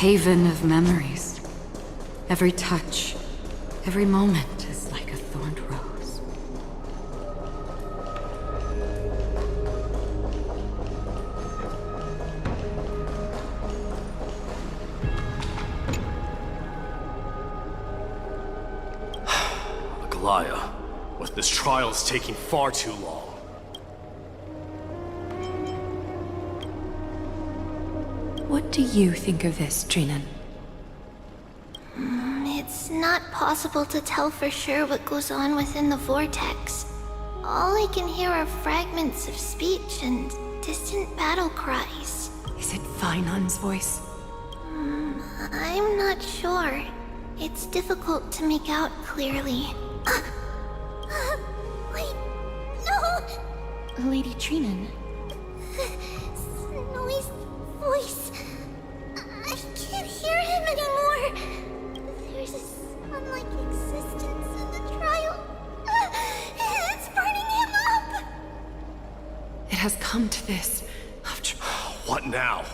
haven of memories. Every touch, every moment is like a thorned rose. Aglaea, this trial is taking far too long. What do you think of this, Trinan? It's not possible to tell for sure what goes on within the vortex. All I can hear are fragments of speech and distant battle cries. Is it Phainon's voice? I'm not sure. It's difficult to make out clearly. Wait, no! Lady Trinan. Snowy's voice. I can't hear him anymore. There's a sun-like existence in the trial. It's burning him up. It has come to this. After... What now?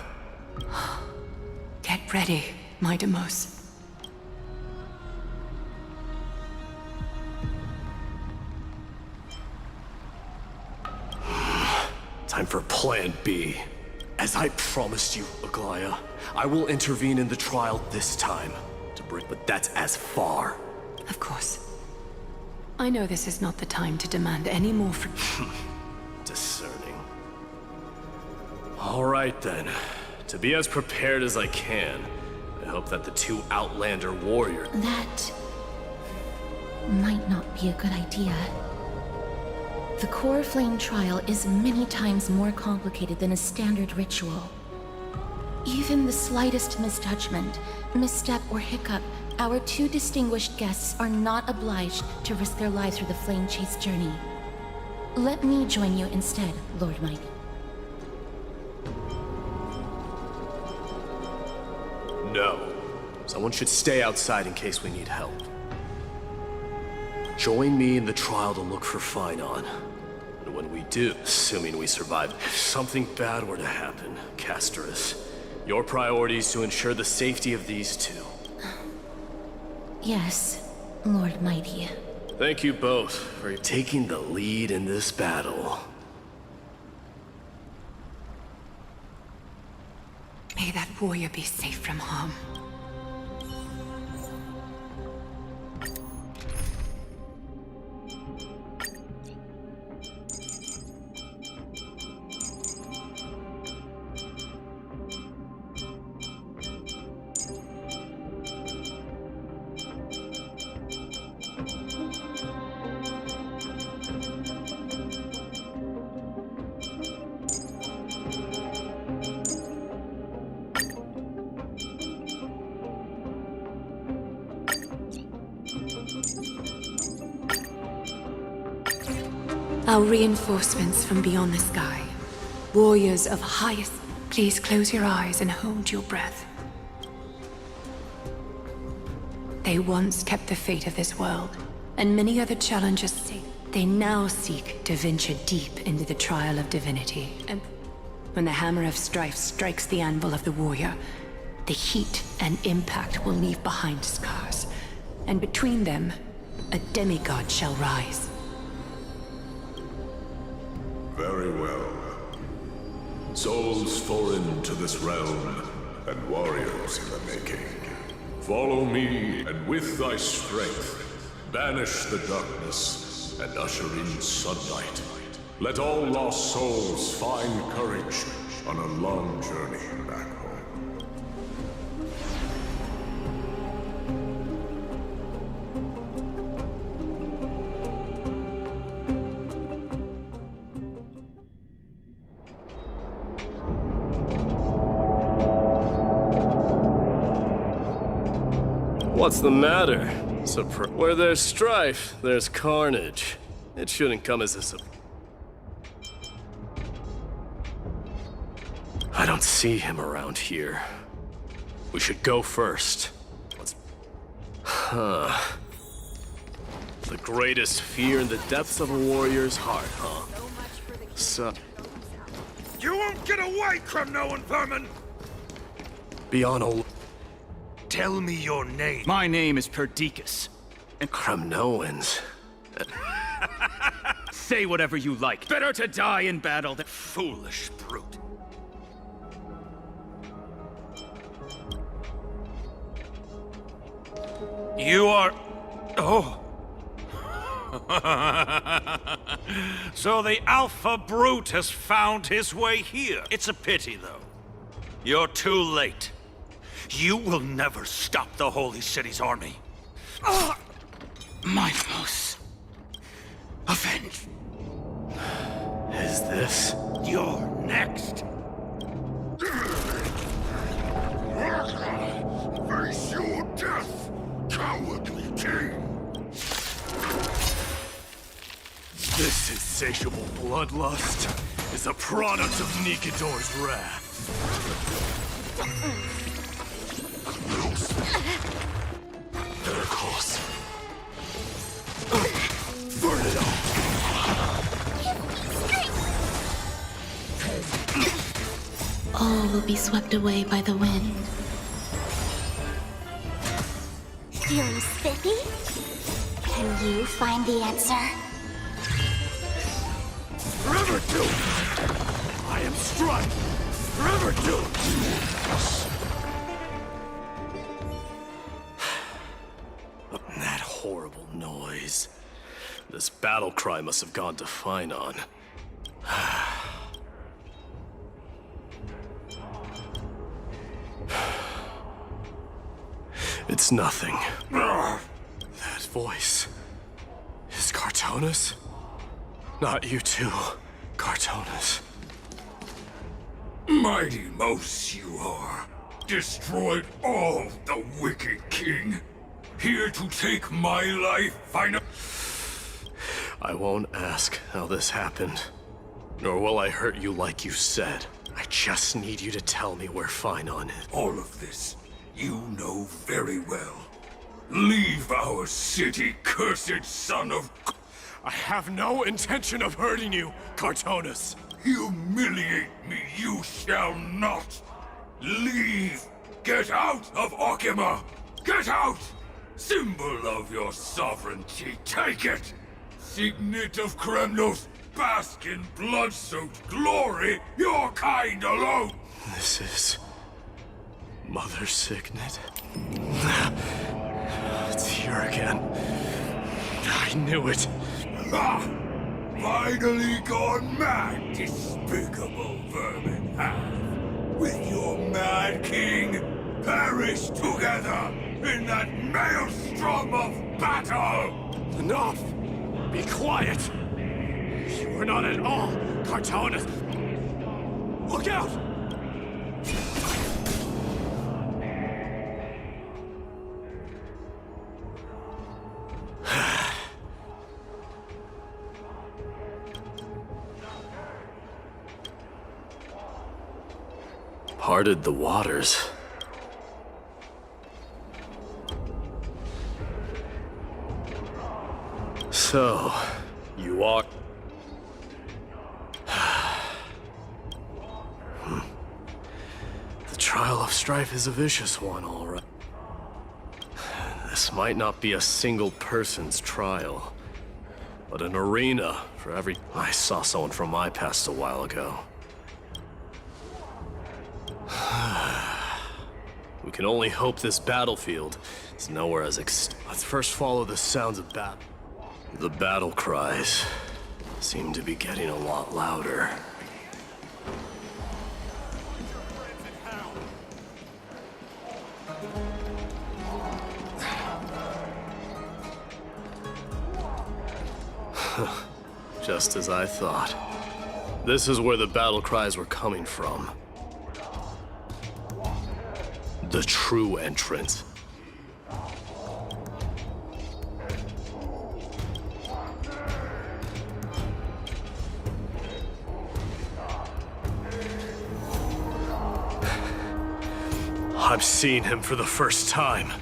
Get ready, my Demos. Time for Plan B. As I promised you, Aglaea, I will intervene in the trial this time. But that's as far. Of course. I know this is not the time to demand any more from... Discerning. All right then. To be as prepared as I can, I hope that the two Outlander warriors... That... might not be a good idea. The core flame trial is many times more complicated than a standard ritual. Even the slightest misjudgment, misstep, or hiccup, our two distinguished guests are not obliged to risk their lives for the flame chase journey. Let me join you instead, Lord Mighty. No. Someone should stay outside in case we need help. Join me in the trial to look for Phainon. And when we do, assuming we survive, if something bad were to happen, Castorice, your priority is to ensure the safety of these two. Yes, Lord Mighty. Thank you both for taking the lead in this battle. May that warrior be safe from harm. Our reinforcements from beyond the sky. Warriors of highest... Please close your eyes and hold your breath. They once kept the fate of this world, and many other challengers say they now seek to venture deep into the trial of divinity. And when the hammer of strife strikes the anvil of the warrior, the heat and impact will leave behind scars. And between them, a demigod shall rise. Very well. Souls foreign to this realm, and warriors in the making. Follow me, and with thy strength, banish the darkness, and usher in sunlight. Let all lost souls find courage on a long journey back home. What's the matter? Where there's strife, there's carnage. It shouldn't come as a surprise. I don't see him around here. We should go first. The greatest fear in the depths of a warrior's heart, huh? So... You won't get away, criminal and vermin! Beyond all... Tell me your name. My name is Perdiccas. Kremnoans. Say whatever you like. Better to die in battle than... Foolish brute. You are... Oh. So the Alpha Brute has found his way here. It's a pity, though. You're too late. You will never stop the Holy City's army. Mindless. Avenge. Is this? You're next. Face your death, cowardly king! This insatiable bloodlust is a product of Nikador's wrath. Miracles. Burn it all. All will be swept away by the wind. Feeling spiffy? Can you find the answer? Forever doomed! I am Strife! Forever doomed! That horrible noise. This battle cry must have gone to phainon. It's nothing. That voice... is Cartonus? Not you too, Cartonus. Mighty Mouse you are. Destroyed all the wicked king. Here to take my life, phainon. I won't ask how this happened. Nor will I hurt you like you said. I just need you to tell me where phainon is. All of this, you know very well. Leave our city, cursed son of... I have no intention of hurting you, Cartonus. Humiliate me, you shall not. Leave. Get out of Okima. Get out. Symbol of your sovereignty, take it. Signet of Kremnos, bask in blood-soaked glory, your kind alone. This is... Mother Signet. It's here again. I knew it. Ah! Finally gone mad, despicable vermin have. With your mad king, perish together in that maelstrom of battle! Enough! Be quiet! You are not at all Cartonus! Look out! Parted the waters. So, you are... The trial of strife is a vicious one, all right. This might not be a single person's trial, but an arena for every... I saw someone from my past a while ago. We can only hope this battlefield is nowhere as Let's first follow the sounds of battle. The battle cries seem to be getting a lot louder. Just as I thought. This is where the battle cries were coming from. The true entrance. I'm seeing him for the first time,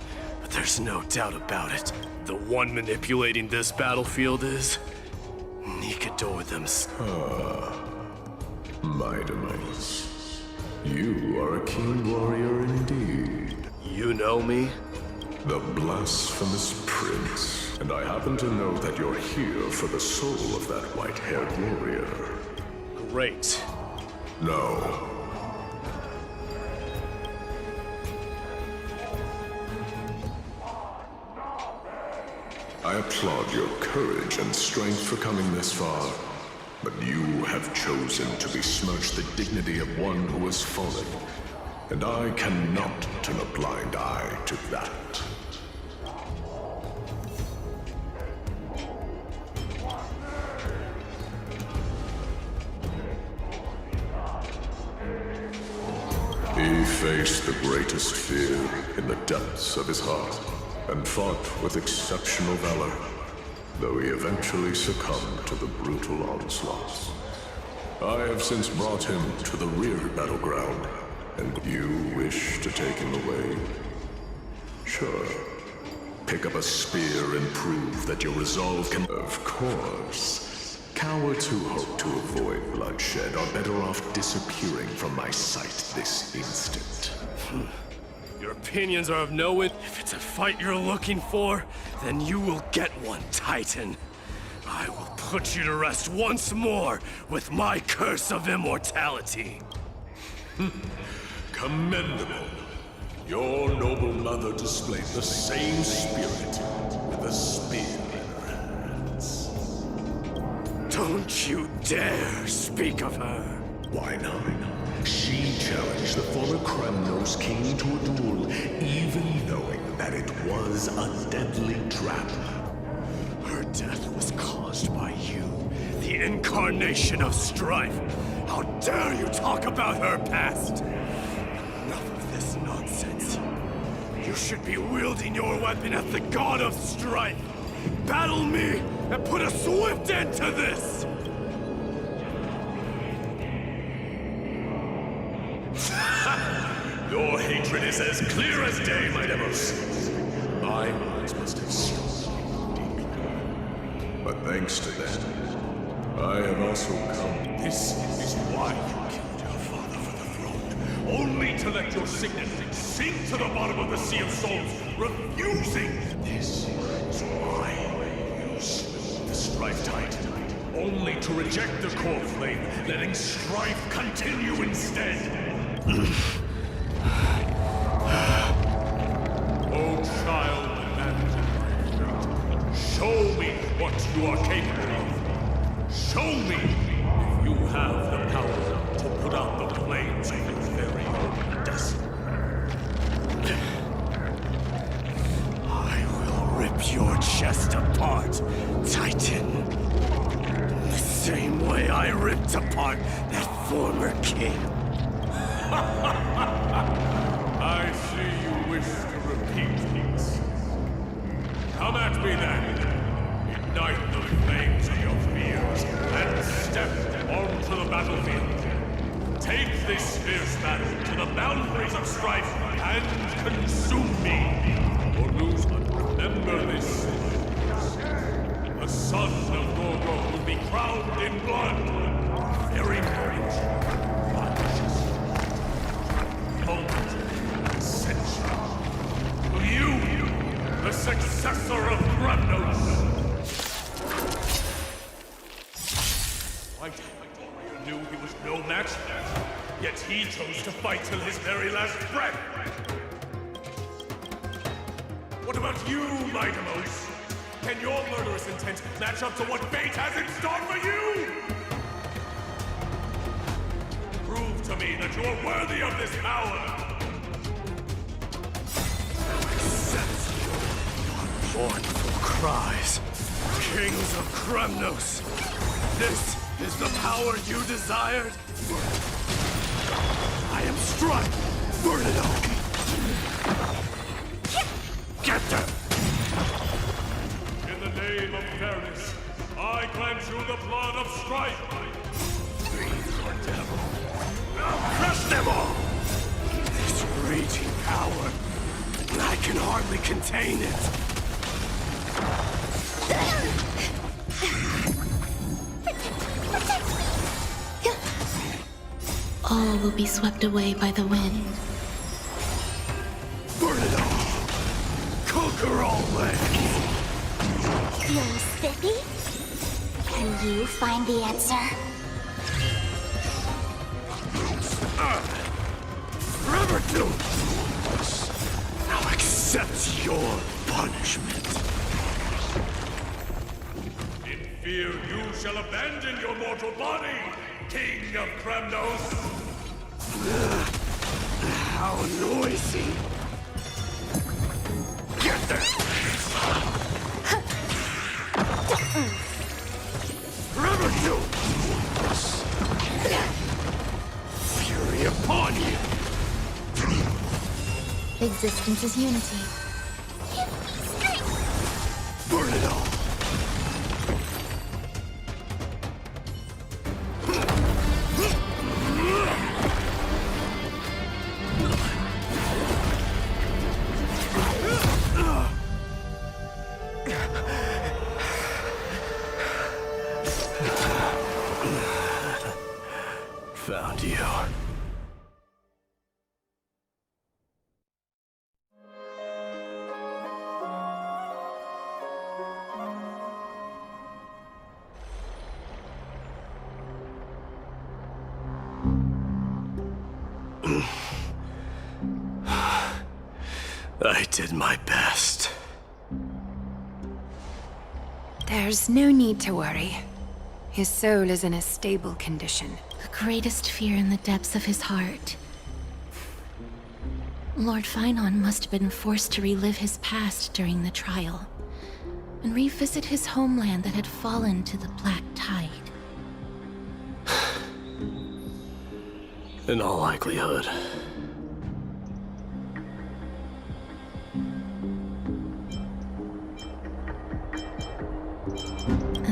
but there's no doubt about it. The one manipulating this battlefield is... Nikador themselves. My demise. You are a keen warrior indeed. You know me? The blasphemous prince. And I happen to know that you're here for the soul of that white-haired warrior. Great. No. I applaud your courage and strength for coming this far, but you have chosen to besmirch the dignity of one who has fallen, and I cannot turn a blind eye to that. He faced the greatest fear in the depths of his heart, and fought with exceptional valor, though he eventually succumbed to the brutal onslaughts. I have since brought him to the rear battleground, and you wish to take him away? Sure. Pick up a spear and prove that your resolve can... Of course. Cowards who hope to avoid bloodshed are better off disappearing from my sight this instant. Your opinions are of no interest. If it's a fight you're looking for, then you will get one, Titan. I will put you to rest once more with my curse of immortality. Commendable. Your noble mother displayed the same spirit with a spear in her hands. Don't you dare speak of her. Why not? She challenged the former Kremnos king to a duel, even knowing that it was a deadly trap. Her death was caused by you, the incarnation of strife. How dare you talk about her past? Enough of this nonsense. You should be wielding your weapon as the god of strife. Battle me and put a swift end to this! Your hatred is as clear as day, my Demos. My eyes must have struck deeply. But thanks to them, I have also come. This is why you killed your father for the throne. Only to let your signet sink to the bottom of the Sea of Souls, refusing. This is why you slew the Strife Titan. Only to reject the core flame, letting strife continue instead. Oh, child, and show me what you are capable of. Show me if you have the power to put out the flames of your very own destiny. I will rip your chest apart, Titan. The same way I ripped apart that former king. I see you wish to repeat these. Come at me then. Ignite the flames of your fears and step onto the battlefield. Take this fierce battle to the boundaries of strife and consume me. Or lose, remember this. The son of Gorgo will be crowned in blood. Very marriage. To you, the successor of Grabnos! White warrior knew he was no match, yet he chose to fight till his very last breath! What about you, my Demos? Can your murderous intent match up to what fate has in store for you? Prove to me that you're worthy of this power! Mournful cries. Kings of Kremnos. This is the power you desired? I am Strife. Burn it up. Get them! In the name of fairness, I grant you the blood of Strife. Breathe your devil. Now crush them all! This raging power. I can hardly contain it. All will be swept away by the wind. Burn it Scroll legs. Feeling spiffy? Can you find the answer? Forever doomed. Now accept your punishment. In fear, you shall abandon your mortal body, King of Kremnos! How noisy. Get there. Forever doomed. Fury upon you. Existence is unity. Burn it all. Found you. I did my best. There's no need to worry. His soul is in a stable condition. The greatest fear in the depths of his heart. Lord Phainon must have been forced to relive his past during the trial, and revisit his homeland that had fallen to the black tide. In all likelihood.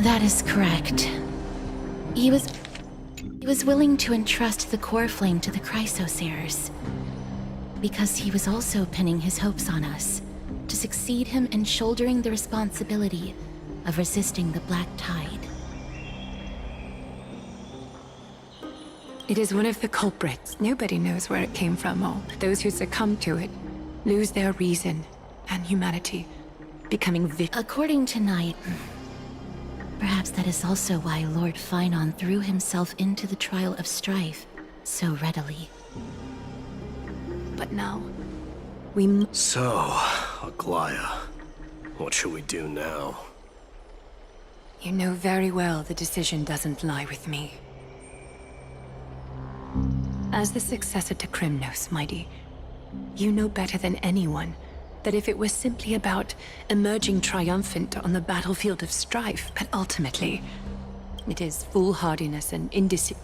That is correct. He was willing to entrust the core flame to the chrysoseirs, because he was also pinning his hopes on us, to succeed him in shouldering the responsibility of resisting the black tide. It is one of the culprits. Nobody knows where it came from, or those who succumb to it lose their reason and humanity, becoming According to Knight, perhaps that is also why Lord Phainon threw himself into the trial of strife so readily. But now, we So, Aglaea, what should we do now? You know very well the decision doesn't lie with me. As the successor to Kremnos, Mighty, you know better than anyone that if it was simply about emerging triumphant on the battlefield of strife, but ultimately, it is foolhardiness and indecision.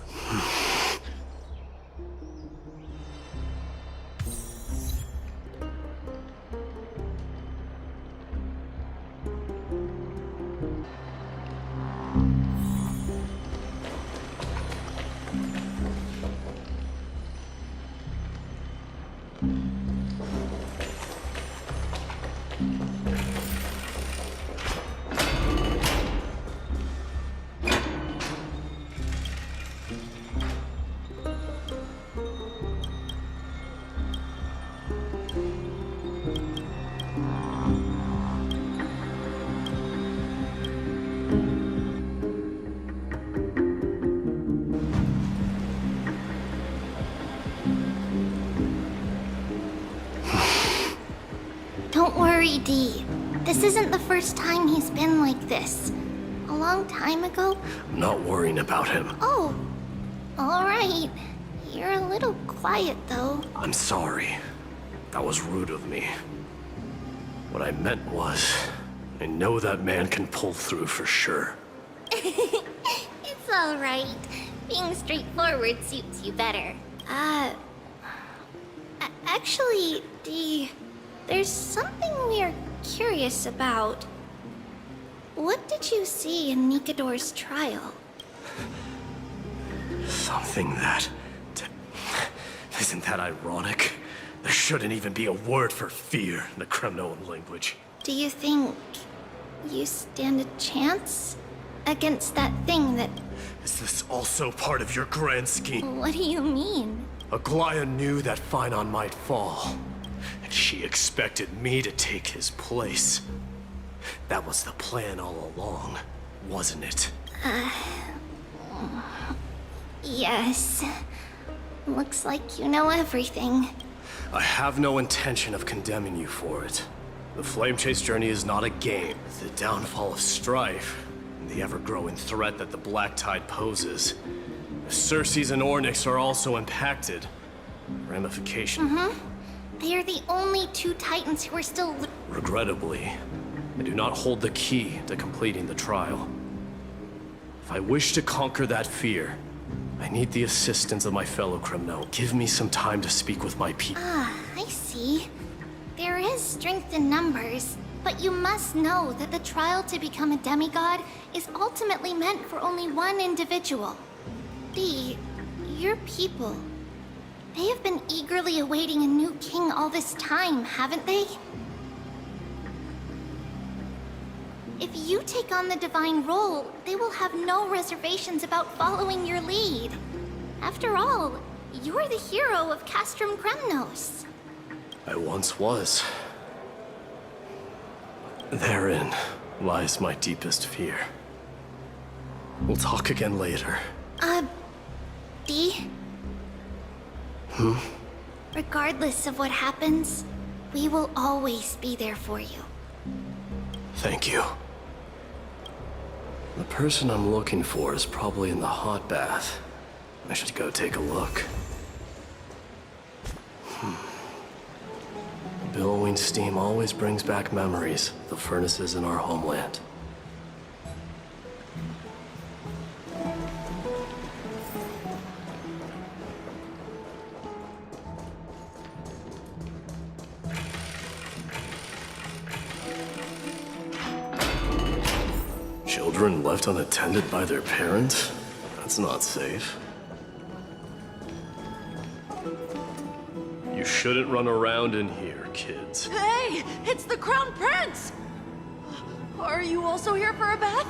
Don't worry, Dee. This isn't the first time he's been like this. A long time ago. I'm not worrying about him. Oh, all right. You're a little quiet, though. I'm sorry. That was rude of me. What I meant was, I know that man can pull through for sure. It's all right. Being straightforward suits you better. Actually, Dee, there's something we're curious about. What did you see in Nikador's trial? Something that... Isn't that ironic? There shouldn't even be a word for fear in the Kremnoan language. Do you think you stand a chance against that thing that... Is this also part of your grand scheme? What do you mean? Aglaea knew that Phainon might fall. And she expected me to take his place. That was the plan all along, wasn't it? Yes. Looks like you know everything. I have no intention of condemning you for it. The Flame Chase journey is not a game. The downfall of strife, and the ever-growing threat that the Black Tide poses. If Circes and Ornyx are also impacted, ramification. They are the only two Titans who are still... Regrettably, I do not hold the key to completing the trial. If I wish to conquer that fear, I need the assistance of my fellow criminal. Give me some time to speak with my people. I see. There is strength in numbers, but you must know that the trial to become a demigod is ultimately meant for only one individual. Your people. They have been eagerly awaiting a new king all this time, haven't they? If you take on the divine role, they will have no reservations about following your lead. After all, you're the hero of Castrum Kremnos. I once was. Therein lies my deepest fear. We'll talk again later. Dee? Regardless of what happens, we will always be there for you. Thank you. The person I'm looking for is probably in the hot bath. I should go take a look. Billowing steam always brings back memories of the furnaces in our homeland. Children left unattended by their parents? That's not safe. You shouldn't run around in here, kids. Hey, it's the Crown Prince! Are you also here for a bath?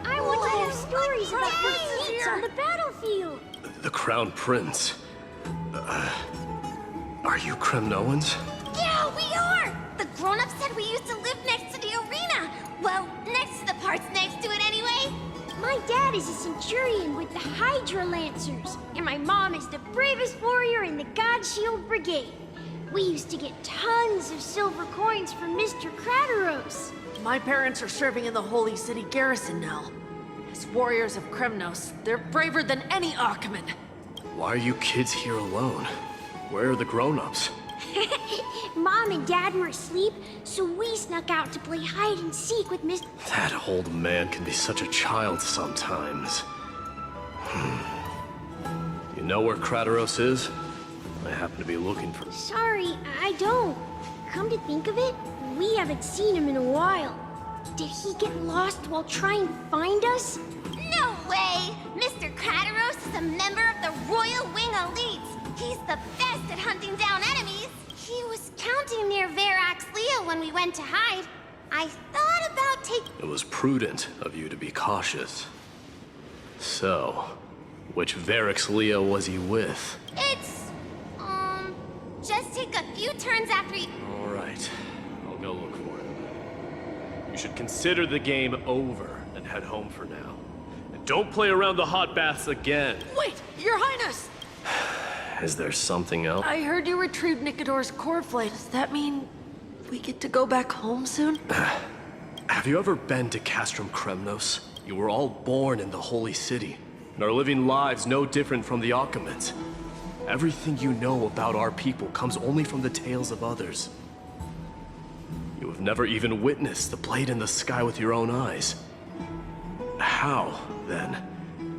I want to hear stories about what eats on the battlefield. The Crown Prince. Are you Kremnoans? Yeah, we are! The grown-ups said we used to live next to the arena. Well, next to the parts next to it anyway. My dad is a centurion with the Hydra Lancers, and my mom is the bravest warrior in the God Shield Brigade. We used to get tons of silver coins from Mr. Crateros. My parents are serving in the Holy City garrison now. As warriors of Kremnos, they're braver than any Achaemen. Why are you kids here alone? Where are the grown-ups? Mom and Dad were asleep, so we snuck out to play hide and seek with Miss... That old man can be such a child sometimes. You know where Crateros is? I happen to be looking for... Sorry, I don't. Come to think of it, we haven't seen him in a while. Did he get lost while trying to find us? No way! Mr. Crateros is a member of the Royal Wing Elites. He's the best at hunting down enemies. He was counting near Verax Leo when we went to hide. I thought about taking... It was prudent of you to be cautious. So, which Verax Leo was he with? It's... just take a few turns after you... All right, I'll go look for him. You should consider the game over and head home for now. And don't play around the hot baths again. Wait, Your Highness! Is there something else? I heard you retrieved Nicodor's core flame. Does that mean we get to go back home soon? Have you ever been to Castrum Kremnos? You were all born in the Holy City, and are living lives no different from the Achaemens. Everything you know about our people comes only from the tales of others. You have never even witnessed the blade in the sky with your own eyes. How, then,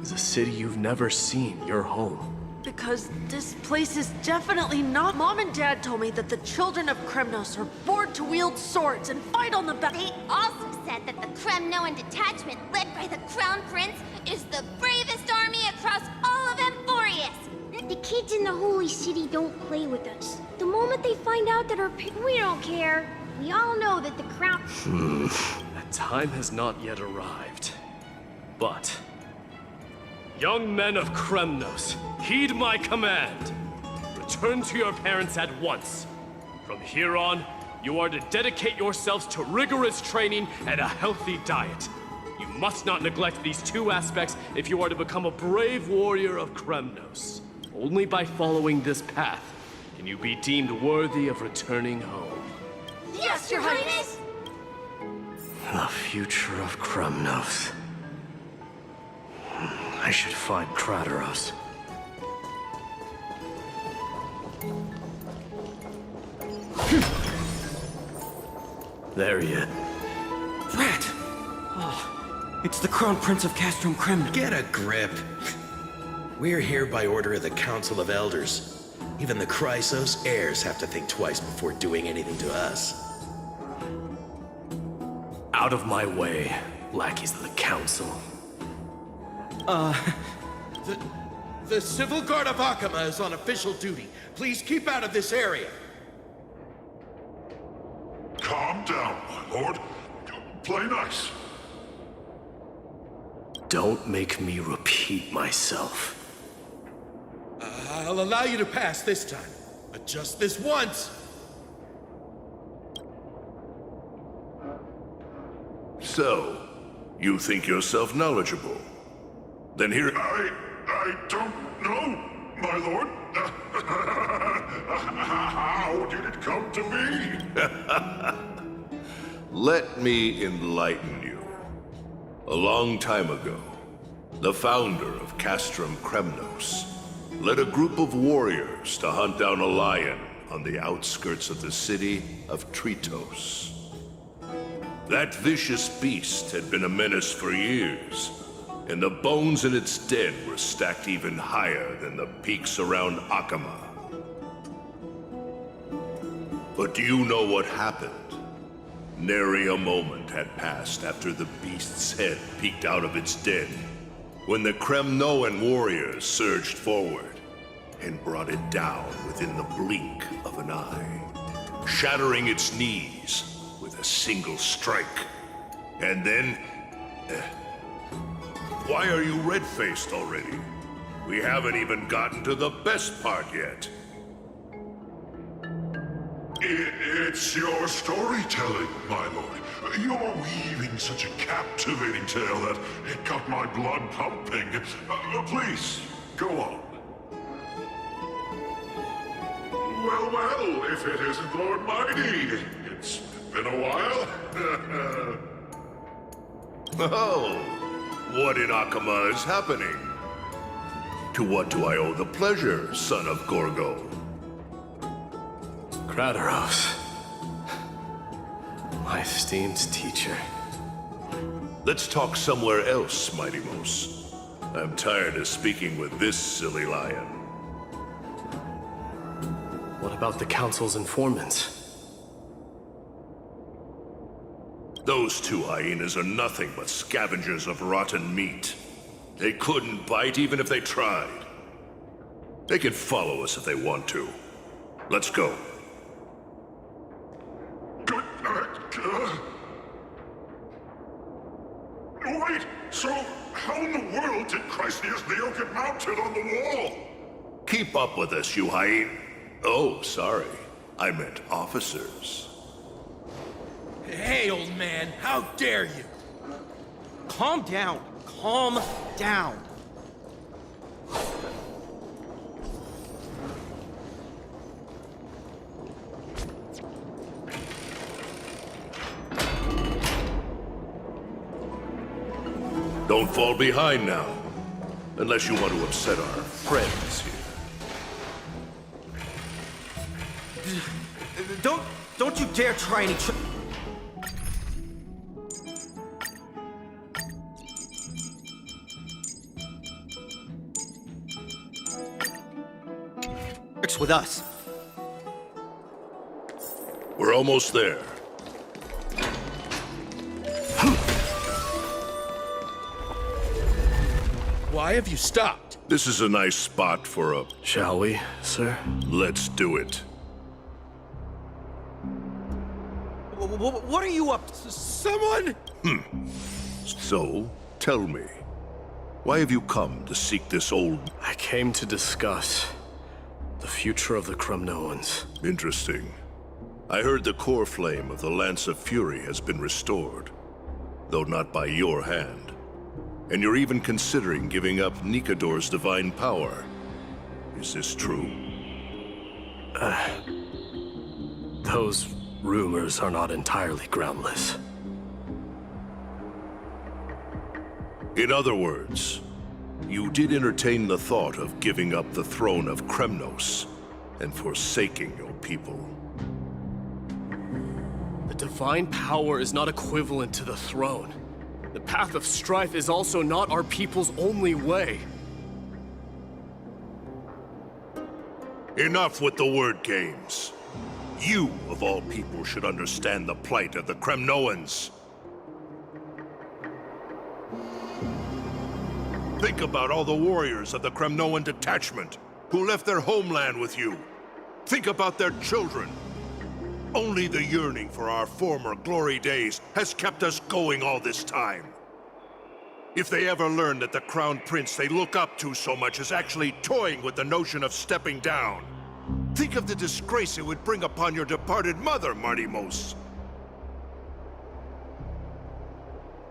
is a city you've never seen your home? Because this place is definitely not... Mom and Dad told me that the children of Kremnos are born to wield swords and fight on the battle. They also said that the Kremnoan detachment led by the Crown Prince is the bravest army across all of Amphoreus. The kids in the Holy City don't play with us. The moment they find out that we don't care. We all know that the Crown... That time has not yet arrived. But... young men of Kremnos, heed my command. Return to your parents at once. From here on, you are to dedicate yourselves to rigorous training and a healthy diet. You must not neglect these two aspects if you are to become a brave warrior of Kremnos. Only by following this path can you be deemed worthy of returning home. Yes, Your Highness! The future of Kremnos. I should find Kratoros. There he is. Rat! Oh, it's the Crown Prince of Castrum Kremn. Get a grip. We're here by order of the Council of Elders. Even the Chrysos heirs have to think twice before doing anything to us. Out of my way, lackeys of the Council. The Civil Guard of Akama is on official duty. Please keep out of this area. Calm down, my lord. Play nice. Don't make me repeat myself. I'll allow you to pass this time, but just this once. So, you think yourself knowledgeable? Then here... I don't know, my lord. How did it come to be? Let me enlighten you. A long time ago, the founder of Castrum Kremnos led a group of warriors to hunt down a lion on the outskirts of the city of Tritos. That vicious beast had been a menace for years, and the bones in its den were stacked even higher than the peaks around Akama. But do you know what happened? Nary a moment had passed after the beast's head peeked out of its den, when the Kremnoan warriors surged forward and brought it down within the blink of an eye, shattering its knees with a single strike. And then... why are you red-faced already? We haven't even gotten to the best part yet. It's your storytelling, my lord. You're weaving such a captivating tale that it got my blood pumping. Please, go on. Well, if it isn't Lord Mighty. It's been a while. Oh, what in Akama is happening? To what do I owe the pleasure, son of Gorgo? Kratoros. My esteemed teacher. Let's talk somewhere else, Mighty Mos. I'm tired of speaking with this silly lion. What about the Council's informants? Those two hyenas are nothing but scavengers of rotten meat. They couldn't bite even if they tried. They can follow us if they want to. Let's go. Wait, so how in the world did Chrysius Leo get mounted on the wall? Keep up with us, you hyena. Oh, sorry. I meant officers. Hey, old man, how dare you? Calm down. Calm down. Don't fall behind now. Unless you want to upset our friends here. Don't you dare try any tricks with us. We're almost there. Why have you stopped? This is a nice spot for a... Shall we, sir? Let's do it. What are you up to? Someone? So, tell me, why have you come to seek this old... I came to discuss the future of the Kremnoans. Interesting. I heard the core flame of the Lance of Fury has been restored, though not by your hand. And you're even considering giving up Nikador's divine power. Is this true? Those rumors are not entirely groundless. In other words, you did entertain the thought of giving up the throne of Kremnos and forsaking your people. The divine power is not equivalent to the throne. The path of strife is also not our people's only way. Enough with the word games. You, of all people, should understand the plight of the Kremnoans. Think about all the warriors of the Kremnoan detachment who left their homeland with you. Think about their children. Only the yearning for our former glory days has kept us going all this time. If they ever learn that the crown prince they look up to so much is actually toying with the notion of stepping down, think of the disgrace it would bring upon your departed mother, Martimos.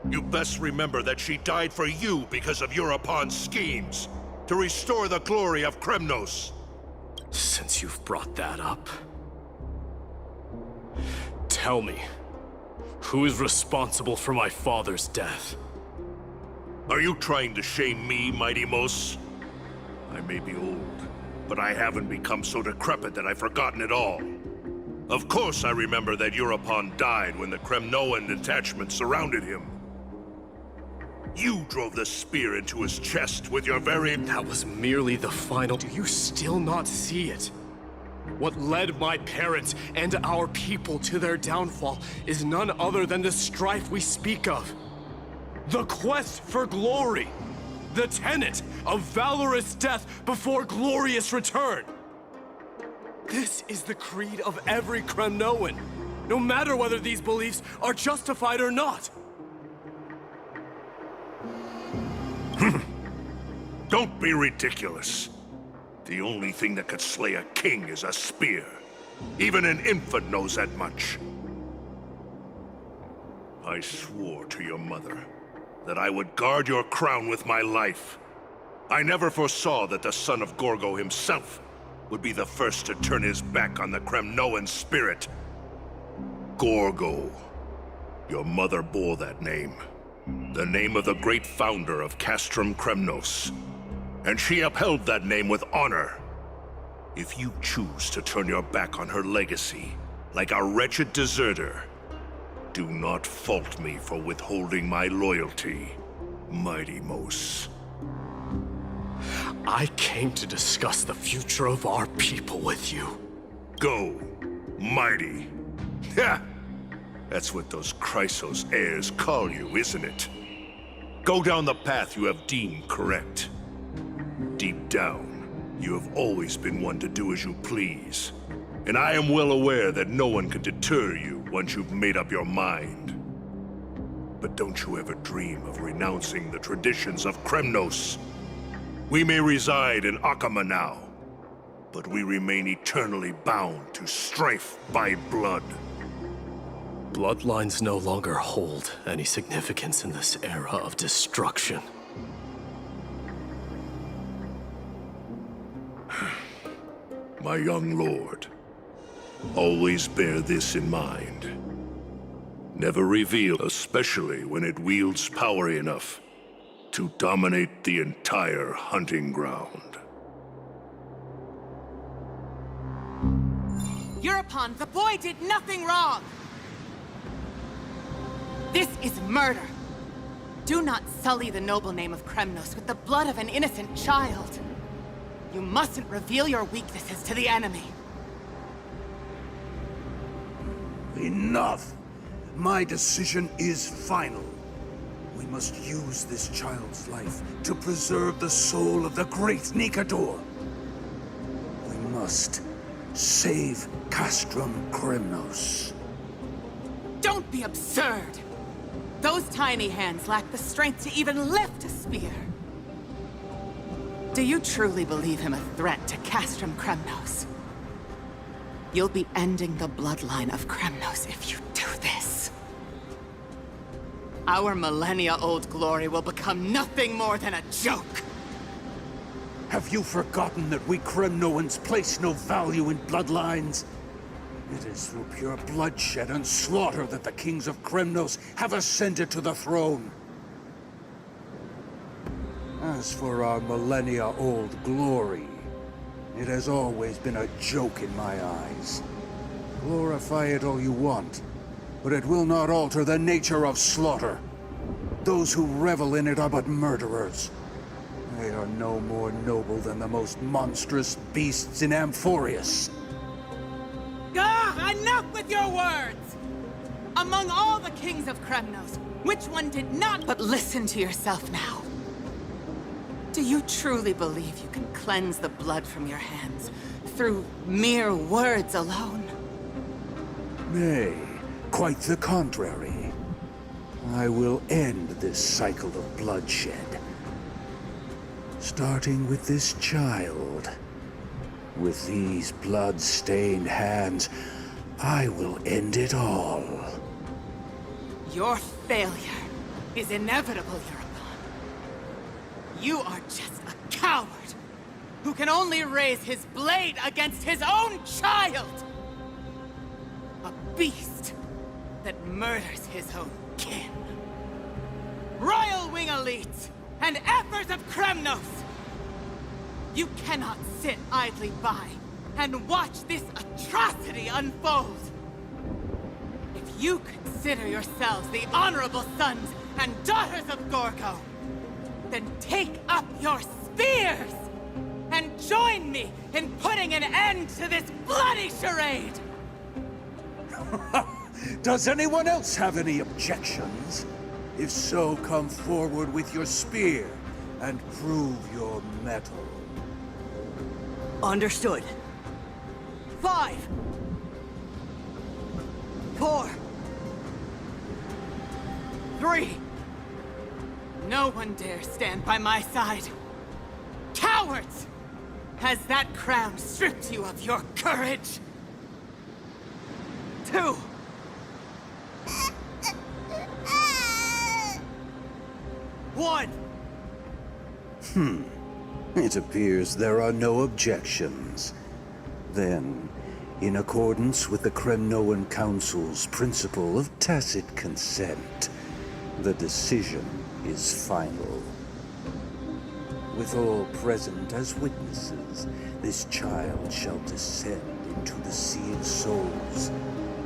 You best remember that she died for you because of Europon's schemes, to restore the glory of Kremnos. Since you've brought that up, tell me, who is responsible for my father's death? Are you trying to shame me, Martimos? I may be old, but I haven't become so decrepit that I've forgotten it all. Of course I remember that Europon died when the Kremnoan detachment surrounded him. You drove the spear into his chest with your very... That was merely the final... Do you still not see it? What led my parents and our people to their downfall is none other than the strife we speak of. The quest for glory. The tenet of valorous death before glorious return. This is the creed of every Kremnoan, no matter whether these beliefs are justified or not. Don't be ridiculous. The only thing that could slay a king is a spear. Even an infant knows that much. I swore to your mother that I would guard your crown with my life. I never foresaw that the son of Gorgo himself would be the first to turn his back on the Kremnoan spirit. Gorgo. Your mother bore that name. The name of the great founder of Castrum Kremnos. And she upheld that name with honor. If you choose to turn your back on her legacy, like a wretched deserter, do not fault me for withholding my loyalty, Martimos. I came to discuss the future of our people with you. Go, mighty. Ha! That's what those Chrysos heirs call you, isn't it? Go down the path you have deemed correct. Deep down, you have always been one to do as you please. And I am well aware that no one can deter you once you've made up your mind. But don't you ever dream of renouncing the traditions of Kremnos. We may reside in Akama now, but we remain eternally bound to strife by blood. Bloodlines no longer hold any significance in this era of destruction. My young lord, always bear this in mind. Never reveal, especially when it wields power enough to dominate the entire hunting ground. Europon, the boy did nothing wrong! This is murder! Do not sully the noble name of Kremnos with the blood of an innocent child! You mustn't reveal your weaknesses to the enemy! Enough! My decision is final. We must use this child's life to preserve the soul of the great Nikador. We must save Castrum Kremnos. Don't be absurd! Those tiny hands lack the strength to even lift a spear. Do you truly believe him a threat to Castrum Kremnos? You'll be ending the bloodline of Kremnos if you do this. Our millennia-old glory will become nothing more than a joke. Have you forgotten that we Kremnoans place no value in bloodlines? It is through pure bloodshed and slaughter that the kings of Kremnos have ascended to the throne. As for our millennia-old glory, it has always been a joke in my eyes. Glorify it all you want, but it will not alter the nature of slaughter. Those who revel in it are but murderers. They are no more noble than the most monstrous beasts in Amphoreus. Enough with your words! Among all the kings of Kremnos, which one did not? But listen to yourself now. Do you truly believe you can cleanse the blood from your hands through mere words alone? Nay, quite the contrary. I will end this cycle of bloodshed. Starting with this child. With these blood-stained hands, I will end it all. Your failure is inevitable, Eurepon. You are just a coward who can only raise his blade against his own child! A beast that murders his own kin. Royal Wing Elites and Ephors of Kremnos! You cannot sit idly by and watch this atrocity unfold. If you consider yourselves the honorable sons and daughters of Gorgo, then take up your spears and join me in putting an end to this bloody charade! Does anyone else have any objections? If so, come forward with your spear and prove your mettle. Understood. 5, 4, 3. No one dare stand by my side. Cowards! Has that crown stripped you of your courage? 2. 1. It appears there are no objections. Then, in accordance with the Kremnoan Council's principle of tacit consent, the decision is final. With all present as witnesses, this child shall descend into the Sea of Souls,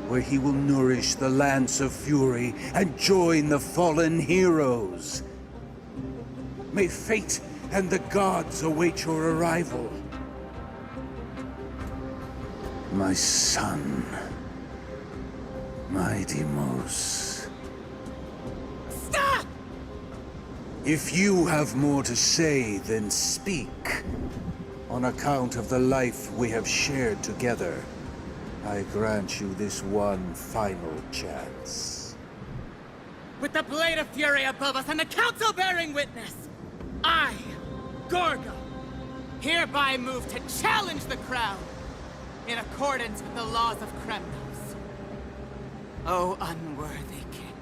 where he will nourish the Lance of Fury and join the fallen heroes. May fate and the gods await your arrival. My son, my Deimos. Stop! If you have more to say, then speak. On account of the life we have shared together, I grant you this one final chance. With the Blade of Fury above us and the Council bearing witness, I, Gorgo, hereby move to challenge the crown in accordance with the laws of Kremnos. O unworthy king,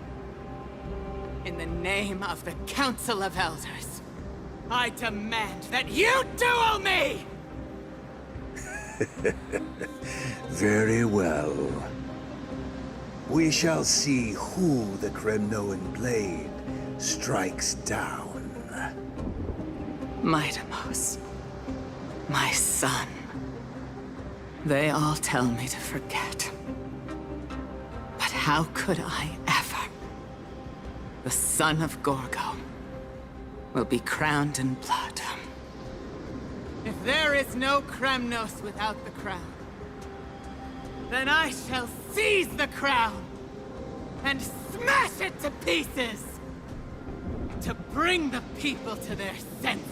in the name of the Council of Elders, I demand that you duel me! Very well. We shall see who the Kremnoan blade strikes down. My Deimos, my son. They all tell me to forget. But how could I ever? The son of Gorgo will be crowned in blood. If there is no Kremnos without the crown, then I shall seize the crown and smash it to pieces to bring the people to their senses.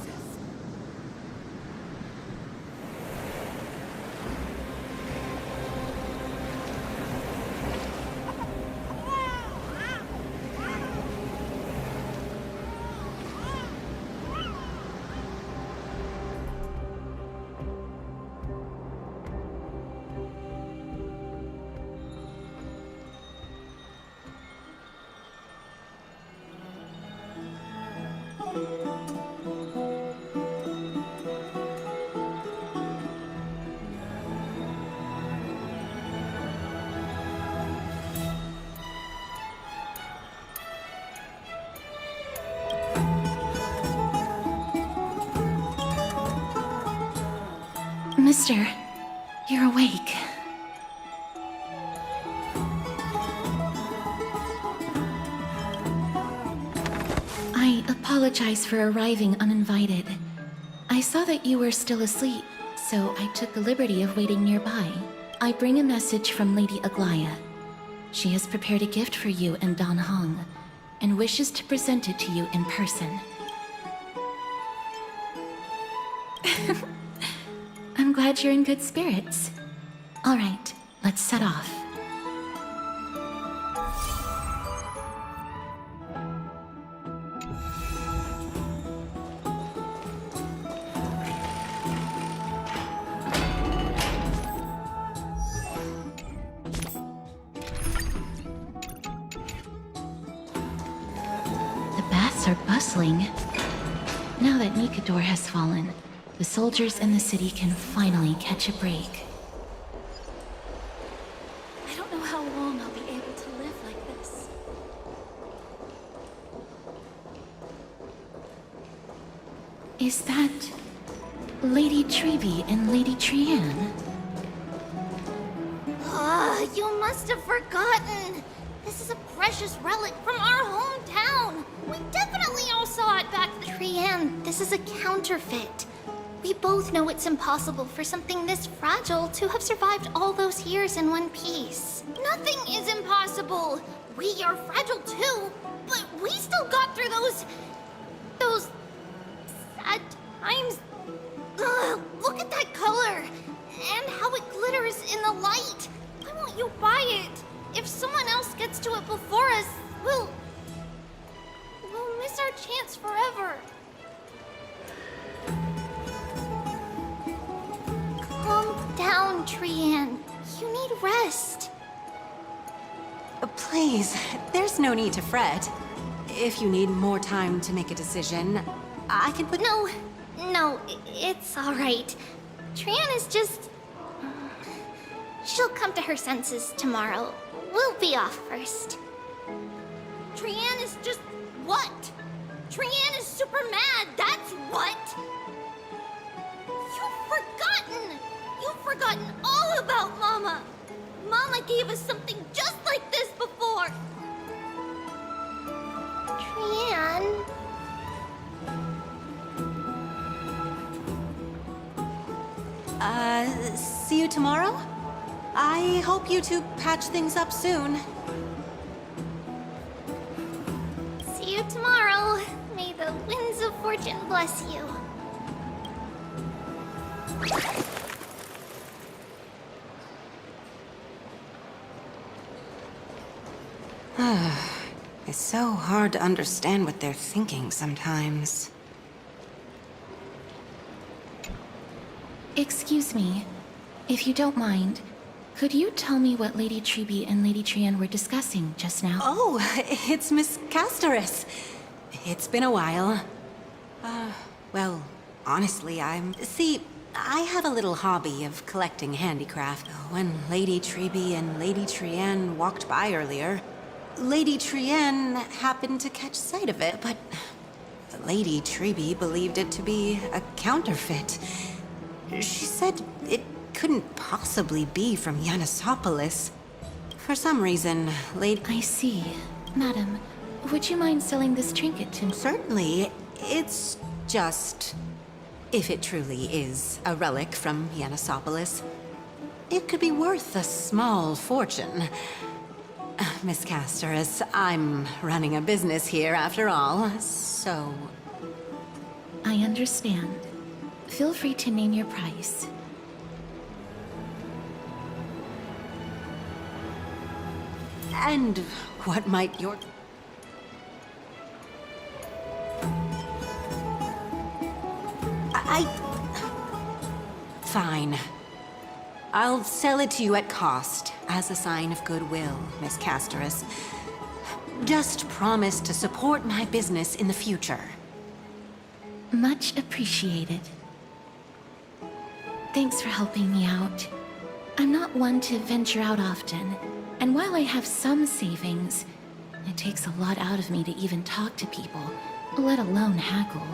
Mister, you're awake. I apologize for arriving uninvited. I saw that you were still asleep, so I took the liberty of waiting nearby. I bring a message from Lady Aglaea. She has prepared a gift for you and Dan Hong, and wishes to present it to you in person. I'm glad you're in good spirits. All right, let's set off. The baths are bustling. Now that Nikador has fallen, the soldiers in the city can finally catch a break. I don't know how long I'll be able to live like this. Is that Lady Tribbie and Lady Trianne? Ah, you must have forgotten. This is a precious relic from our hometown. We definitely all saw it back then. Trianne, this is a counterfeit. We both know it's impossible for something this fragile to have survived all those years in one piece. Nothing is impossible. We are fragile too, but we still got through those sad times. Ugh, look at that color and how it glitters in the light. Why won't you buy it? If someone else gets to it before us, we'll miss our chance forever. Calm down, Trianne. You need rest. Please, there's no need to fret. If you need more time to make a decision, I can put... No, it's all right. Trianne is just... She'll come to her senses tomorrow. We'll be off first. Trianne is just... what? Trianne is super mad, that's what! You've forgotten all about Mama! Mama gave us something just like this before! Trianne... See you tomorrow? I hope you two patch things up soon. See you tomorrow. May the winds of fortune bless you. It's so hard to understand what they're thinking sometimes. Excuse me, if you don't mind, could you tell me what Lady Tribbie and Lady Trianne were discussing just now? Oh, it's Miss Castorice. It's been a while. Well, honestly, See, I have a little hobby of collecting handicraft. When Lady Tribbie and Lady Trianne walked by earlier, Lady Trianne happened to catch sight of it, but Lady Tribbie believed it to be a counterfeit. She said it couldn't possibly be from Yanisopolis. For some reason, I see. Madam, would you mind selling this trinket to me? Certainly. It's just... if it truly is a relic from Yanisopolis, it could be worth a small fortune. Miss Castorice, I'm running a business here after all, so... I understand. Feel free to name your price. And what might your... Fine. I'll sell it to you at cost, as a sign of goodwill, Miss Castorice. Just promise to support my business in the future. Much appreciated. Thanks for helping me out. I'm not one to venture out often, and while I have some savings, it takes a lot out of me to even talk to people, let alone haggle.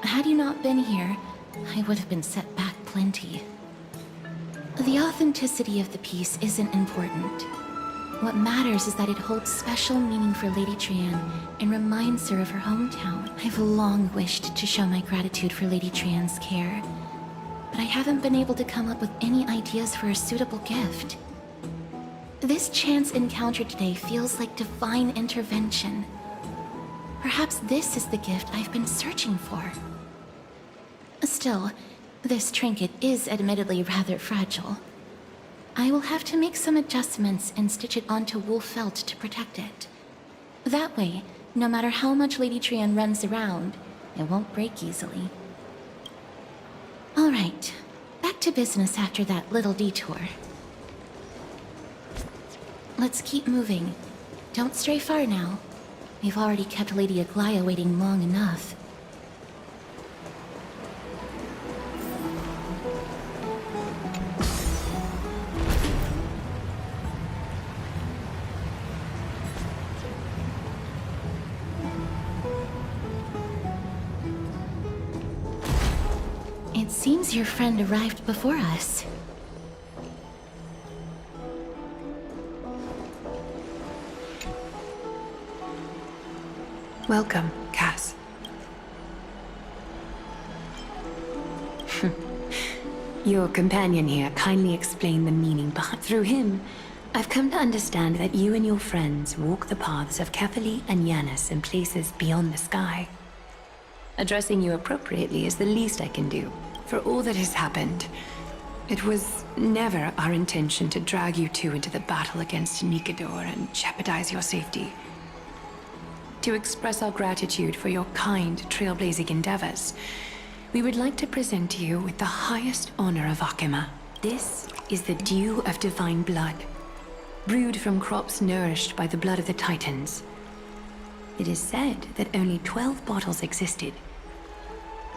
Had you not been here, I would have been set back plenty. The authenticity of the piece isn't important. What matters is that it holds special meaning for Lady Trian and reminds her of her hometown. I've long wished to show my gratitude for Lady Trian's care, but I haven't been able to come up with any ideas for a suitable gift. This chance encounter today feels like divine intervention. Perhaps this is the gift I've been searching for. Still, this trinket is admittedly rather fragile. I will have to make some adjustments and stitch it onto wool felt to protect it. That way, no matter how much Lady Trian runs around, it won't break easily. All right, back to business after that little detour. Let's keep moving. Don't stray far now. We've already kept Lady Aglaea waiting long enough. It seems your friend arrived before us. Welcome, Cass. Your companion here kindly explained the meaning behind. Through him, I've come to understand that you and your friends walk the paths of Kefali and Yanis in places beyond the sky. Addressing you appropriately is the least I can do. For all that has happened, it was never our intention to drag you two into the battle against Nikador and jeopardize your safety. To express our gratitude for your kind, trailblazing endeavors, we would like to present you with the highest honor of Akima. This is the dew of divine blood, brewed from crops nourished by the blood of the Titans. It is said that only 12 bottles existed.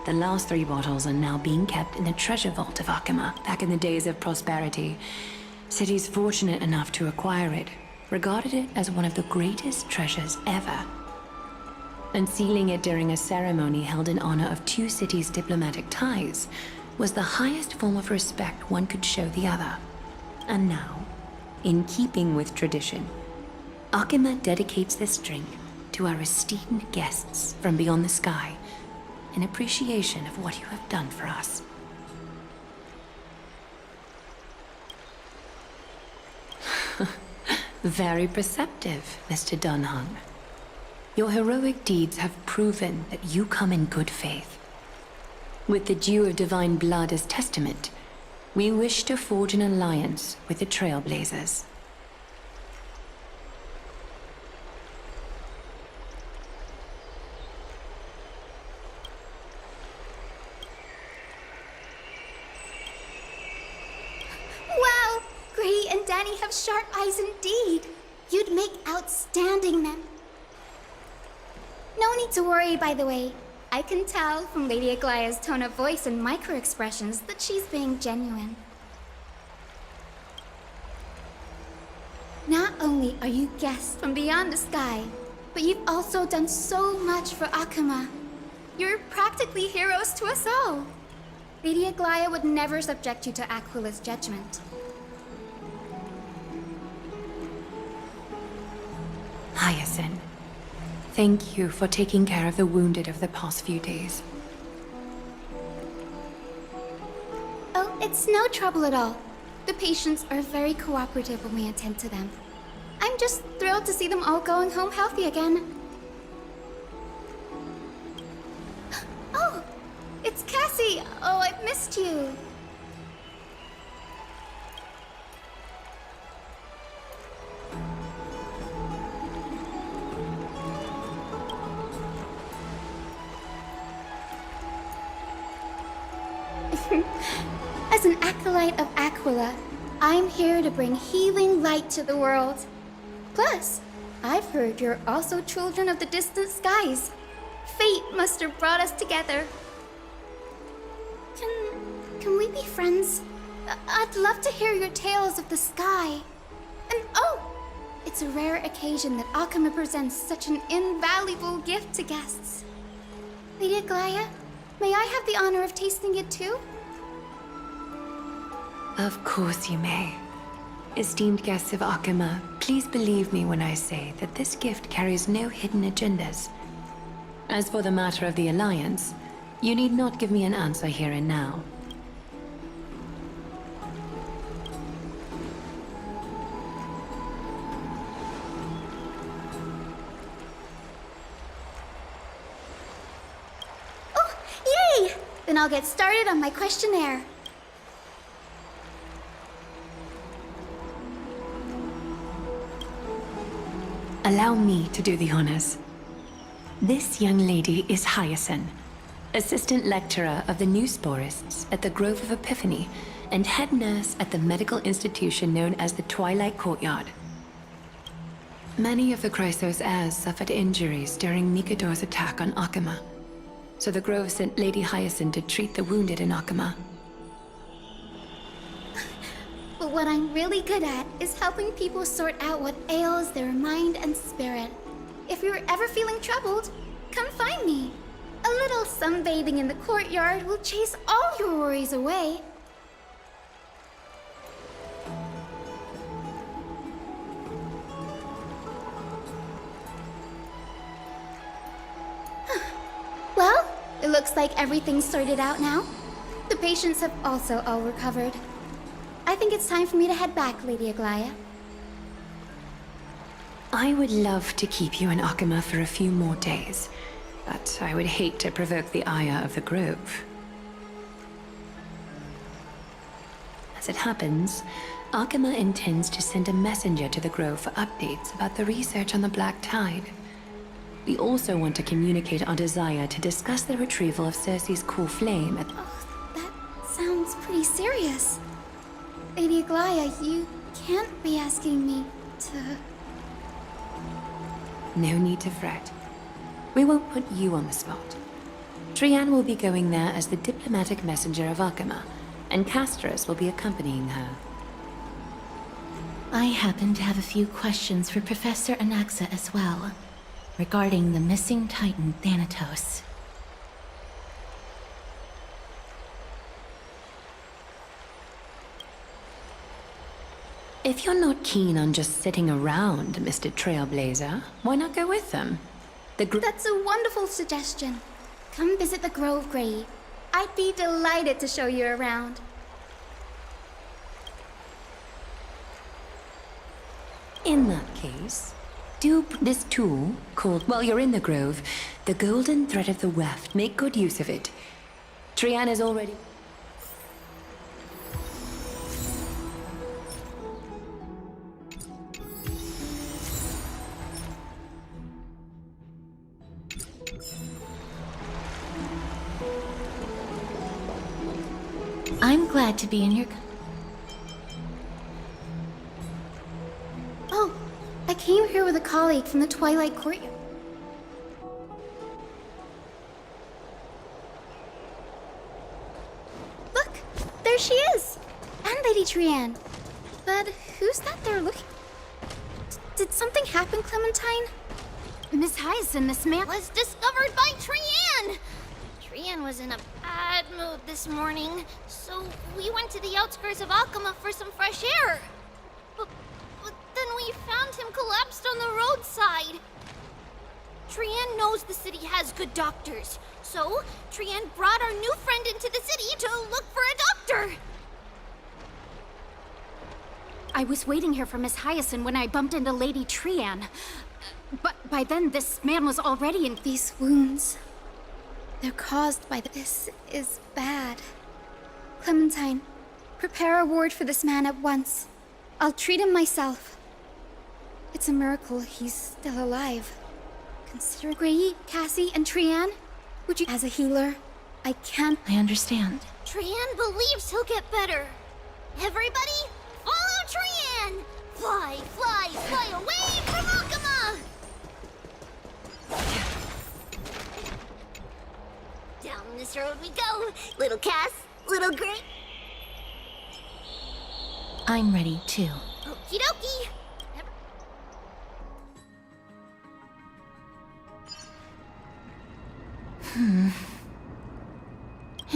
The last 3 bottles are now being kept in the treasure vault of Akima. Back in the days of prosperity, cities fortunate enough to acquire it regarded it as one of the greatest treasures ever. Unsealing it during a ceremony held in honor of 2 cities' diplomatic ties was the highest form of respect one could show the other. And now, in keeping with tradition, Akima dedicates this drink to our esteemed guests from beyond the sky, in appreciation of what you have done for us. Very perceptive, Mr. Dunhung. Your heroic deeds have proven that you come in good faith. With the dew of divine blood as testament, we wish to forge an alliance with the Trailblazers. Wow! Gray and Danny have sharp eyes indeed. You'd make outstanding men. No need to worry, by the way. I can tell from Lady Aglaea's tone of voice and micro-expressions that she's being genuine. Not only are you guests from beyond the sky, but you've also done so much for Akima. You're practically heroes to us all. Lady Aglaea would never subject you to Aquila's judgment. Hyacinth, thank you for taking care of the wounded of the past few days. Oh, it's no trouble at all. The patients are very cooperative when we attend to them. I'm just thrilled to see them all going home healthy again. Oh, it's Cassie! Oh, I've missed you. As an acolyte of Aquila, I'm here to bring healing light to the world. Plus, I've heard you're also children of the distant skies. Fate must have brought us together. Can we be friends? I'd love to hear your tales of the sky. And oh, it's a rare occasion that Akima presents such an invaluable gift to guests. Lady Aglaea, may I have the honor of tasting it too? Of course you may. Esteemed guests of Akima, please believe me when I say that this gift carries no hidden agendas. As for the matter of the Alliance, you need not give me an answer here and now. Oh, yay! Then I'll get started on my questionnaire. Allow me to do the honors. This young lady is Hyacinth, assistant lecturer of the new sporists at the Grove of Epiphany and head nurse at the medical institution known as the Twilight Courtyard. Many of the Chrysos heirs suffered injuries during Nikador's attack on Akima, so the Grove sent Lady Hyacinth to treat the wounded in Akima. But what I'm really good at is helping people sort out what ails their mind and spirit. If you're ever feeling troubled, come find me. A little sunbathing in the courtyard will chase all your worries away. Well, it looks like everything's sorted out now. The patients have also all recovered. I think it's time for me to head back, Lady Aglaea. I would love to keep you in Akima for a few more days, but I would hate to provoke the ire of the Grove. As it happens, Akima intends to send a messenger to the Grove for updates about the research on the Black Tide. We also want to communicate our desire to discuss the retrieval of Circe's cool flame at... Oh, that sounds pretty serious. Lady Aglaea, you can't be asking me to... No need to fret. We won't put you on the spot. Trianne will be going there as the diplomatic messenger of Akima, and castorice will be accompanying her. I happen to have a few questions for Professor Anaxa as well, regarding the missing Titan Thanatos. If you're not keen on just sitting around, Mr. Trailblazer, why not go with them? That's a wonderful suggestion. Come visit the Grove, Grey. I'd be delighted to show you around. In that case, do this tool, called, while you're in the Grove, the Golden Thread of the Weft. Make good use of it. Trianne is already... I'm glad to be in your... Oh, I came here with a colleague from the Twilight Courtyard. Look, there she is! And Lady Trianne. But who's that they're looking... Did something happen, Clementine? Miss Hyacinth, this man was discovered by Trianne! Trianne was in a bad mood this morning, so we went to the outskirts of Akima for some fresh air. But then we found him collapsed on the roadside. Trianne knows the city has good doctors, so Trianne brought our new friend into the city to look for a doctor. I was waiting here for Miss Hyacinth when I bumped into Lady Trianne. But by then, this man was already in... These wounds... They're caused by this is bad. Clementine, prepare a ward for this man at once. I'll treat him myself. It's a miracle he's still alive. Consider Grey, Cassie, and Trianne. Would you... As a healer, I can't... I understand. Trianne believes he'll get better. Everybody, follow Trianne! Fly, fly, fly away from Akima! Down this road we go, little Cass, little Grey. I'm ready, too. Okie dokie.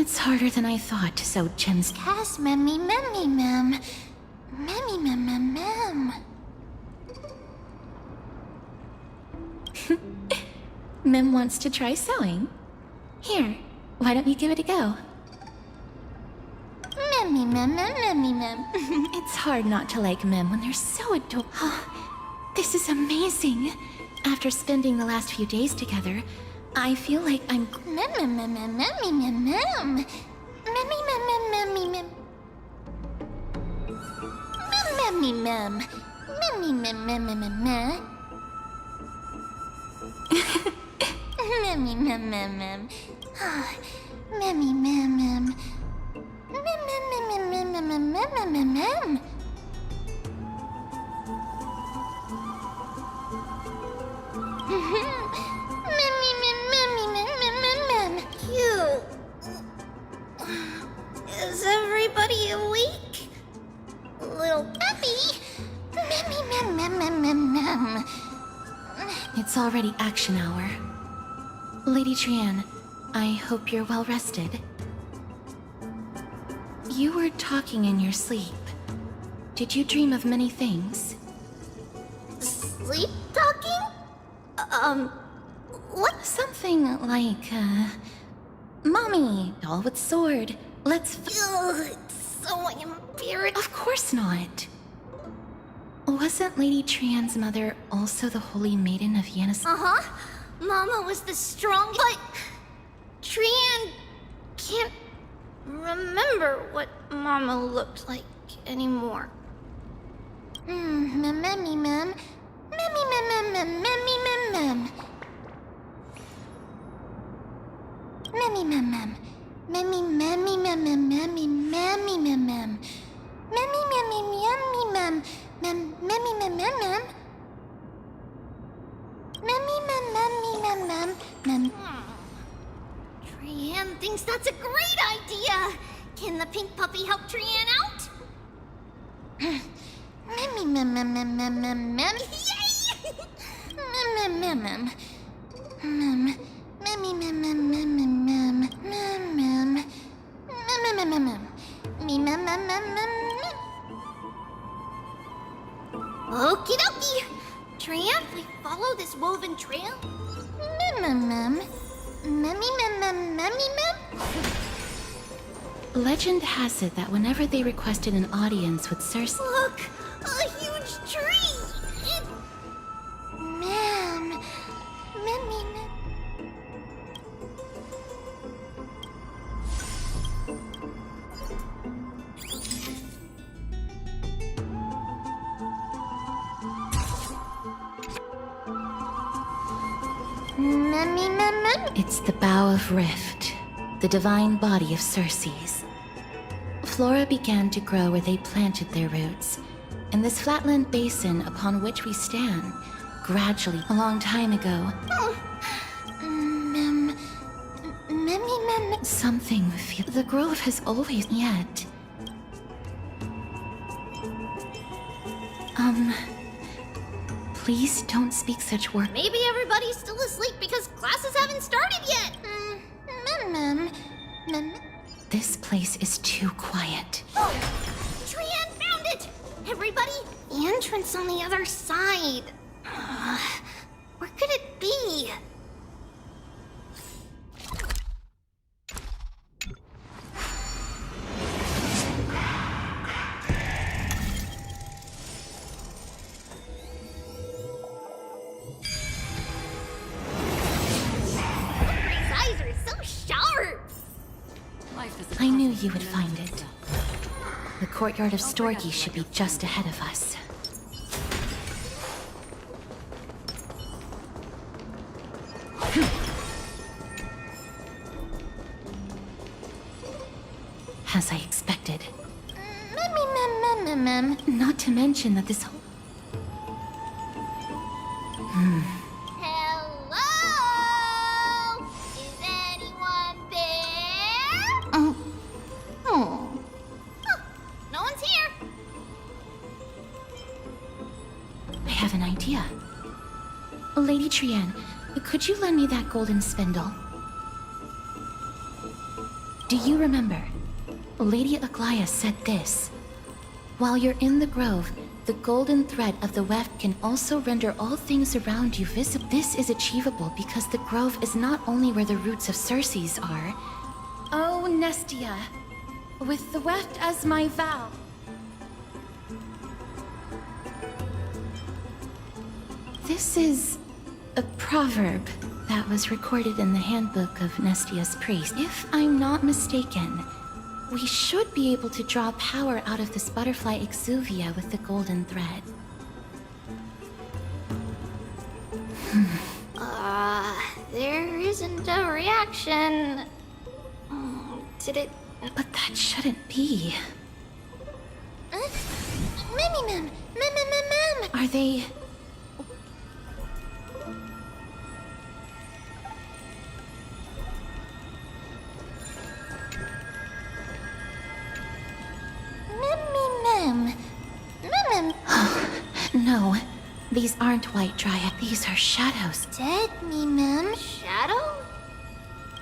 It's harder than I thought, so Jim's... Cass, memmy, memmy, mem. Memmy, mem, mem, mem. Mem wants to try sewing. Here, why don't you give it a go? Memmy, mem, mem, memmy, mem. It's hard not to like Mem when they're so adorable. Oh, this is amazing. After spending the last few days together, I feel like I'm... Mem, mem, mem, mem, memmy, mem, mem. Memmy, mem, mem, memmy, mem. Memmy, mem. Memmy, mem, mem, mem, mem, mem. Memmy, mem, mem, mem. Memmy, mem, mem. Mem, mem, mem, mem, mem, mem, mem, mem, mem, mem. Memmy, mem, memmy, mem, mem, mem, mem. Cute. Is everybody awake? Little Peppy. Memmy, mem, mem, mem, mem, mem. It's already action hour. Lady Trian, I hope you're well rested. You were talking in your sleep. Did you dream of many things? Sleep talking? What? Something like, Mommy, doll with sword. Let's... Ugh, it's so embarrassing. Of course not. Wasn't Lady Trian's mother also the Holy Maiden of Yanis? Uh-huh. Mama was the strong... But... Trian can't remember what Mama looked like anymore. Memmy, mem. Memmy, mem, mem, mem, memmy, mem, mem. Memmy, mem, mem. Memmy, memmy, mem, mem, memmy, memmy, mem, mem. Memmy, memmy, memmy, mem. Memmy, mem, mem, mem. Memmy, mem, memmy, mem, mem, mem. Trian thinks that's a great idea. Can the pink puppy help Trian out? Memmy, mem, mem, mem, mem, mem, mem. Yay! Mem, mem, mem, mem. Mem. Memmy, mem, mem, mem, mem, mem. Mem, mem. Mem, mem, mem, mem, mem. Me, mem, mem, mem, mem, mem. Okie dokie. Trian, we follow this woven trail? Mem, mem, mem. Memmy, mem, mem, memmy, mem. Legend has it that whenever they requested an audience with Cersei... Look! A huge tree! Mem. Memmy, mem. Memmy, mem, mem. It's the Bough of Rift, the divine body of Cersei's. Flora began to grow where they planted their roots, in this flatland basin upon which we stand, gradually, a long time ago. Memmy, mem. Something the grove has always yet. Please don't speak such words. Maybe everybody's still asleep because classes haven't started yet. Mem. This place is too quiet. Oh, Trian found it! Everybody, the entrance on the other side. Where could it be? His eyes are so sharp! I knew you would find it. The courtyard of Storgi should be just ahead of us. As I expected. Mem. Not to mention that this whole... Hello? Is anyone there? Oh, no one's here. I have an idea. Lady Trian, could you lend me that golden spindle? Do you remember? Lady Aglaea said this. While you're in the grove, the golden thread of the weft can also render all things around you visible. This is achievable because the grove is not only where the roots of Circes are. Oh, Nestia, with the weft as my vow. This is a proverb that was recorded in the handbook of Nestia's priest. If I'm not mistaken, we should be able to draw power out of this butterfly exuvia with the golden thread. There isn't a reaction. Did it? But that shouldn't be. Mem. Are they... Mem. No, these aren't white dryad. These are shadows. Dead Mem. Shadow?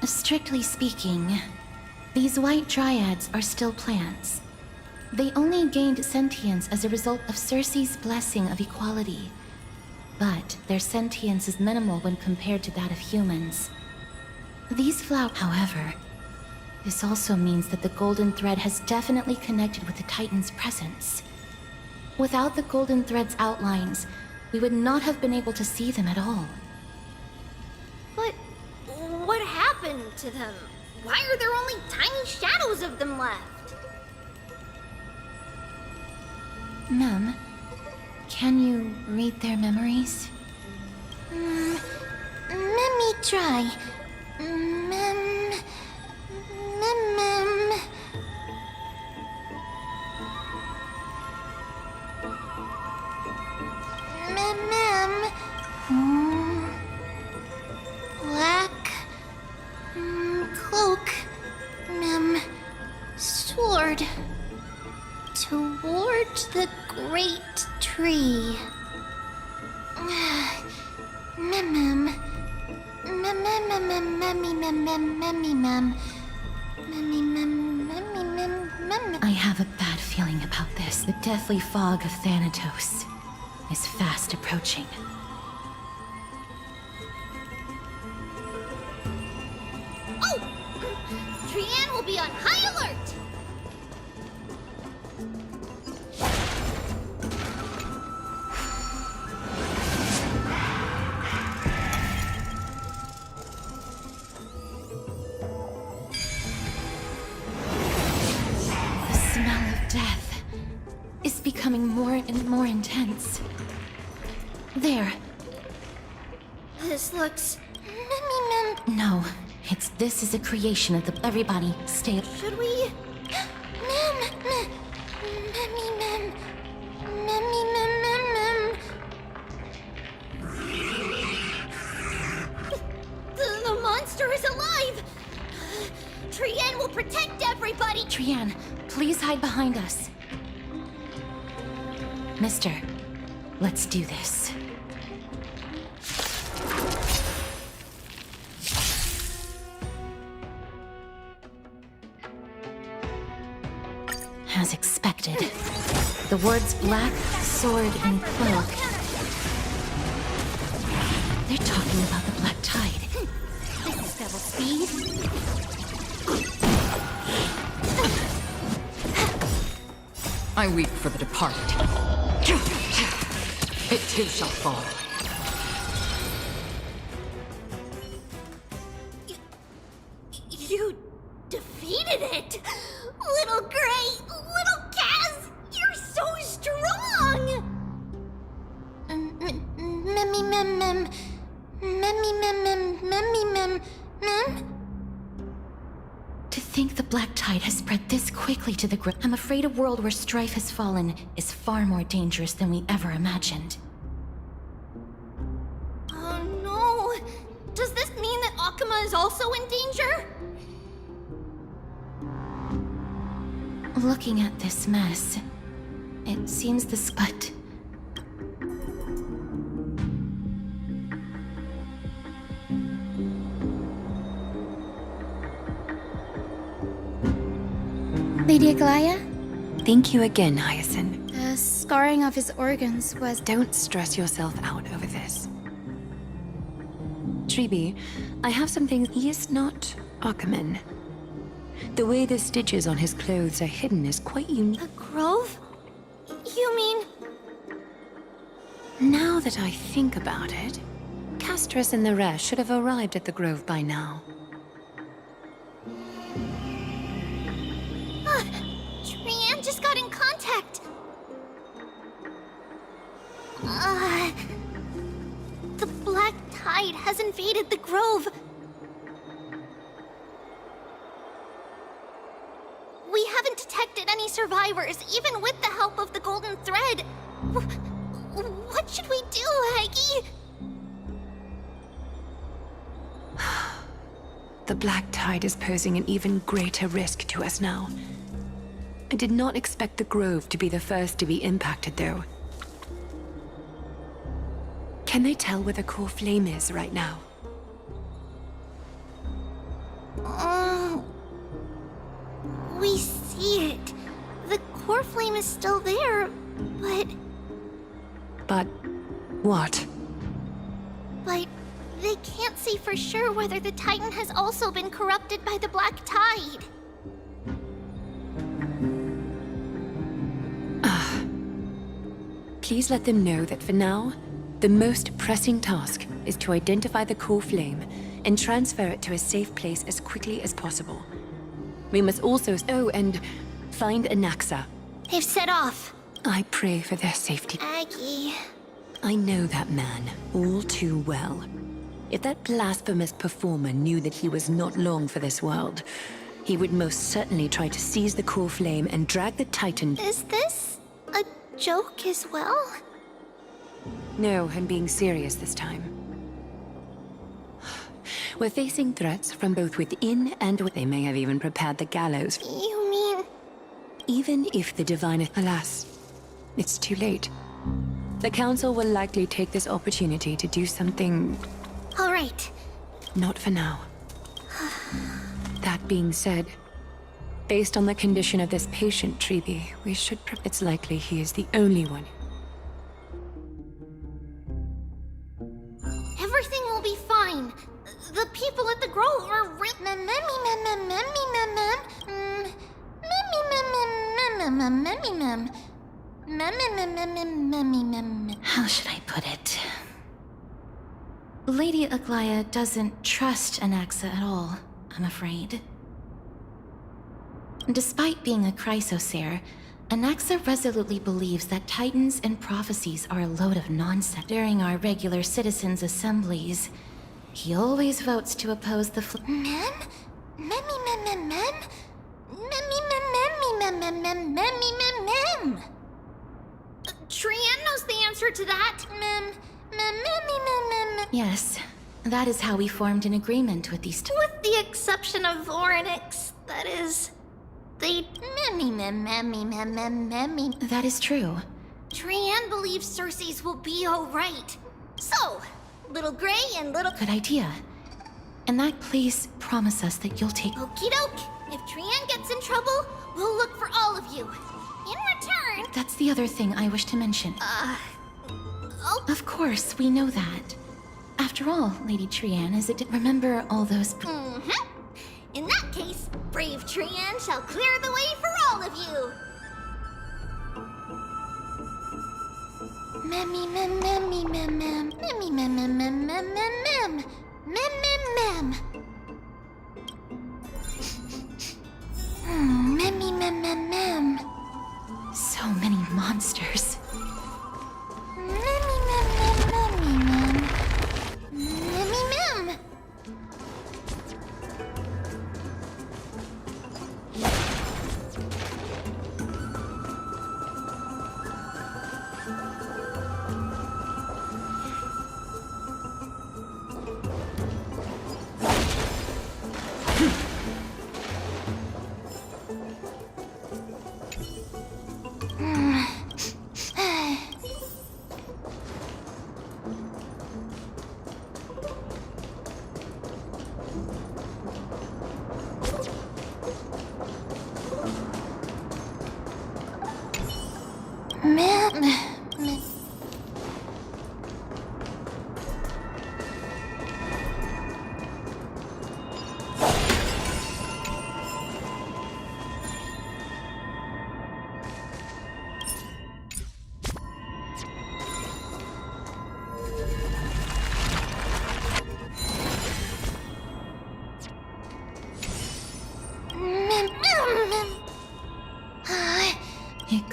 Strictly speaking, these white dryads are still plants. They only gained sentience as a result of Circe's blessing of equality. But their sentience is minimal when compared to that of humans. These flowers, however, this also means that the golden thread has definitely connected with the Titan's presence. Without the golden thread's outlines, we would not have been able to see them at all. But what happened to them? Why are there only tiny shadows of them left? Mem, can you read their memories? Let me try. Mem. Black cloak. Mem. Sword. Toward the great tree. Mem. I have a bad feeling about this. The deathly fog of Thanatos is fast approaching. Oh! Trianne will be on high alert! Becoming more and more intense. There. This looks... No, this is a creation of the... Everybody, stay... Should we... The monster is alive! Trianne will protect everybody! Trianne, please hide behind us. Mister, let's do this. As expected, the words black, sword, and cloak. They're talking about the black tide. This is double speed. I weep for the departed. It too shall fall. You defeated it! Little Gray! Little Kaz! You're so strong! To think the black tide has spread this quickly to the ground. I'm afraid a world where strife has fallen is far more dangerous than we ever imagined. Oh no! Does this mean that Akuma is also in danger? Looking at this mess, it seems the spot. Lady Aglaea? Thank you again, Hyacinth. The scarring of his organs was... Don't stress yourself out over this. Tribbie, I have some things. He is not Ackerman. The way the stitches on his clothes are hidden is quite unique. A grove? You mean... Now that I think about it, Castorice and the rest should have arrived at the grove by now. Trianne just got in contact. The black tide has invaded the grove. We haven't detected any survivors, even with the help of the golden thread. What should we do, Aggie? The black tide is posing an even greater risk to us now. I did not expect the grove to be the first to be impacted, though. Can they tell where the core flame is right now? We see it. The core flame is still there, but... But what? But they can't see for sure whether the Titan has also been corrupted by the black tide. Please let them know that for now, the most pressing task is to identify the core flame and transfer it to a safe place as quickly as possible. We must also... Oh, and find anaxa. They've set off. I pray for their safety. Aggie... I know that man all too well. If that blasphemous performer knew that he was not long for this world, he would most certainly try to seize the core flame and drag the Titan... Is this a joke as well? No, I'm being serious this time. We're facing threats from both within and within. They may have even prepared the gallows. You mean... Even if the divine... Alas, it's too late. The Council will likely take this opportunity to do something... All right. Not for now. That being said, based on the condition of this patient, Tribbie, we should... It's likely he is the only one. Everything will be fine. The people at the grove are How should I put it? Lady Aglaea doesn't trust anaxa at all, I'm afraid. Despite being a chrysosaur, anaxa resolutely believes that titans and prophecies are a load of nonsense. During our regular citizens' assemblies, he always votes to oppose the Trianne knows the answer to that. Yes, that is how we formed an agreement with these With the exception of Orynyx, that is... They... That is true. Trianne believes Circe's will be alright. So, Little Gray and Little... Good idea. And that, please promise us that you'll take... Okie doke. If Trianne gets in trouble, we'll look for all of you. In return... That's the other thing I wish to mention. Oh. Of course, we know that. After all, Lady Trianne, is it... Remember all those... In that case, brave Trianne shall clear the way for all of you. So many monsters.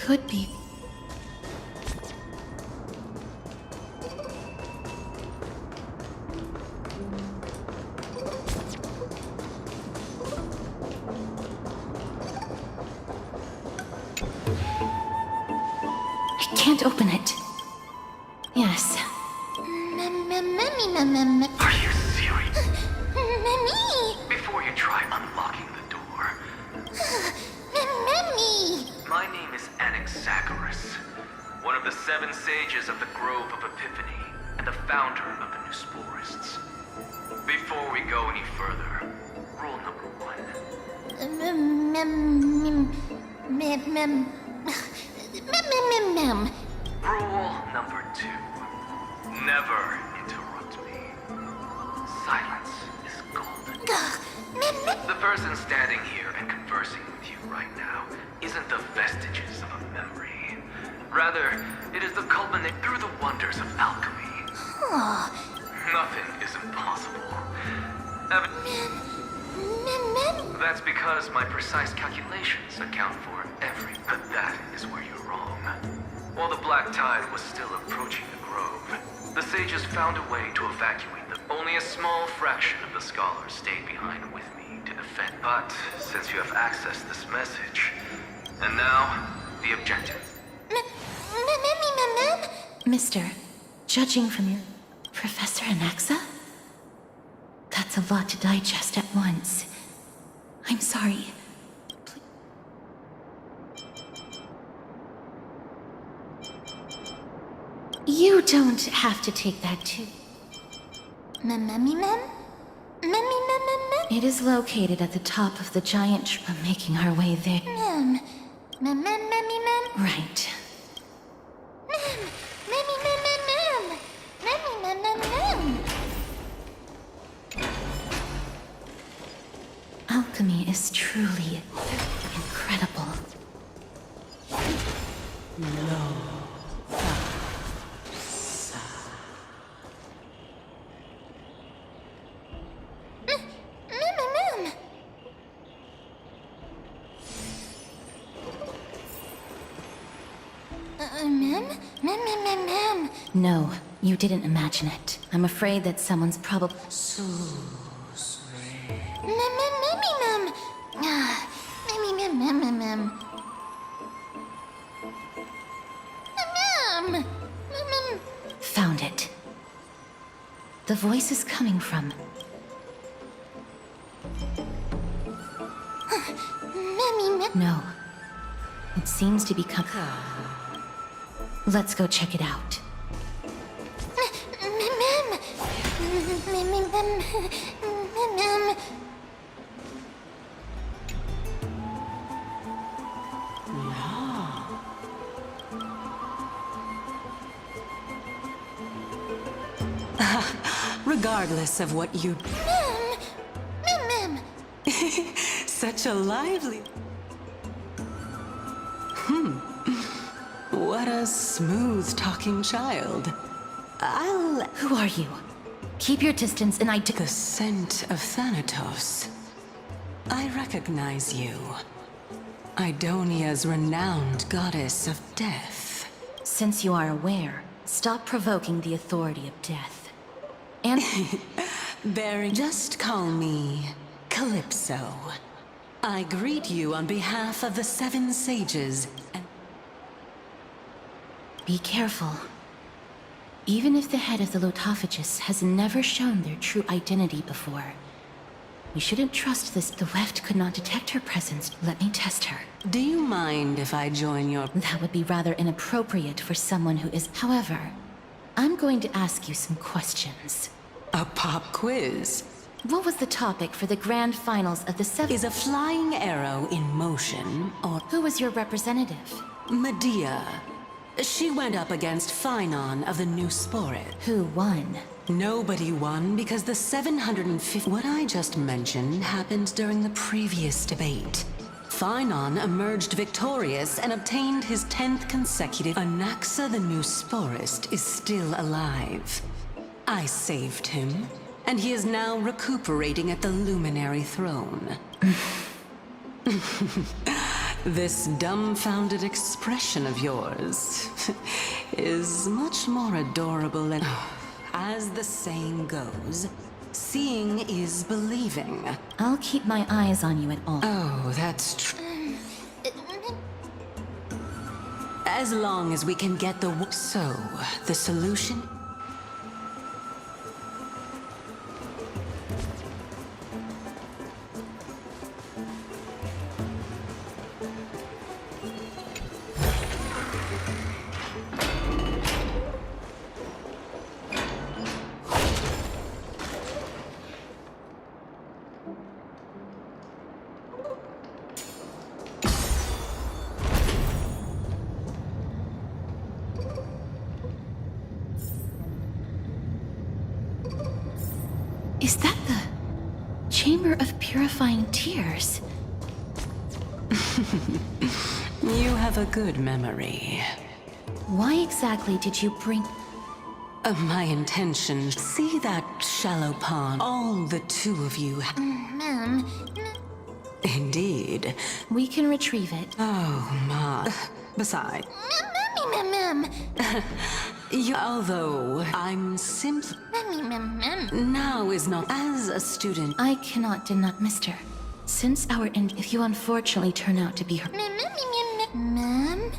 could be. I can't open it. Yes. Are you serious? Mummy! Before you try unlocking the door, Mummy! my name is Anaxagoras, one of the 7 sages of the Grove of Epiphany, and the founder of the New Sporists. Before we go any further, rule number 1. Rule number 2. Never interrupt me. Silence is golden. The person standing here and conversing with you right now isn't the vestiges of a memory. Rather, it is the culminate through the wonders of alchemy. Nothing is impossible. That's because my precise calculations account for every... But that is where you're wrong. While the Black Tide was still approaching the grove, the sages found a way to evacuate them. Only a small fraction of the scholars stayed behind with me to defend. But since you have accessed this message, and now, the objective. Mister, judging from your Professor Anaxa? That's a lot to digest at once. I'm sorry. You don't have to take that too. It is located at the top of the giant tree. I'm making our way there. Right. Alchemy is truly incredible. No, you didn't imagine it. I'm afraid that someone's probably... Found it. The voice is coming from... No. It seems to be Let's go check it out. Regardless of what you... Such a lively... What a smooth-talking child. Who are you? Keep your distance and The scent of Thanatos. I recognize you. Idonia's renowned goddess of death. Since you are aware, stop provoking the authority of death. And... Just call me Calypso. I greet you on behalf of the 7 sages and... Be careful. Even if the head of the Lotophagus has never shown their true identity before, we shouldn't trust this. The Weft could not detect her presence. Let me test her. Do you mind if I join your... That would be rather inappropriate for someone who is... However, I'm going to ask you some questions. A pop quiz? What was the topic for the grand finals of the 7... Is a flying arrow in motion, or... Who was your representative? Medea. She went up against Phainon of the New Sporit. Who won? Nobody won because the 750... What I just mentioned happened during the previous debate. Phainon emerged victorious and obtained his 10th consecutive... Anaxa the New Sporist is still alive. I saved him, and he is now recuperating at the Luminary Throne. This dumbfounded expression of yours is much more adorable than... As the saying goes, seeing is believing. I'll keep my eyes on you at all. Oh, that's true. As long as we can get the... So, the solution? Is that the Chamber of Purifying Tears? You have a good memory. Why exactly did you bring... My intention... See that shallow pond? All the two of you... Ma'am. Indeed. We can retrieve it. Oh, my... Besides... Ma'am. Although I'm simply... Now is not as a student. I cannot deny, Mister. Since our end, if you unfortunately turn out to be her... Ma'am?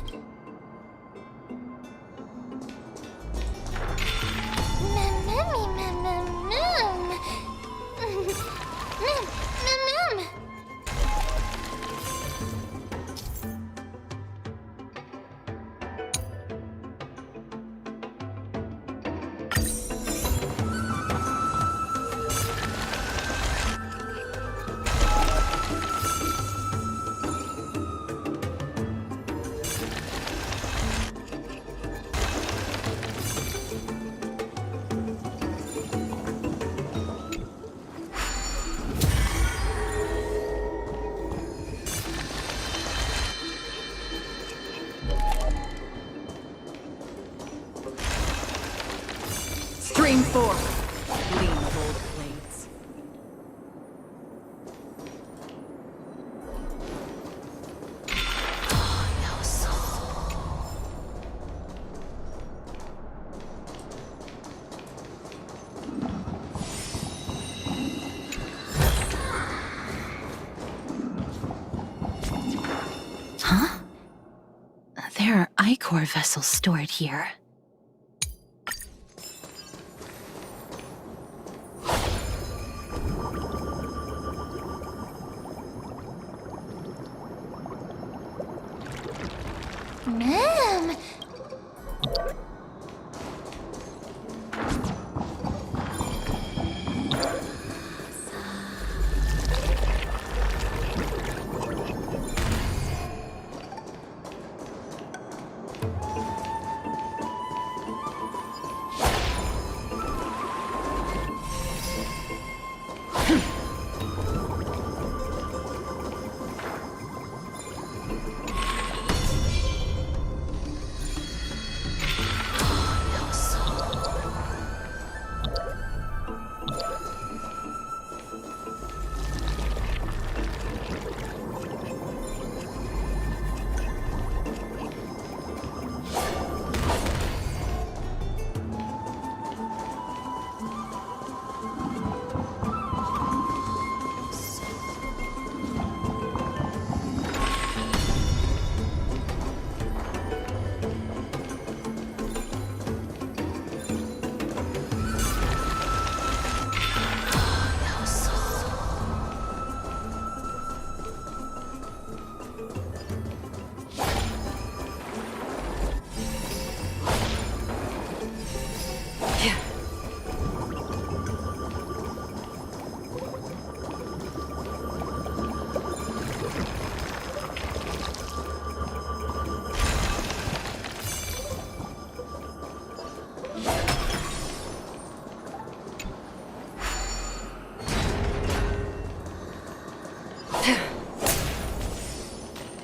Stream forth. Gleam of old blades. Huh? There are ichor vessels stored here. Ma'am!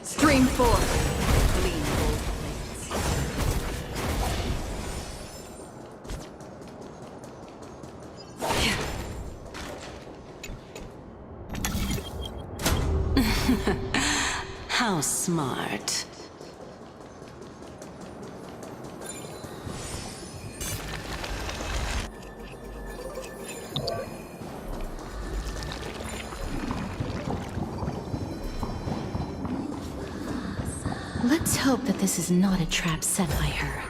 Stream forth. Gleam of old blades. How smart. Let's hope that this is not a trap set by her.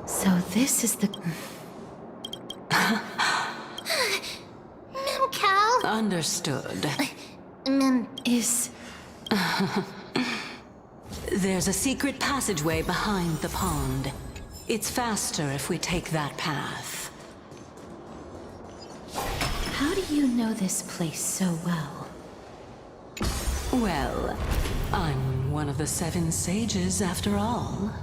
So this is the... Cal? Understood. Is... There's a secret passageway behind the pond. It's faster if we take that path. How do you know this place so well? Well, I'm one of the 7 sages after all.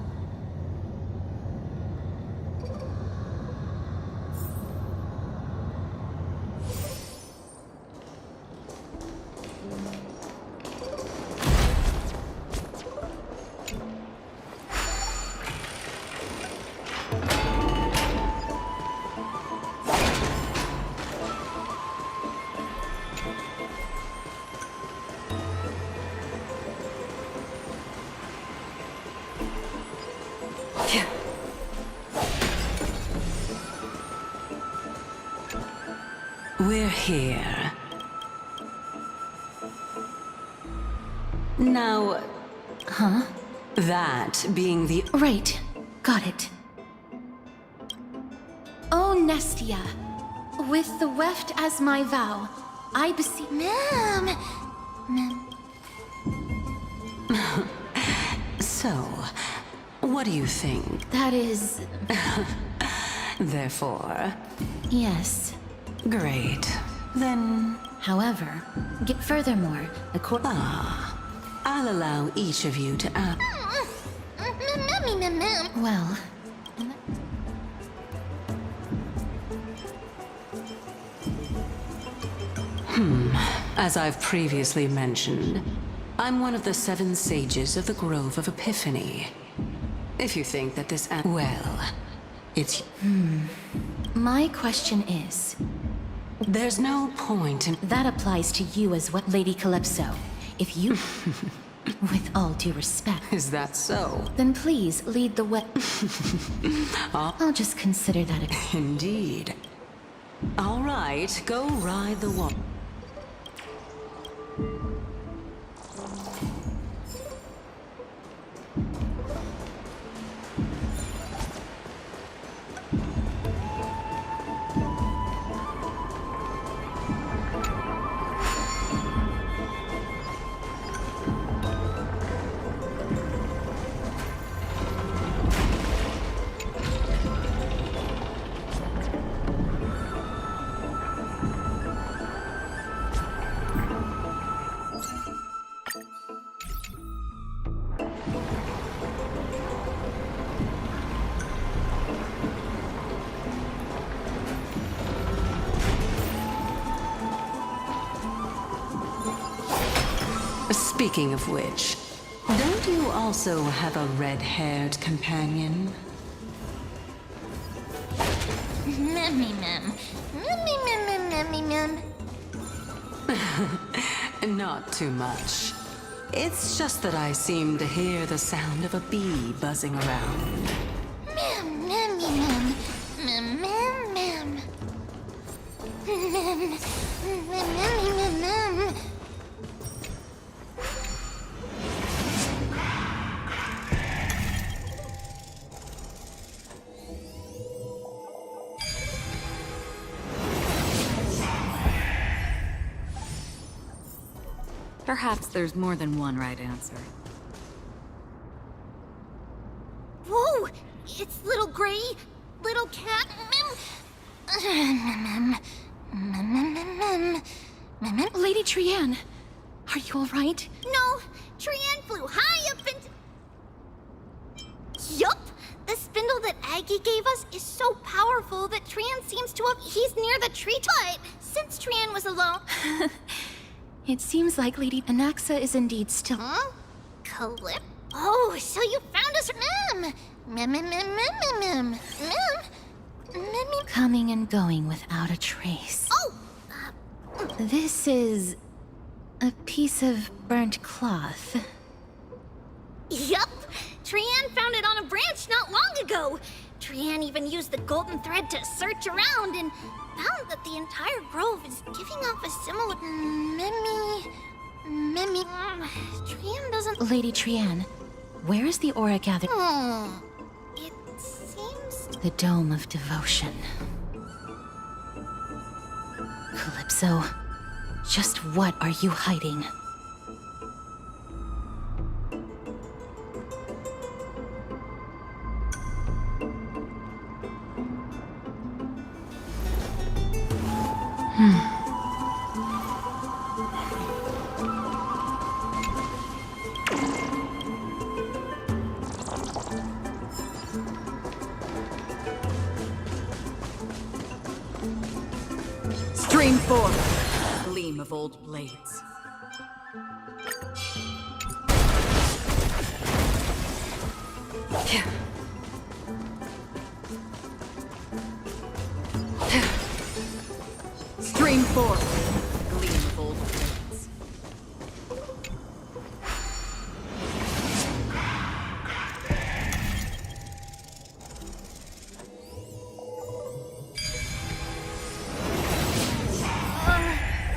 We're here. Now... Huh? That being the... Right. Got it. Oh, Nestia. With the weft as my vow, I beseech... Ma'am! So, what do you think? That is... Therefore... Yes. Great. Then... However, furthermore, I'll allow each of you to ask... Well... As I've previously mentioned, I'm one of the 7 sages of the Grove of Epiphany. If you think that this... Well, it's... My question is... There's no point in... That applies to you as well, Lady Calypso. If you... With all due respect... Is that so? Then please, lead the way... I'll just consider that a... Indeed. All right, go ride the wall. Speaking of which, don't you also have a red-haired companion? Not too much. It's just that I seem to hear the sound of a bee buzzing around. Perhaps there's more than one right answer. Whoa! It's little gray, little cat. Lady Trianne, are you all right? No, Trianne flew high up into... Yup! The spindle that Aggie gave us is so powerful that Trianne seems to have... He's near the tree top. Since Trianne was alone... It seems like Lady Anaxa is indeed still... Huh? Clip? Oh, so you found us... Coming and going without a trace. Oh! This is... a piece of burnt cloth. Yup! Trianne found it on a branch not long ago. Trianne even used the golden thread to search around and found that the entire grove is giving off a similar... Trianne doesn't... Lady Trianne, where is the aura gathered? It seems... The Dome of Devotion. Calypso, just what are you hiding? Stream forth, gleam of old blades. Stream forth, gleam of old blades.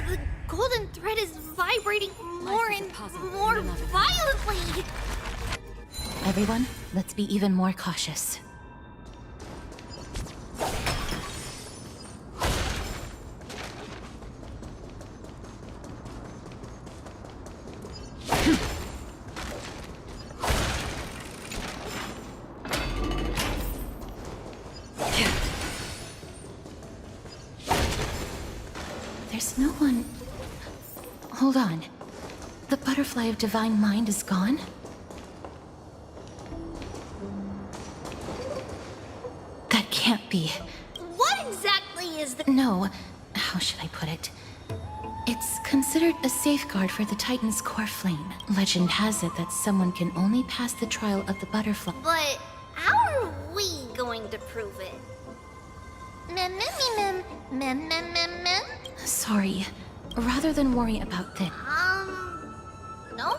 The golden thread is vibrating more and more violently. Everyone, let's be even more cautious. There's no one... Hold on. The butterfly of divine mind is gone? That can't be. What exactly is the... No. How should I put it? It's considered a safeguard for the Titan's core flame. Legend has it that someone can only pass the trial of the butterfly. But how are we going to prove it? Sorry. Rather than worry about this, No?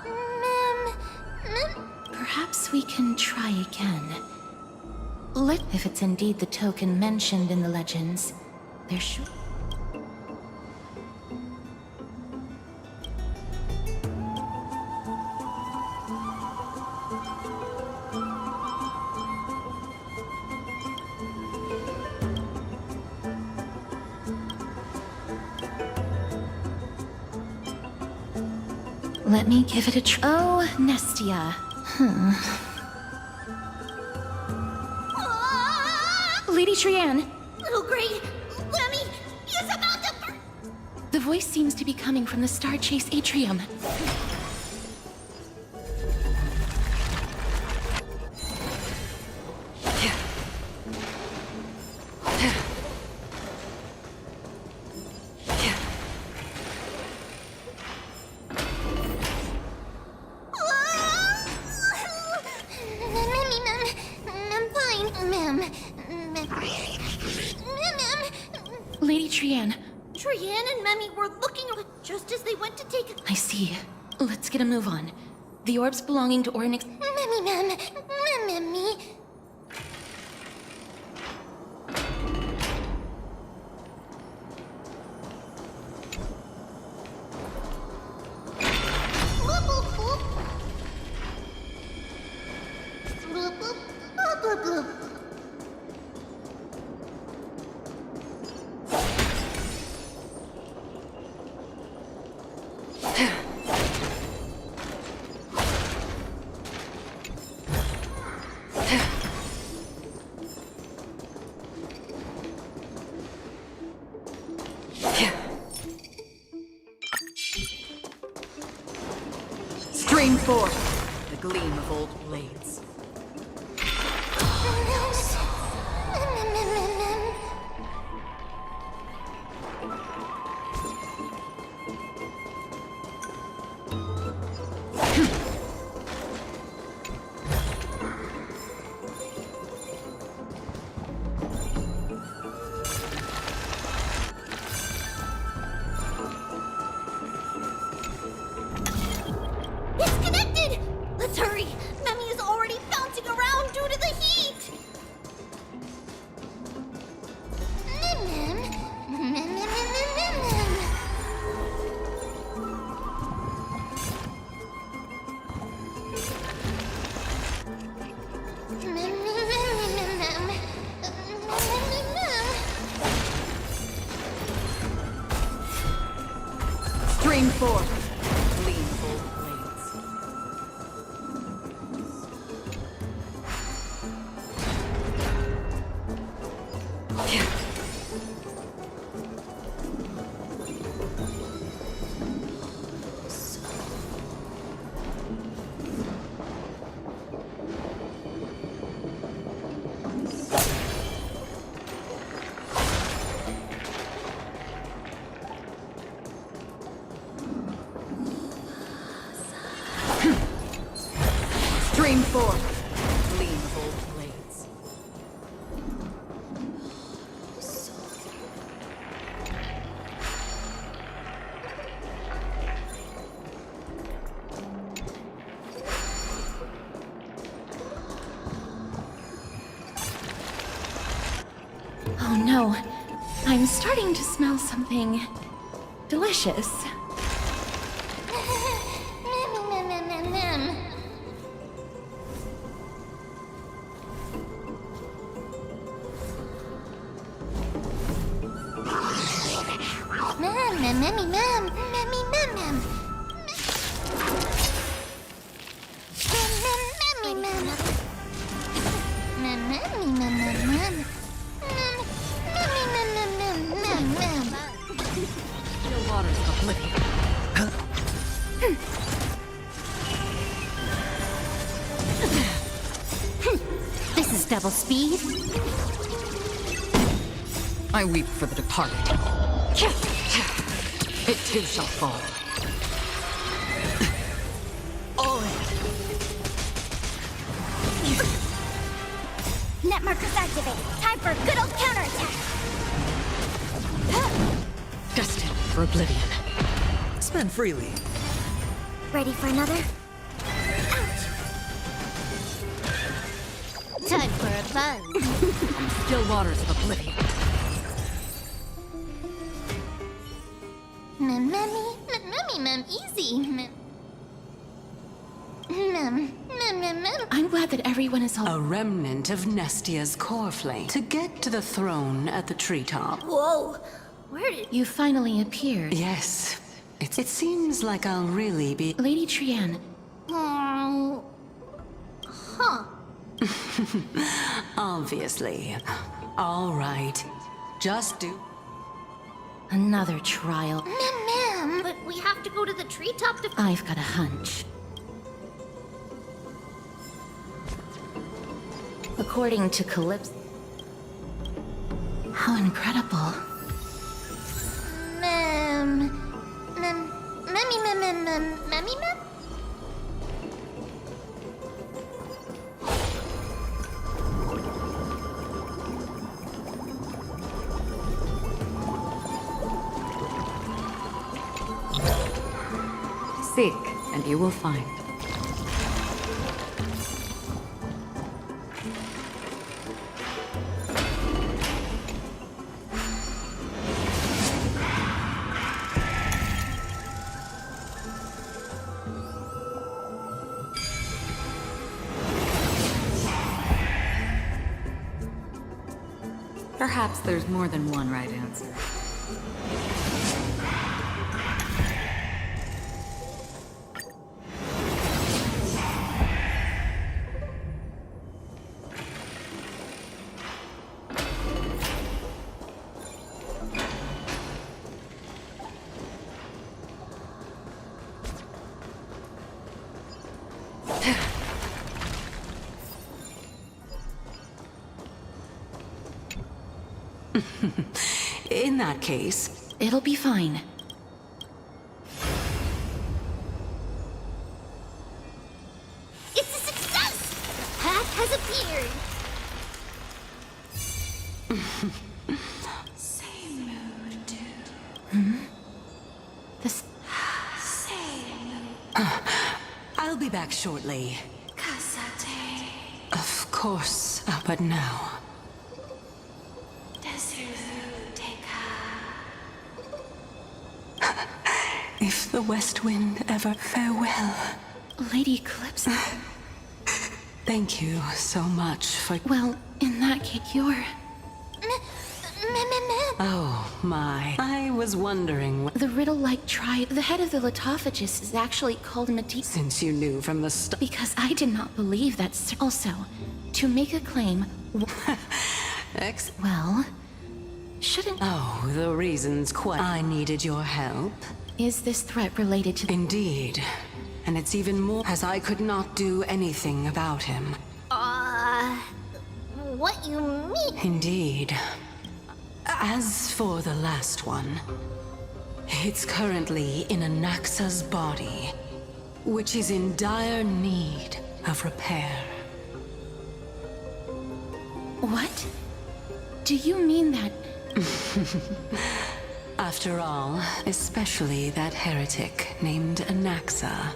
perhaps we can try again. If it's indeed the token mentioned in the legends, there should... Let me give it a try. Oh, Nestia. Lady Trianne! Little Gray, Lemmy, he's about to... The voice seems to be coming from the Star Chase atrium. Trianne. Trianne and Memmy were looking just as they went to take I see. Let's get a move on. The orbs belonging to Ornyx. Memmy, Memmy. Stream forth the gleam of old blades. It's connected! Let's hurry! Memmy is already bouncing around due to the heat! Stream forth gleam of old blades. Stream forth gleam of old blades. Oh no. I'm starting to smell something delicious. Still waters of oblivion. This is double speed. I weep for the departed. It too shall fall. Net markers activated. Time for a good old counterattack. Destined for oblivion. Spend freely. Ready for another? Ouch! Time for a fun. Still waters of oblivion. Mem, easy. I'm glad that everyone is all. A remnant of Nestia's core flame to get to the throne at the treetop. Whoa! Where did You finally appeared. Yes, it seems like I'll really be. Lady Trianne. Huh. Obviously. All right. Just do. Another trial. Ma'am, but we have to go to the treetop to. I've got a hunch. According to Calypso. How incredible. Memmy? Seek, and you will find. Perhaps there's more than one right answer. In that case, it'll be fine. It's a success! Path has appeared! Same mood, too. This... I'll be back shortly. Of course, but now. If the West Wind ever farewell. Lady Eclipse. Thank you so much for... Well, in that case, you're... Oh, my. I was wondering what... The riddle-like tribe, the head of the Litophagus is actually called Midei. Since you knew from the start... Because I did not believe that... Also, to make a claim... Well... Shouldn't... Oh, the reason's quite... I needed your help. Is this threat related to... Indeed. And it's even more... As I could not do anything about him. What you mean? Indeed. As for the last one, it's currently in Anaxa's body, which is in dire need of repair. What? Do you mean that... After all, especially that heretic named Anaxa.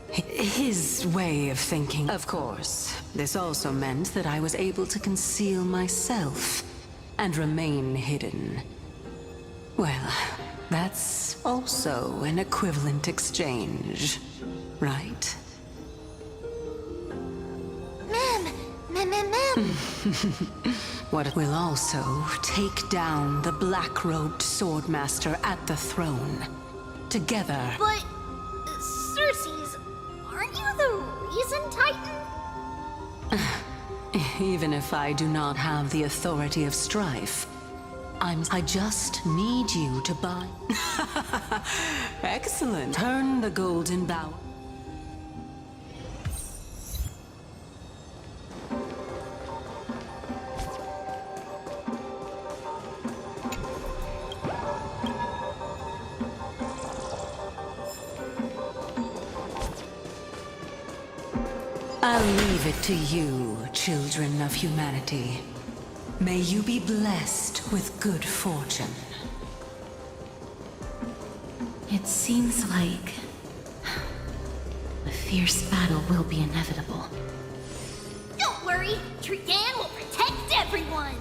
His way of thinking... Of course, this also meant that I was able to conceal myself and remain hidden. Well, that's also an equivalent exchange, right? Ma'am. What will also take down the black-robed swordmaster at the throne. Together. But, Circes, aren't you the reason, Titan? Even if I do not have the authority of strife, I just need you to buy... Excellent. Turn the golden bow. I'll leave it to you, children of humanity. May you be blessed with good fortune. It seems like... a fierce battle will be inevitable. Don't worry, Trigan will protect everyone!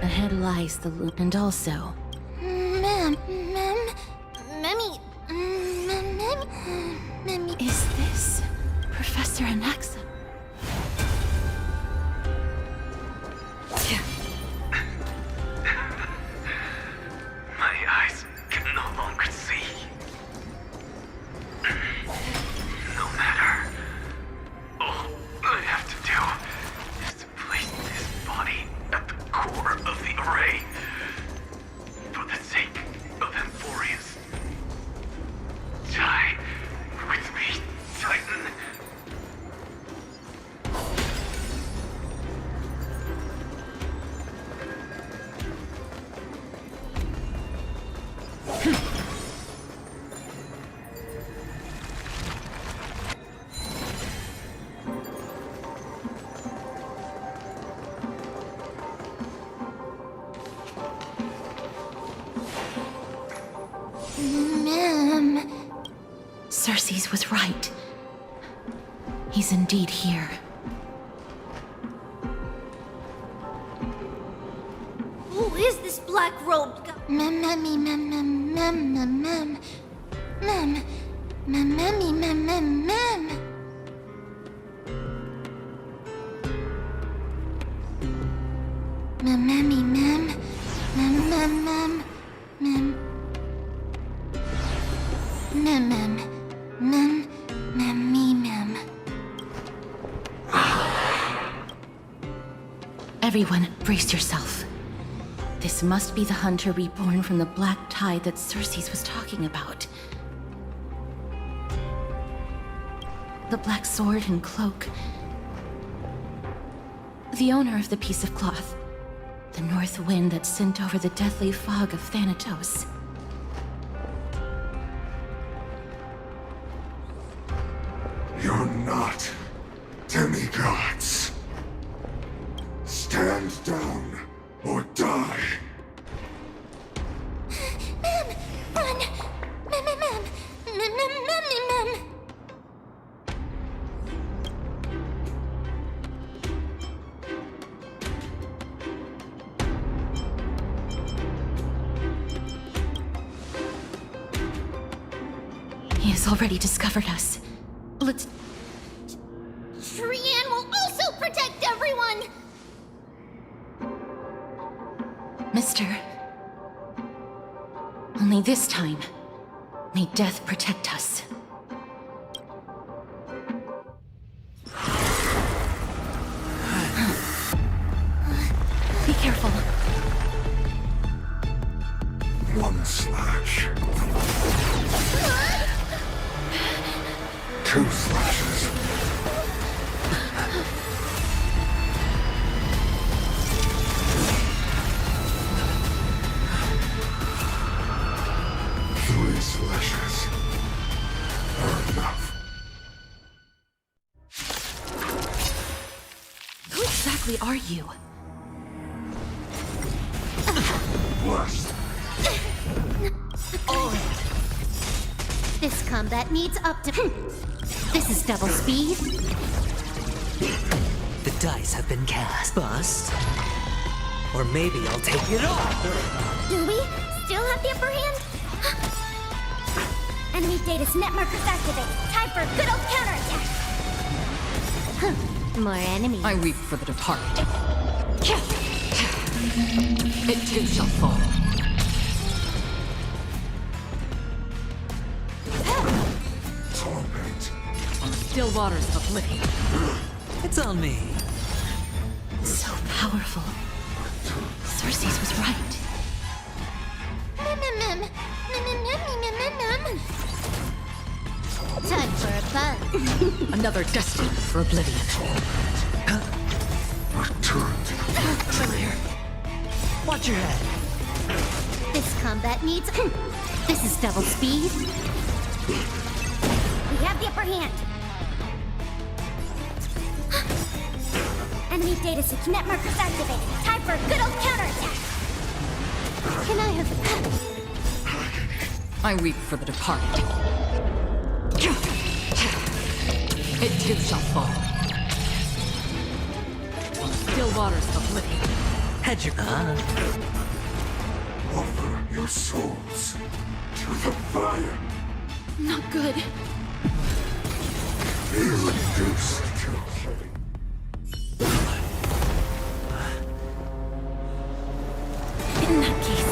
Ahead lies the loot, and also... Memmy... Is this Professor Anaxa? My eyes can no longer see. No matter. All I have to do is to place this body at the core of the array. For the sake of amphoreus. Die with me, Titan. Ma'am. Cersei's was right. He's indeed here. Who is this black-robed guy? Mammy, mem, mem, mem, mem, mem. Mem. Mammy, mem, mem, mem. Mammy, mem. Mem, mem, mem. Mem. Mem, mem. Mem. Mammy, mem. Everyone, brace yourself. This must be the hunter reborn from the black tide that Cersei's was talking about. The black sword and cloak. The owner of the piece of cloth. The north wind that sent over the deathly fog of Thanatos. You're not demigods. Stand down or die. Mem, run! Mem, mem, mem. Mem, mem, mem, mem. He has already discovered us. Let's... Shrian will also protect everyone! Mister. Only this time, may death protect us. Be careful. One slash. 2 slashes. 3 slashes are enough. Who exactly are you? Blast. This combat needs up to... This is double speed. The dice have been cast. Bust. Or maybe I'll take it all. Do we still have the upper hand? Enemy data's net markers activated. Time for a good old counterattack. More enemies. I weep for the departed. It too shall fall. Torment. On the still waters of oblivion. It's on me. So powerful. Cersei's was right. Mem, mem, mem. Mem, mem, mem, mem, mem, mem. Time for a fun. Another destiny for oblivion. Returned. Here. Watch your head. This combat needs... This is double speed. We have the upper hand. Enemy data sets net markers activated. Time for a good old counterattack. Can I have... I weep for the departed. It too shall fall. On the still waters of oblivion. Head your Offer your souls to the fire. Not good. Be reduced to In that case...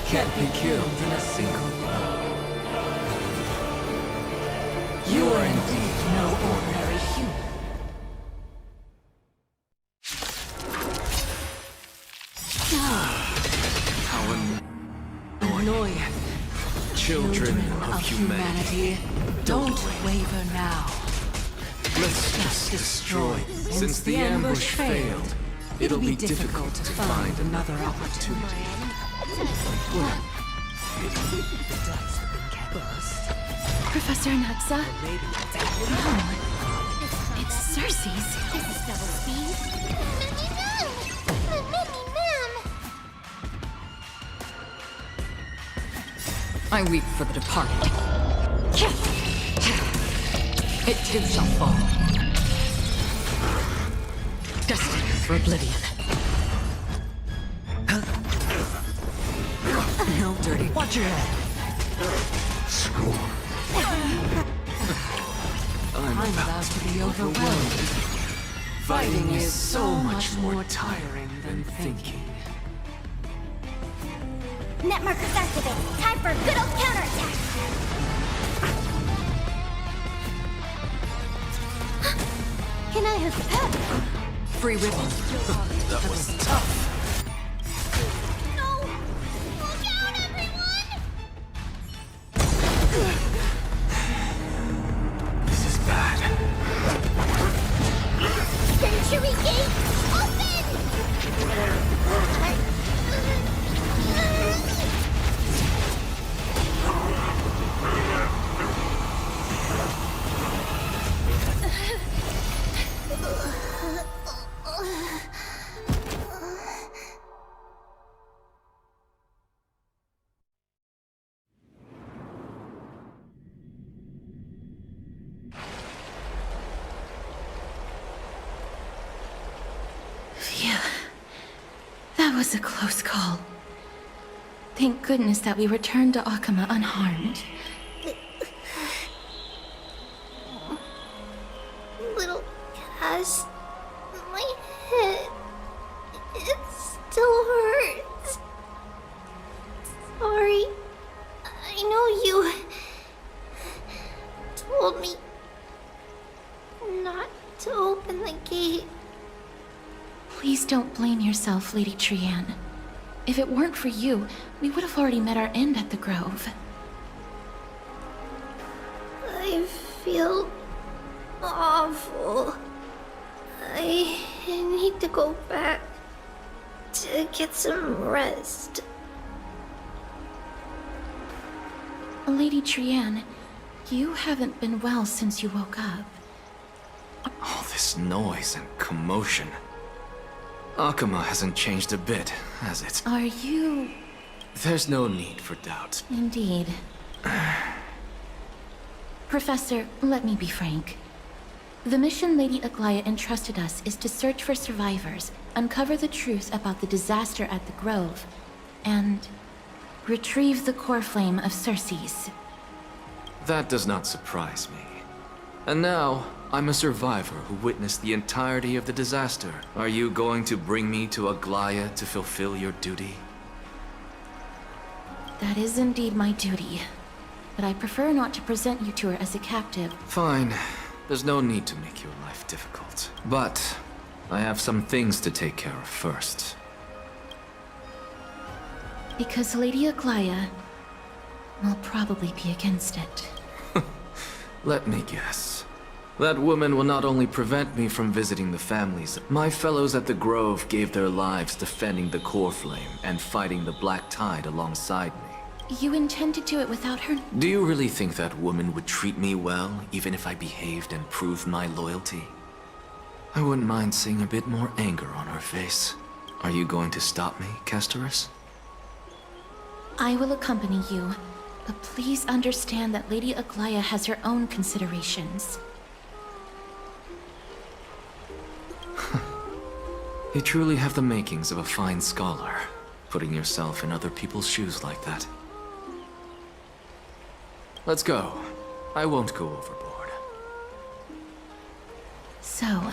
Can't be killed in a single blow. You are indeed no ordinary human. How annoying. Children of humanity. Don't waver now. Let's just destroy, since the ambush failed. It'll be difficult to find another opportunity. Professor Anaxa? No. It's Cersei's. This is double speed. Ma'am! I weep for the departed. It too shall fall. Destined for oblivion. No dirty. Watch your head. I'm about to be overwhelmed. Fighting is so much more tiring than thinking. Net markers activated. Time for a good old counterattack. Can I have pep? Free ribbon. That was tough. No! Look out, everyone! This is bad. Century gate, open! Phew. That was a close call. Thank goodness that we returned to Akama unharmed. Little Cass, my head, it still hurts. Sorry, I know you told me not to open the gate. Please don't blame yourself, Lady Trianne. If it weren't for you, we would have already met our end at the Grove. I feel awful. I need to go back to get some rest. Lady Trianne, you haven't been well since you woke up. All this noise and commotion. Akama hasn't changed a bit, has it? Are you... There's no need for doubt. Indeed. Professor, let me be frank. The mission Lady Aglaea entrusted us is to search for survivors, uncover the truth about the disaster at the Grove, and retrieve the core flame of Cersei's. That does not surprise me. And now, I'm a survivor who witnessed the entirety of the disaster. Are you going to bring me to Aglaea to fulfill your duty? That is indeed my duty. But I prefer not to present you to her as a captive. Fine. There's no need to make your life difficult. But I have some things to take care of first. Because Lady Aglaea will probably be against it. Let me guess. That woman will not only prevent me from visiting the families. My fellows at the Grove gave their lives defending the core flame and fighting the Black Tide alongside me. You intend to do it without her? Do you really think that woman would treat me well, even if I behaved and proved my loyalty? I wouldn't mind seeing a bit more anger on her face. Are you going to stop me, castorice? I will accompany you, but please understand that Lady Aglaea has her own considerations. You truly have the makings of a fine scholar, putting yourself in other people's shoes like that. Let's go. I won't go overboard. So,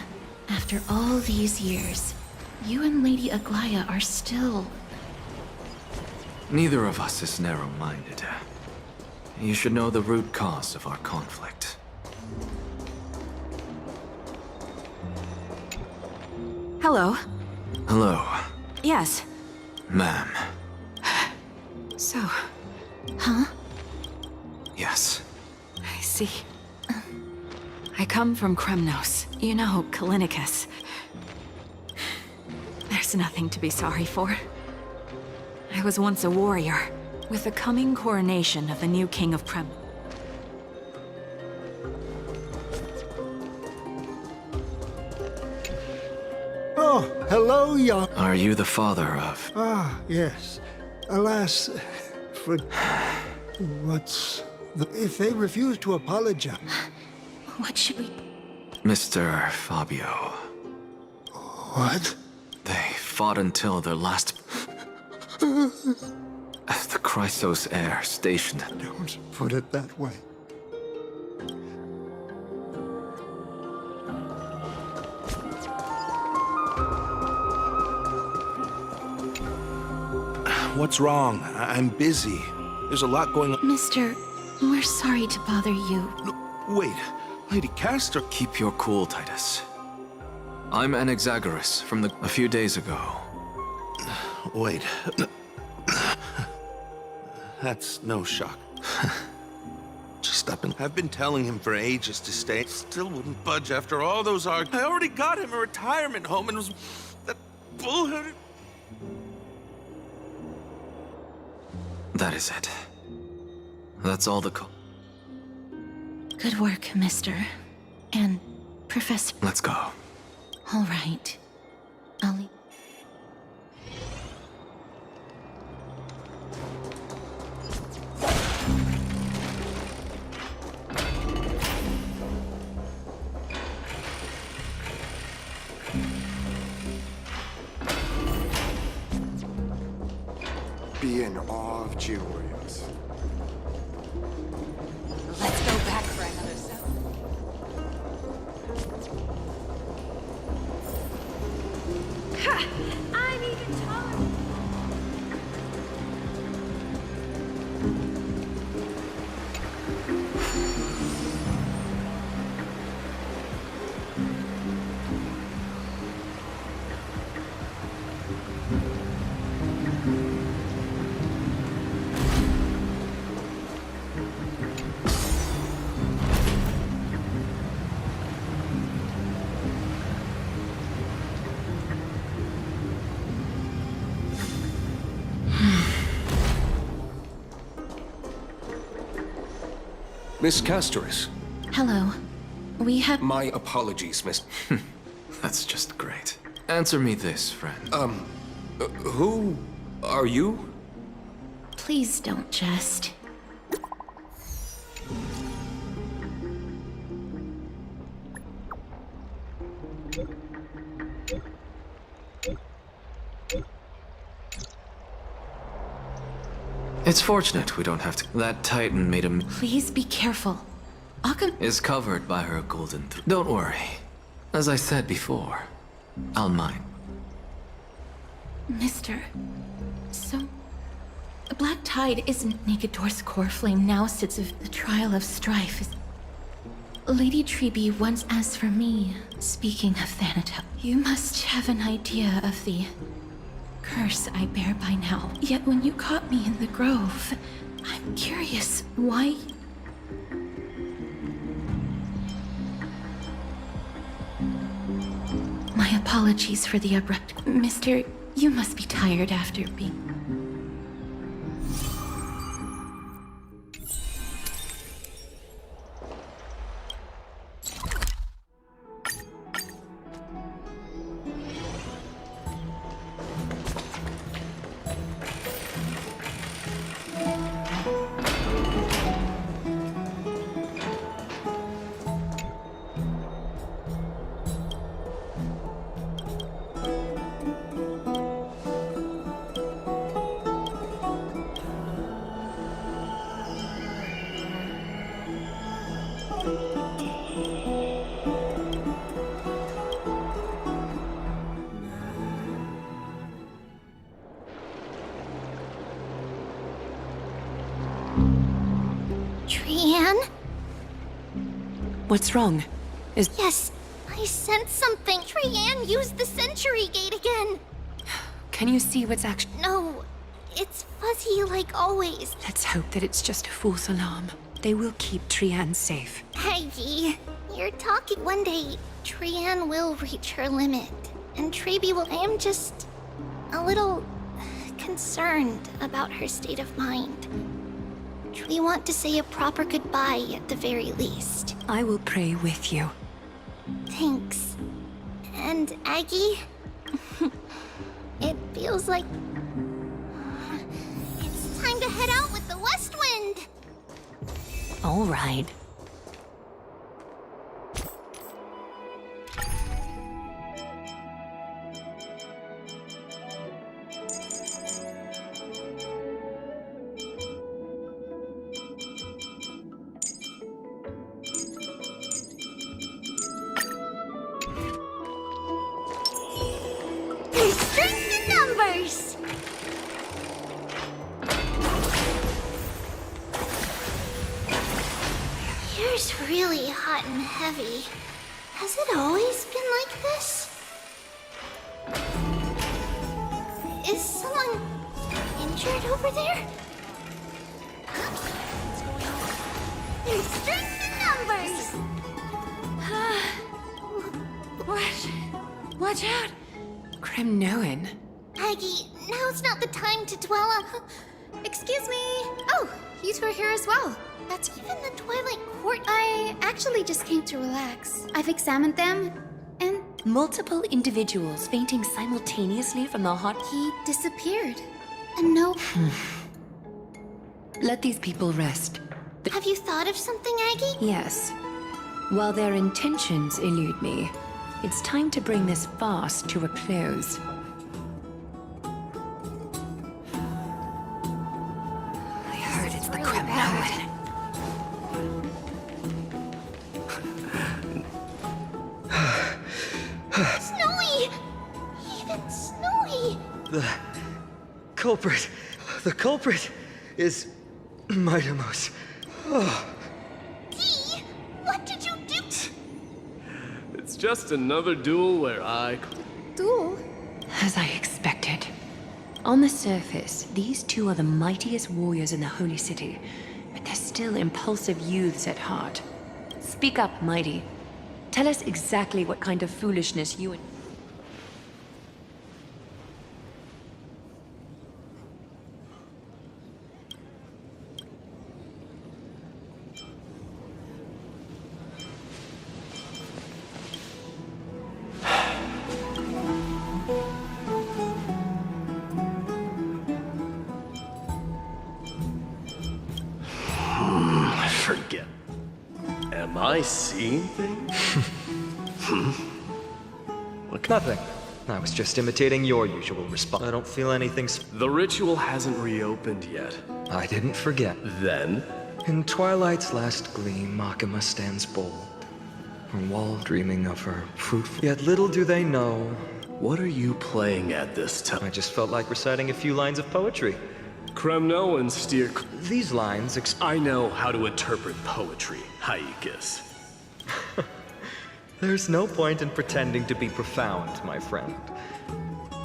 after all these years, you and Lady Aglaea are still... Neither of us is narrow-minded. You should know the root cause of our conflict. Hello. Hello, Yes. ma'am. So, Huh? Yes. I see. I come from Kremnos. You know, Kalinicus. There's nothing to be sorry for. I was once a warrior. With the coming coronation of the new king of Kremlin. Oh, hello, young... Are you the father of... Ah, yes. Alas, for... What's... If they refuse to apologize... What should we... Mr. Fabio. What? They fought until their last... The Chrysos heir stationed... Don't put it that way. What's wrong? I'm busy. There's a lot going on. Mister, we're sorry to bother you. Wait, Lady Castor... Keep your cool, Titus. I'm Anaxagoras from a few days ago. Wait. That's no shock. Just up and... I've been telling him for ages to stay. Still wouldn't budge after all those arguments. I already got him a retirement home and was... That bullheaded... That is it. That's all the Good work, mister. And Professor... Let's go. All right. I'll leave. Be in awe of Georgios. Let's go back for another sip. Ha! I'm even taller. Miss Castorice. Hello. We have... My apologies, Miss... That's just great. Answer me this, friend. Who are you? Please don't jest. It's fortunate we don't have to... That Titan made him... Please be careful. Akam... Is covered by her golden... Don't worry. As I said before, I'll mind. Mister... So... The Black Tide isn't Nikedor's core flame now sits of the trial of strife. Lady Tribbie once asked for me. Speaking of Thanatos, you must have an idea of the... curse I bear by now. Yet when you caught me in the grove, I'm curious why... My apologies for the abrupt... Mister, you must be tired after being... Trianne? What's wrong? Yes, I sensed something. Trianne used the Century Gate again. Can you see what's actually... No, it's fuzzy like always. Let's hope that it's just a false alarm. They will keep Trianne safe. Heidi, you're talking. One day, Trianne will reach her limit. and tribbie will. I am just a little concerned about her state of mind. We want to say a proper goodbye at the very least. I will pray with you. Thanks. And Aggie, it feels like it's time to head out with the west wind. All right. There's strength in numbers. Here's really hot and heavy. Has it always been like this? Is someone injured over there? There's strength in numbers. Watch out! Kremnoan. Aggie, now's not the time to dwell on. Excuse me. Oh, you two are here as well. That's even the Twilight Court. I actually just came to relax. I've examined them, and Multiple individuals fainting simultaneously from the hot he disappeared. And no. Let these people rest. Have you thought of something, Aggie? Yes. While their intentions elude me, it's time to bring this farce to a close. I heard it's the Kremnoan. Snowy! Even snowy! The culprit is Midamos. Oh. Dee, what did you do? It's just another duel where I... Duel? As I expected. On the surface, these two are the mightiest warriors in the Holy City, but they're still impulsive youths at heart. Speak up, Mighty. Tell us exactly what kind of foolishness you and... Forget. Am I seeing things? Look, nothing. I was just imitating your usual response. I don't feel anything. The ritual hasn't reopened yet. I didn't forget. Then? In twilight's last gleam, Makima stands bold, her wall dreaming of her fruitful. Yet little do they know. What are you playing at this time? I just felt like reciting a few lines of poetry. Kremnoan steer... These lines I know how to interpret poetry, Haikis. There's no point in pretending to be profound, my friend.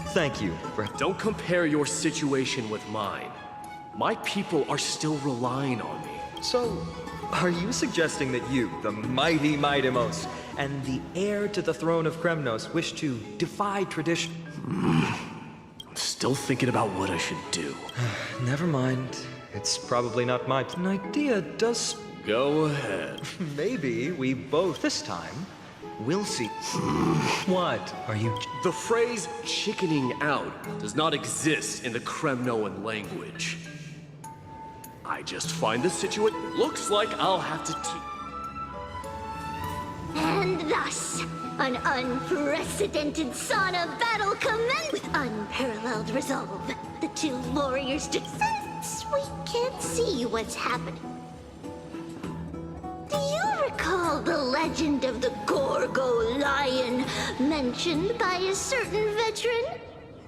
Thank you for... Don't compare your situation with mine. My people are still relying on me. So, are you suggesting that you, the mighty Midamos, and the heir to the throne of Kremnos, wish to defy tradition? I'm still thinking about what I should do. Never mind. It's probably not my... An idea does... Go ahead. Maybe we both, this time, will see... What are you... The phrase chickening out does not exist in the Kremnoan language. I just find the situation... Looks like I'll have to teach... And thus, an unprecedented sauna battle commenced with unparalleled resolve. The two warriors since we can't see what's happening. Do you recall the legend of the Gorgo lion mentioned by a certain veteran?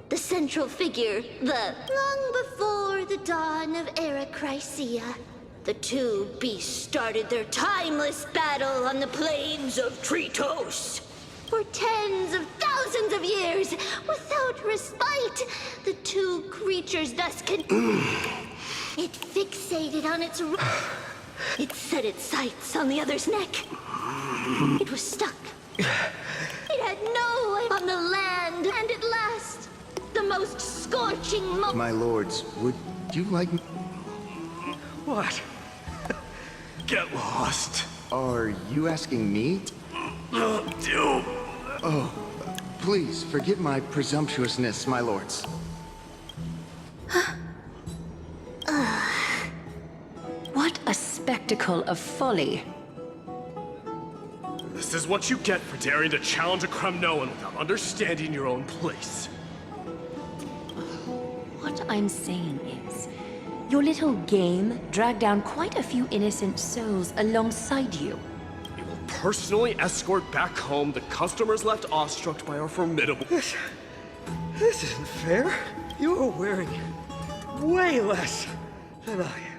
The central figure, long before the dawn of Era Chrysia, the two beasts started their timeless battle on the plains of Tritos. For tens of thousands of years, without respite, the two creatures thus It fixated on its... It set its sights on the other's neck. It was stuck. It had no way on the land launching modo. My lords, would you like me? What? Get lost. Are you asking me? Do. Oh, please forgive my presumptuousness, my lords. What a spectacle of folly. This is what you get for daring to challenge a Kremnoan without understanding your own place. What I'm saying is, your little game dragged down quite a few innocent souls alongside you. We will personally escort back home the customers left awestruck by our formidable... This isn't fair. You're wearing way less than I am.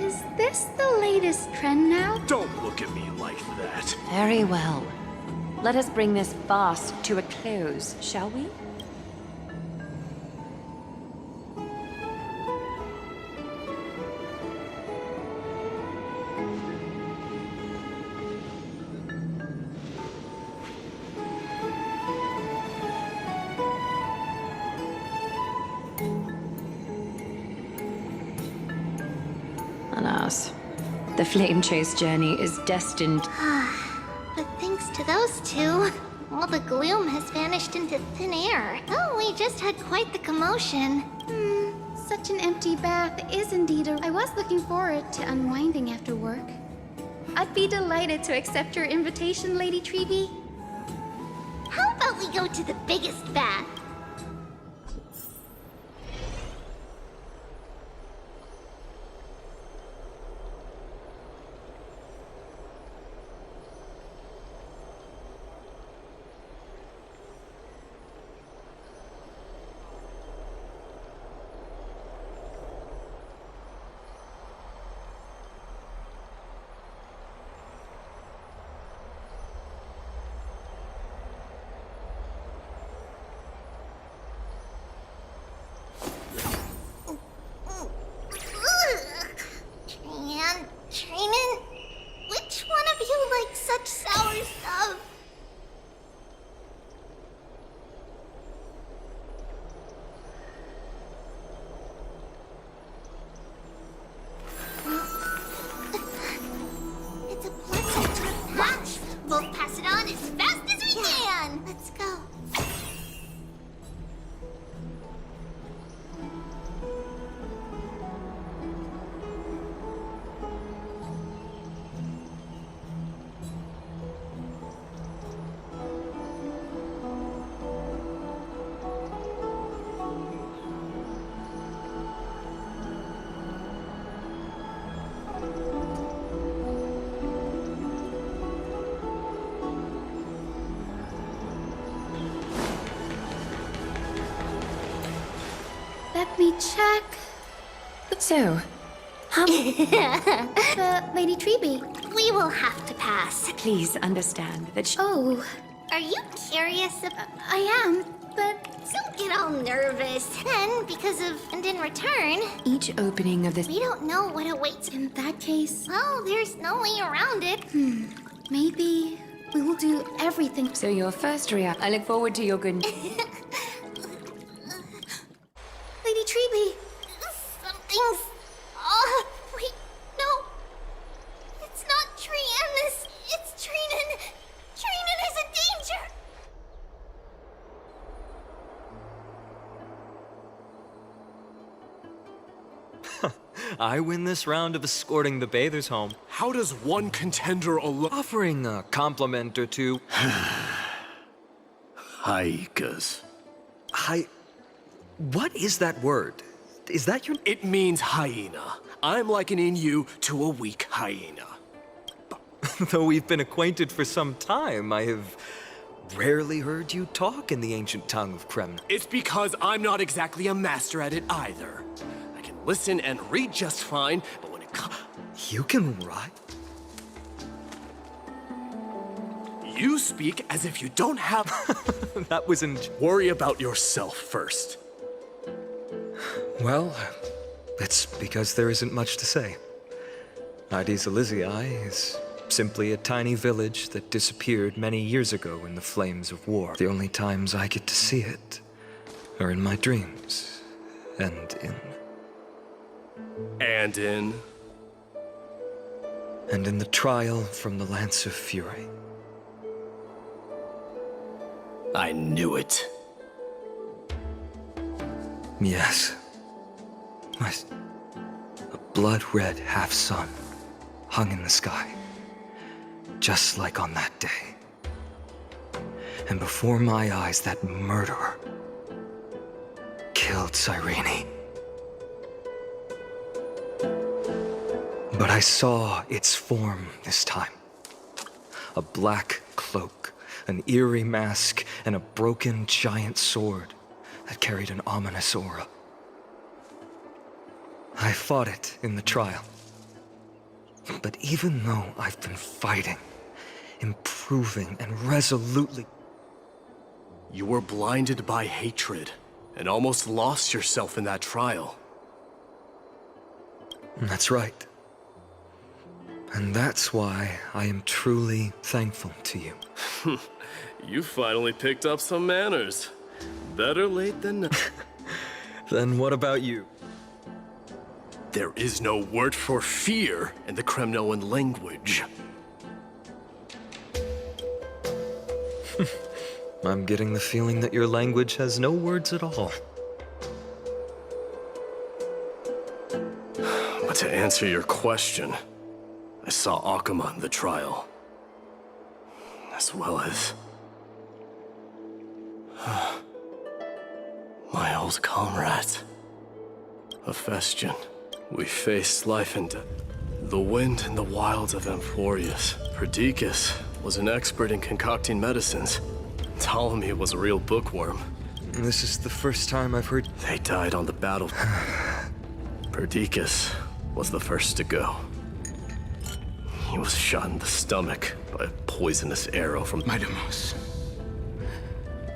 Is this the latest trend now? Don't look at me like that. Very well. Let us bring this farce to a close, shall we? Alas, the flame chase journey is destined. But thanks to those two, all the gloom has vanished into thin air. Oh, we just had quite the commotion. Such an empty bath is indeed I was looking forward to unwinding after work. I'd be delighted to accept your invitation, Lady Tribbie. How about we go to the biggest bath? Trainin, which one of you likes such sour stuff? It's a blessing. Watch! We'll pass it on as fast as we can! Let's go. Let me check. So, how... Lady Tribbie. We will have to pass. Please understand that Oh, Are you curious about... I am, but Don't get all nervous. Then, because of... And in return... each opening of this... We don't know what awaits. in that case, Well, there's no way around it. maybe we will do everything. So your first react... I look forward to your good... Lady Tribbie. Something's... Oh, wait, no. It's not Trianus. It's Trainin. Trainin is in danger. I win this round of escorting the bathers home. How does one contender alone... Offering a compliment or two. Haikas. What is that word? Is that your... It means hyena. I'm likening you to a weak hyena. Though we've been acquainted for some time, I have rarely heard you talk in the ancient tongue of Kremn. It's because I'm not exactly a master at it either. I can listen and read just fine, but when it comes... You can write? You speak as if you don't have... That wasn't... Worry about yourself first. Well, it's because there isn't much to say. Ides Elysiae is simply a tiny village that disappeared many years ago in the flames of war. The only times I get to see it are in my dreams, and in the trial from the Lance of Fury. I knew it. Yes. A blood-red half-sun hung in the sky, just like on that day. And before my eyes, that murderer killed Cyrene. But I saw its form this time. A black cloak, an eerie mask, and a broken giant sword that carried an ominous aura. I fought it in the trial. But even though I've been fighting, improving, and resolutely... You were blinded by hatred, and almost lost yourself in that trial. That's right. And that's why I am truly thankful to you. You finally picked up some manners. Better late than never. Then what about you? There is no word for fear in the Kremnoan language. I'm getting the feeling that your language has no words at all. But to answer your question, I saw Akuma in the trial. As well as... my old comrade, Hephaestion. We faced life and death. The wind and the wilds of Amphoreus. Perdiccas was an expert in concocting medicines. Ptolemy was a real bookworm. This is the first time I've heard... They died on the battle. Perdiccas was the first to go. He was shot in the stomach by a poisonous arrow from Midemos.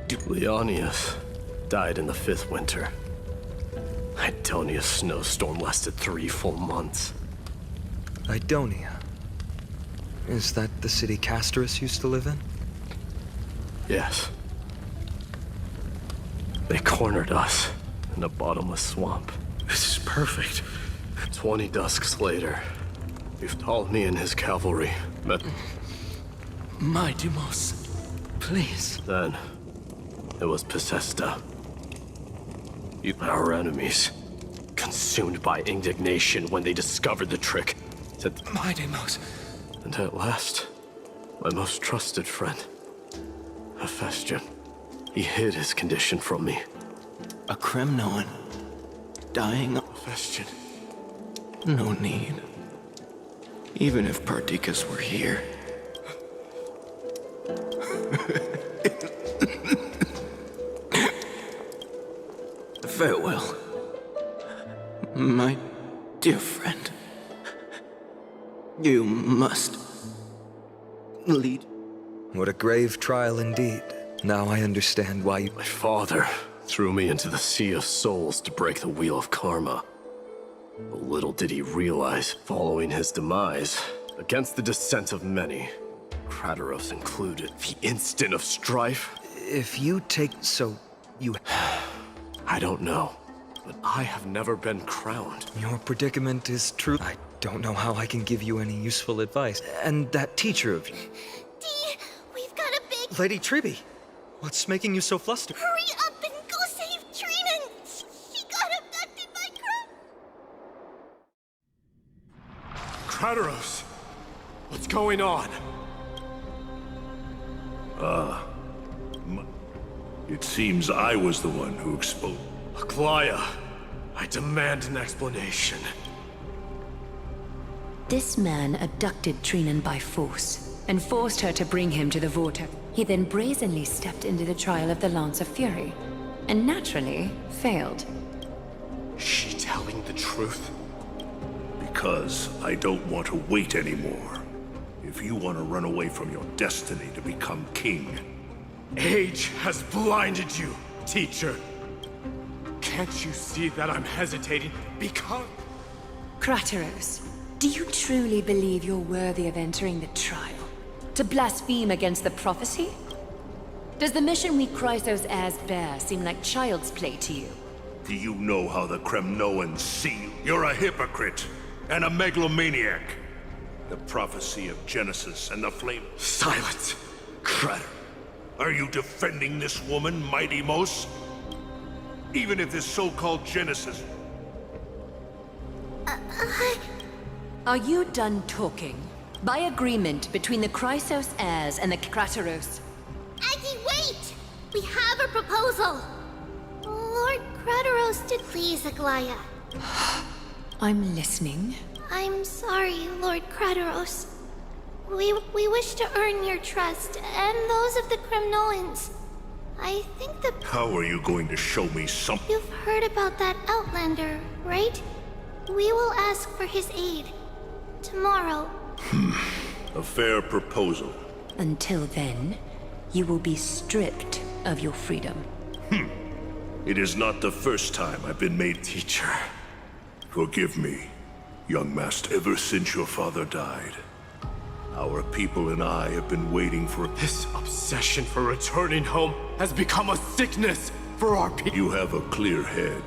Leonius died in the 5th winter. Idonia's snowstorm lasted 3 full months. Idonia? Is that the city Castorice used to live in? Yes. They cornered us in a bottomless swamp. This is perfect. 20 dusks later, Ptolemy and his cavalry met... Midemos, please. Then, it was Pacesta. Our enemies, consumed by indignation when they discovered the trick, said... Midemos. And at last, my most trusted friend, Hephaestion, he hid his condition from me. A Kremnoan dying. Hephaestion. No need. Even if Perdiccas were here. Farewell, my dear friend. You must lead. What a grave trial indeed. Now I understand why you... My father threw me into the sea of souls to break the wheel of karma. But little did he realize, following his demise, against the dissent of many, Kratos included, the instant of strife... If you take so... you... I don't know, but I have never been crowned. Your predicament is true. I don't know how I can give you any useful advice. And that teacher of you... Dee, we've got a big... Lady Tribbie, what's making you so flustered? Hurry up and go save Trina! She got abducted by Kratos! What's going on? It seems I was the one who exposed... Aglaea, I demand an explanation. This man abducted Trinan by force, and forced her to bring him to the vortex. He then brazenly stepped into the trial of the Lance of Fury, and naturally failed. She telling the truth? Because I don't want to wait anymore. If you want to run away from your destiny to become king... Age has blinded you, teacher. Can't you see that I'm hesitating because... Kratos, do you truly believe you're worthy of entering the trial? To blaspheme against the prophecy? Does the mission we Chrysos as bear seem like child's play to you? Do you know how the Kremnoans see you? You're a hypocrite and a megalomaniac. The prophecy of Genesis and the flame... Silence! Crater! Are you defending this woman, Mighty Mos? Even if this so-called Genesis... Are you done talking? By agreement between the Chrysos heirs and the Crateros. Aggie, wait! We have a proposal! Lord Crateros did please, Aglaea. I'm listening. I'm sorry, Lord Crateros. We wish to earn your trust, and those of the Kremnoans. I think the... How are you going to show me something? You've heard about that Outlander, right? We will ask for his aid. Tomorrow. A fair proposal. Until then, you will be stripped of your freedom. It is not the first time I've been made teacher. Forgive me, young master. Ever since your father died, our people and I have been waiting for... This obsession for returning home has become a sickness for our people. You have a clear head,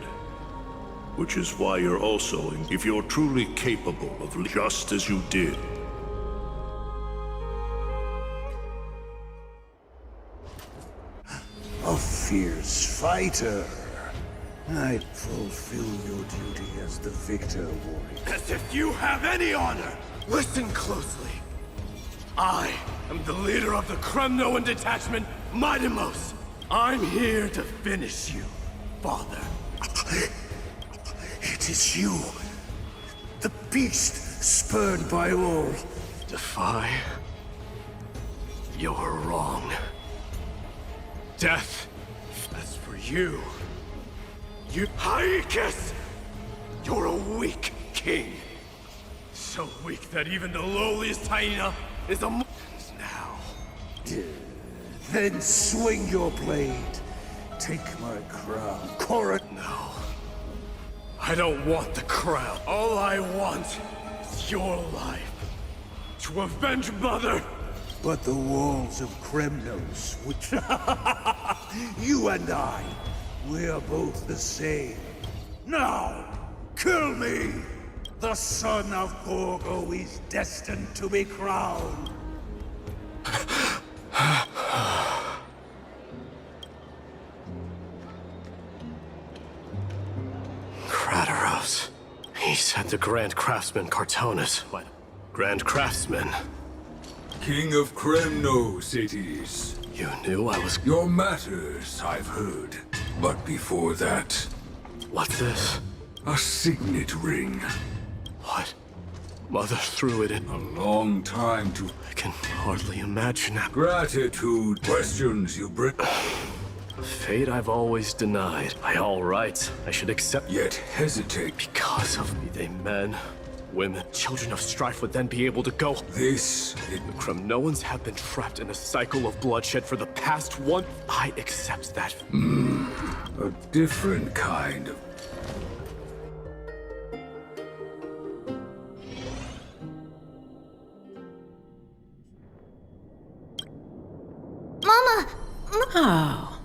which is why you're also... If you're truly capable of just as you did, a fierce fighter. I fulfill your duty as the victor, warrior. As if you have any honor! Listen closely. I am the leader of the Kremnoan detachment, Mighty Mos. I'm here to finish you, father. It is you, the beast spurned by all. Defy? You're wrong. Death, as for you, Haikis! You're a weak king. So weak that even the lowliest hyena is a now. Then swing your blade. Take my crown, Cora. No. I don't want the crown. All I want is your life. To avenge Mother. But the walls of Kremnos, which... You and I, we are both the same. Now, kill me! The son of Gorgo is destined to be crowned. Crateros. He said the Grand Craftsman Cartonus. What? Grand Craftsman? King of Kremnos it is. You knew I was... Your matters, I've heard. But before that... What's this? A signet ring. What? Mother threw it in... A long time to... I can hardly imagine that. Gratitude. Questions you bring... Fate I've always denied. By all rights, I should accept... Yet hesitate. Because of me, they men, women, children of strife would then be able to go... This... The Kremnoans have been trapped in a cycle of bloodshed for the past one... I accept that. A different kind of... Mama! Oh.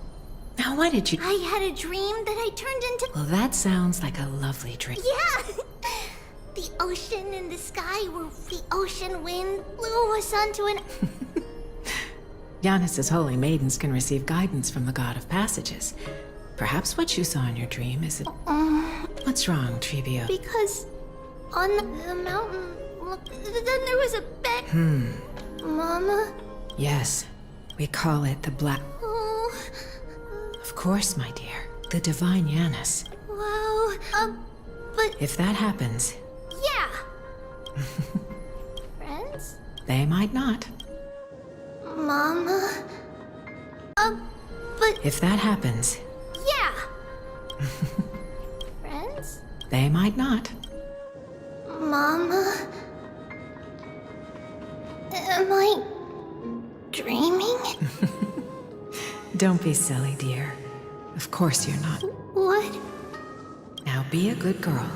Now why did you... I had a dream that I turned into... Well, that sounds like a lovely dream. Yeah! The ocean and the sky where the ocean wind blew us onto an... Giannis's holy maidens can receive guidance from the god of passages. Perhaps what you saw in your dream is... What's wrong, Tribbie? Because on the mountain, look, then there was a bed... Mama? Yes. We call it the Black... Oh... Of course, my dear. The divine Giannis. Wow. But... If that happens... Yeah! Friends? They might not. Mama... but... If that happens... Yeah! Friends? They might not. Mama... Am I... dreaming? Don't be silly, dear. Of course you're not. What? Now be a good girl,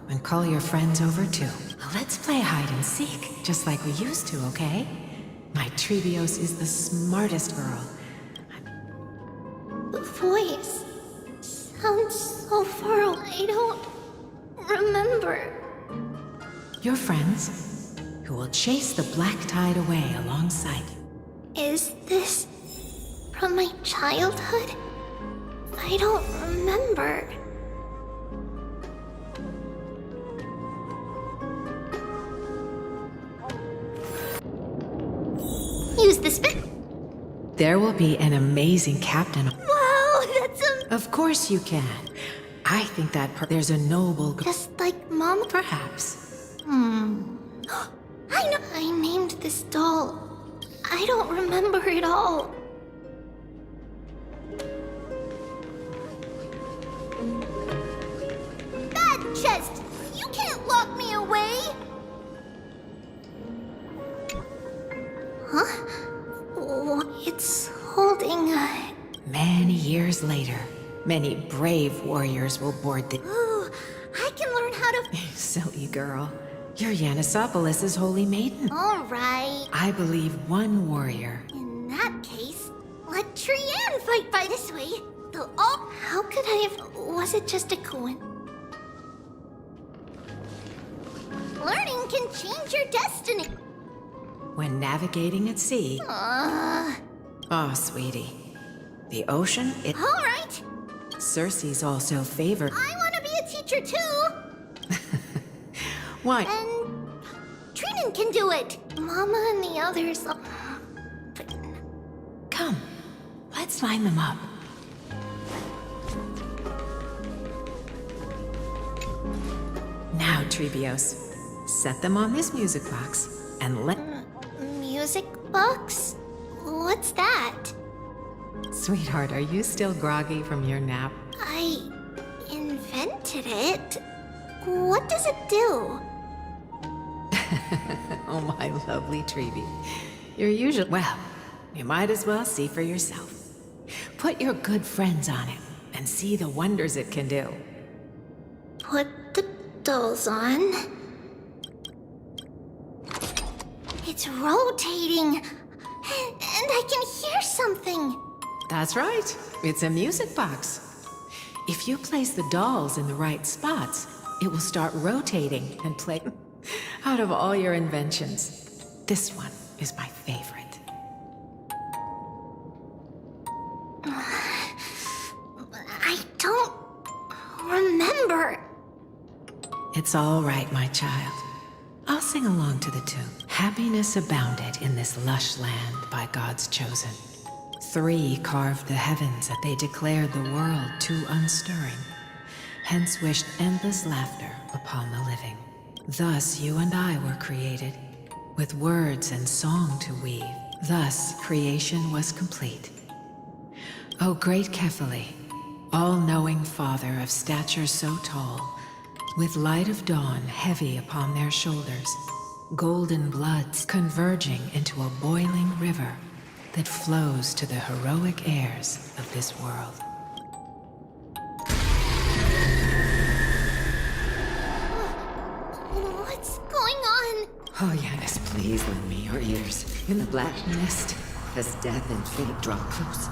and call your friends over too. Let's play hide and seek, just like we used to, okay? My Tribbios is the smartest girl. voice sounds so far away. I don't remember. Your friends, who will chase the black tide away alongside you. Is this from my childhood? I don't remember. Use the spin. There will be an amazing captain. Wow, that's Of course you can. I think that there's a noble... Just like Mom? Perhaps. I know. I named this doll. I don't remember it all. Bad chest! You can't lock me away! Huh? Oh, it's holding a... Many years later, many brave warriors will board the... Ooh, I can learn how to... Silly girl. You're Yanisopoulos' holy maiden. Alright. I believe one warrior. In that case, let Trianne fight by this way. They'll all... How could I have... Was it just a coincidence? Learning can change your destiny. When navigating at sea... Oh, sweetie. The ocean, it... Alright. Circe's also favored... I want to be a teacher too. Why? And... Trinan can do it. Mama and the others... Come, let's line them up. Now, Tribbios, set them on this music box and let... Music box? What's that? Sweetheart, are you still groggy from your nap? I... invented it. What does it do? Oh, my lovely Tribbie. You're usually... Well, you might as well see for yourself. Put your good friends on it and see the wonders it can do. Put the dolls on. It's rotating. And I can hear something. That's right. It's a music box. If you place the dolls in the right spots, it will start rotating and play. Out of all your inventions, this one is my favorite. I don't remember. It's all right, my child. I'll sing along to the tune. Happiness abounded in this lush land by God's chosen. 3 carved the heavens that they declared the world too unstirring. Hence wished endless laughter upon the living. Thus you and I were created, with words and song to weave. Thus creation was complete. O great Kephale, all-knowing Father of stature so tall, with light of dawn heavy upon their shoulders, golden bloods converging into a boiling river that flows to the heroic heirs of this world. What's going on? Oh, Yanis, please lend me your ears. In the black mist, as death and fate draw close.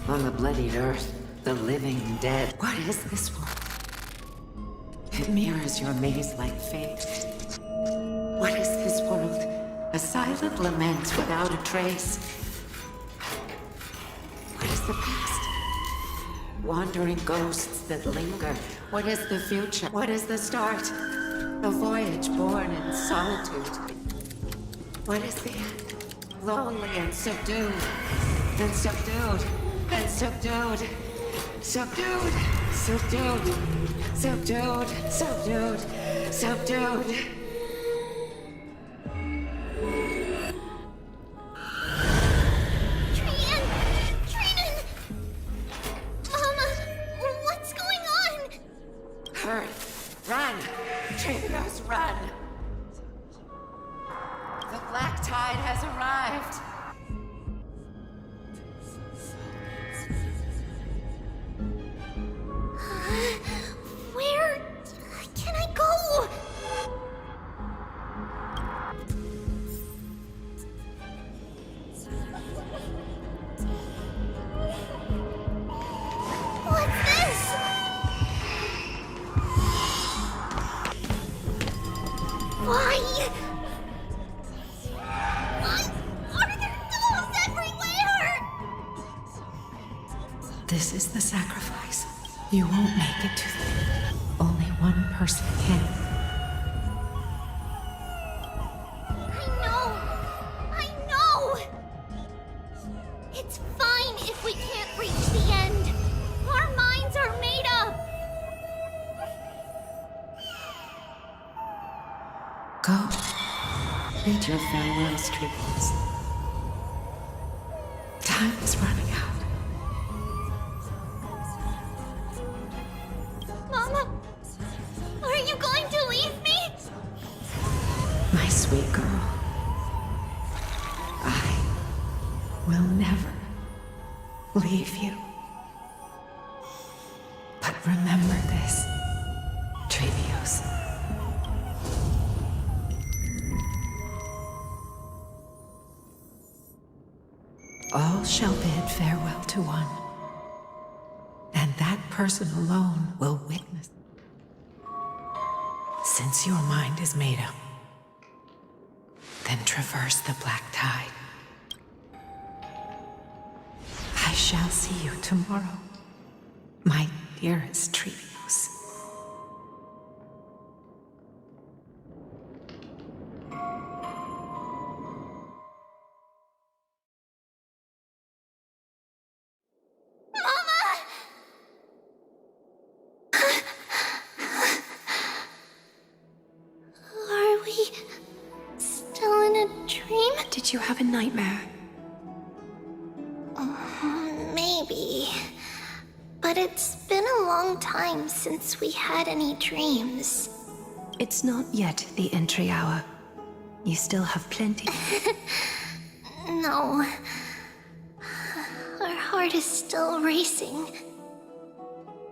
On the bloodied earth, the living dead. What is this world? It mirrors your maze-like fate. What is this world? A silent lament without a trace. What is the past? Wandering ghosts that linger. What is the future? What is the start? A voyage born in solitude. What is the end? Lonely and subdued. And subdued. And subdued. Subdued. Subdued. Subdued. Subdued. Subdued. Run! Tribbie, run! The black tide has arrived! Where can I go? This is the sacrifice. You won't make it to the end. Only one person can. I know! It's fine if we can't reach the end. Our minds are made up. Go. Bid your farewells, tribbles. Time is running out. Mama, are you going to leave me? My sweet girl. I will never leave you. But remember this, Trebios. All shall bid farewell to one, and that person alone will witness. Since your mind is made up, then traverse the black tide. I shall see you tomorrow, my dearest Trebios. Are we still in a dream? Did you have a nightmare? Maybe. But it's been a long time since we had any dreams. It's not yet the entry hour. You still have plenty. No. Our heart is still racing.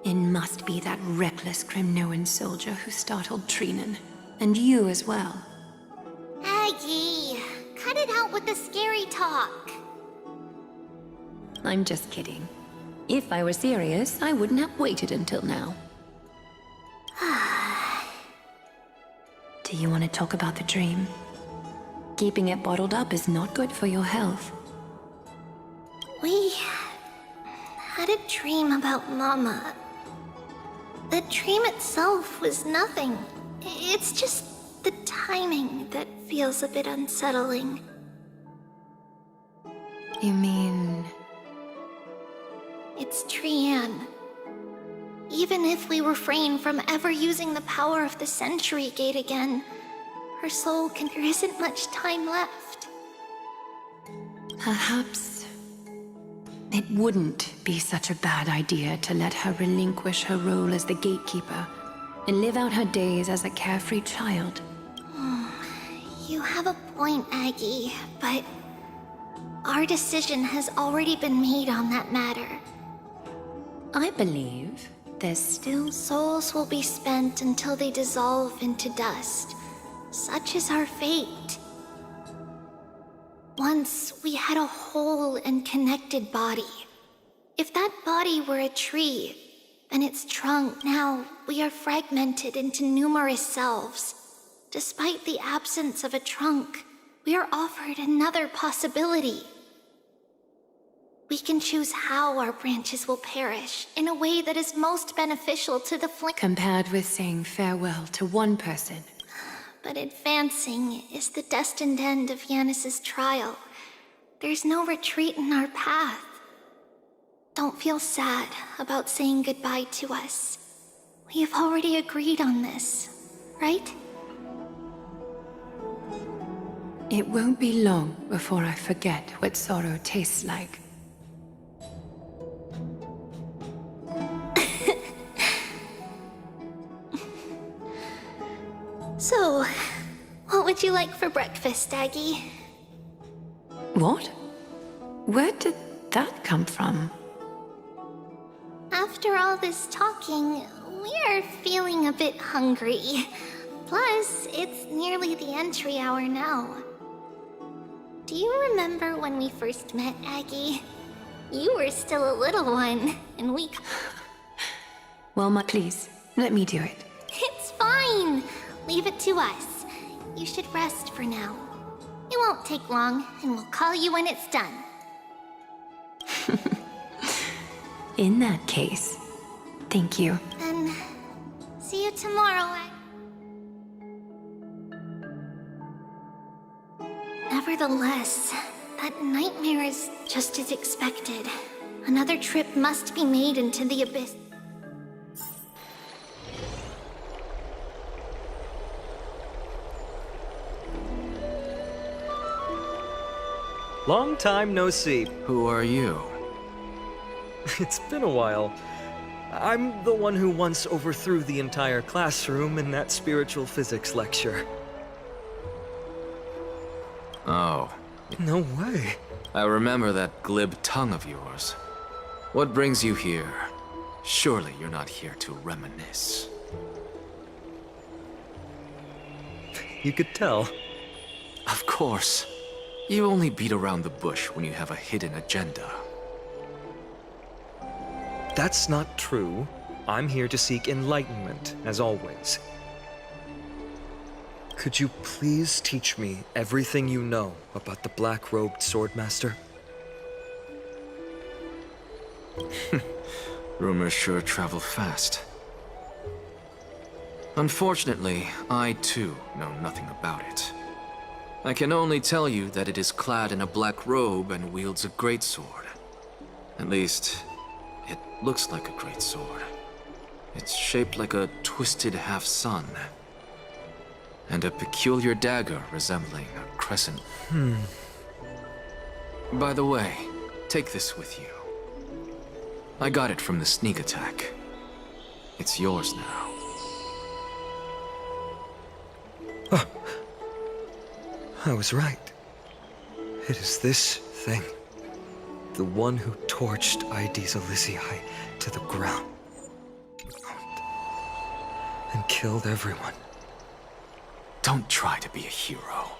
It must be that reckless Kremnoan soldier who startled Trinan. And you as well. Aggie, cut it out with the scary talk. I'm just kidding. If I were serious, I wouldn't have waited until now. Do you want to talk about the dream? Keeping it bottled up is not good for your health. We had a dream about Mama. The dream itself was nothing. It's just the timing that feels a bit unsettling. You mean... It's Trianne. Even if we refrain from ever using the power of the Century Gate again, her soul can... There isn't much time left. Perhaps it wouldn't be such a bad idea to let her relinquish her role as the gatekeeper and live out her days as a carefree child. You have a point, Aggie, but our decision has already been made on that matter. I believe there's still... Souls will be spent until they dissolve into dust. Such is our fate. Once we had a whole and connected body. If that body were a tree, then its trunk, now we are fragmented into numerous selves. Despite the absence of a trunk, we are offered another possibility. We can choose how our branches will perish in a way that is most beneficial to the flame. Compared with saying farewell to one person. But advancing is the destined end of Yanis's trial. There's no retreat in our path. Don't feel sad about saying goodbye to us. We have already agreed on this, right? It won't be long before I forget what sorrow tastes like. So, what would you like for breakfast, Aggie? What? Where did that come from? After all this talking, we are feeling a bit hungry. Plus, it's nearly the entry hour now. Do you remember when we first met, Aggie? You were still a little one, and we... Well, please, let me do it. It's fine! Leave it to us. You should rest for now. It won't take long, and we'll call you when it's done. In that case, thank you. And see you tomorrow. Nevertheless, that nightmare is just as expected. Another trip must be made into the abyss. Long time no see. Who are you? It's been a while. I'm the one who once overthrew the entire classroom in that spiritual physics lecture. Oh. No way. I remember that glib tongue of yours. What brings you here? Surely you're not here to reminisce. You could tell. Of course. You only beat around the bush when you have a hidden agenda. That's not true. I'm here to seek enlightenment, as always. Could you please teach me everything you know about the black-robed swordmaster? Rumors sure travel fast. Unfortunately, I too know nothing about it. I can only tell you that it is clad in a black robe and wields a greatsword. At least, it looks like a greatsword. It's shaped like a twisted half-sun. And a peculiar dagger resembling a crescent. By the way, take this with you. I got it from the sneak attack. It's yours now. I was right. It is this thing. The one who torched Aedes Elysiae to the ground. And killed everyone. Don't try to be a hero.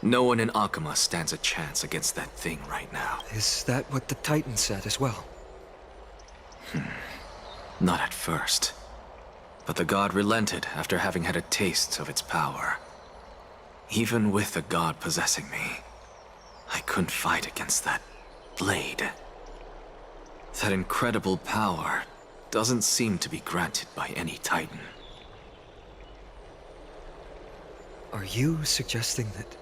No one in Akama stands a chance against that thing right now. Is that what the Titan said as well? Not at first. But the god relented after having had a taste of its power. Even with the god possessing me, I couldn't fight against that blade. That incredible power doesn't seem to be granted by any Titan. Are you suggesting that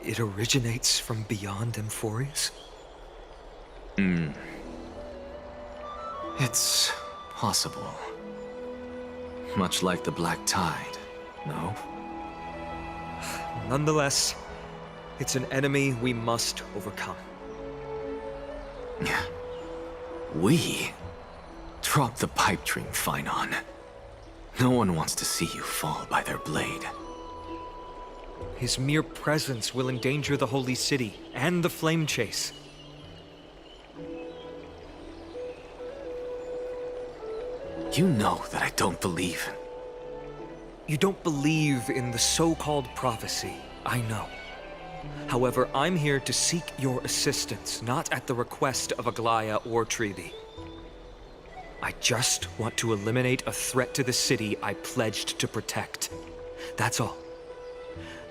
it originates from beyond amphoreus? It's possible. Much like the Black Tide, no? Nonetheless, it's an enemy we must overcome. We? Drop the pipe dream, phainon. No one wants to see you fall by their blade. His mere presence will endanger the holy city and the flame chase. You know that I don't believe. You don't believe in the so-called prophecy, I know. However, I'm here to seek your assistance, not at the request of Aglaea or Tribbie. I just want to eliminate a threat to the city I pledged to protect. That's all.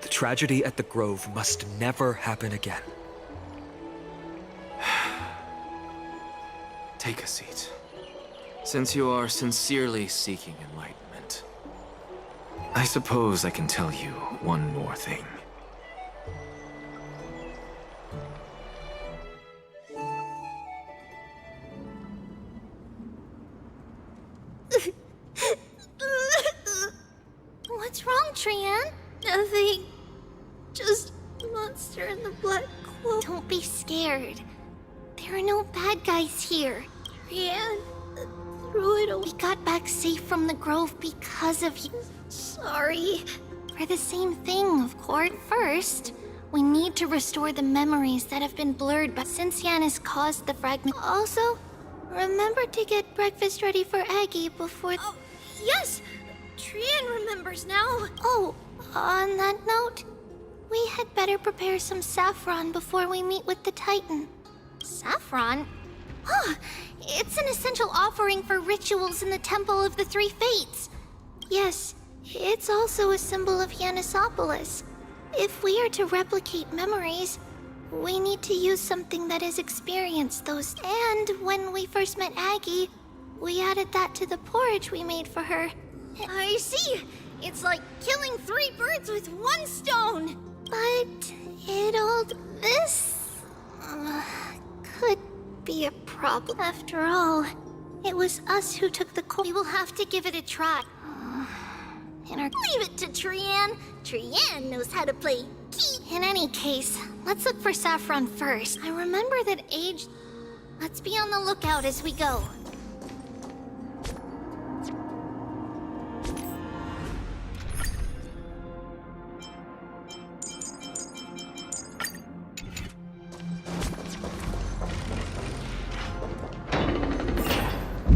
The tragedy at the Grove must never happen again. Take a seat. Since you are sincerely seeking enlightenment, I suppose I can tell you one more thing. What's wrong, Trian? Nothing. Just a monster in the black cloak. Don't be scared. There are no bad guys here. Trian, threw it away. We got back safe from the Grove because of you. Sorry. For the same thing, of course. First, we need to restore the memories that have been blurred by since Yanis caused the fragment. Also, remember to get breakfast ready for Aggie before... Oh, yes! Trian remembers now. Oh, on that note, we had better prepare some saffron before we meet with the Titan. Saffron? Huh, it's an essential offering for rituals in the Temple of the Three Fates. Yes, it's also a symbol of Yanisopolis. If we are to replicate memories, We need to use something that has experienced those. And when we first met Aggie, we added that to the porridge we made for her. I see. It's like killing 3 birds with 1 stone. But this could be a problem. After all, it was us who took the core. We will have to give it a try. Leave it to Trianne. Trianne knows how to play key. In any case, let's look for Saffron first. I remember that age... Let's be on the lookout as we go.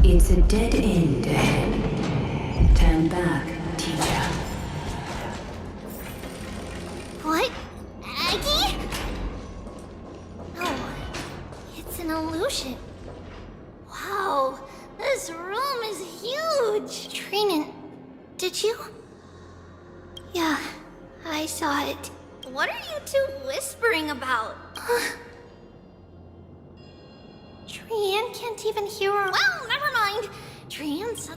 It's a dead end ahead. Turn back, teacher. What? Aggie? No, it's an illusion. Wow, this room is huge. Trinan, did you? Yeah, I saw it. What are you two whispering about? Trianne can't even hear her. Well, never mind. Trianne's...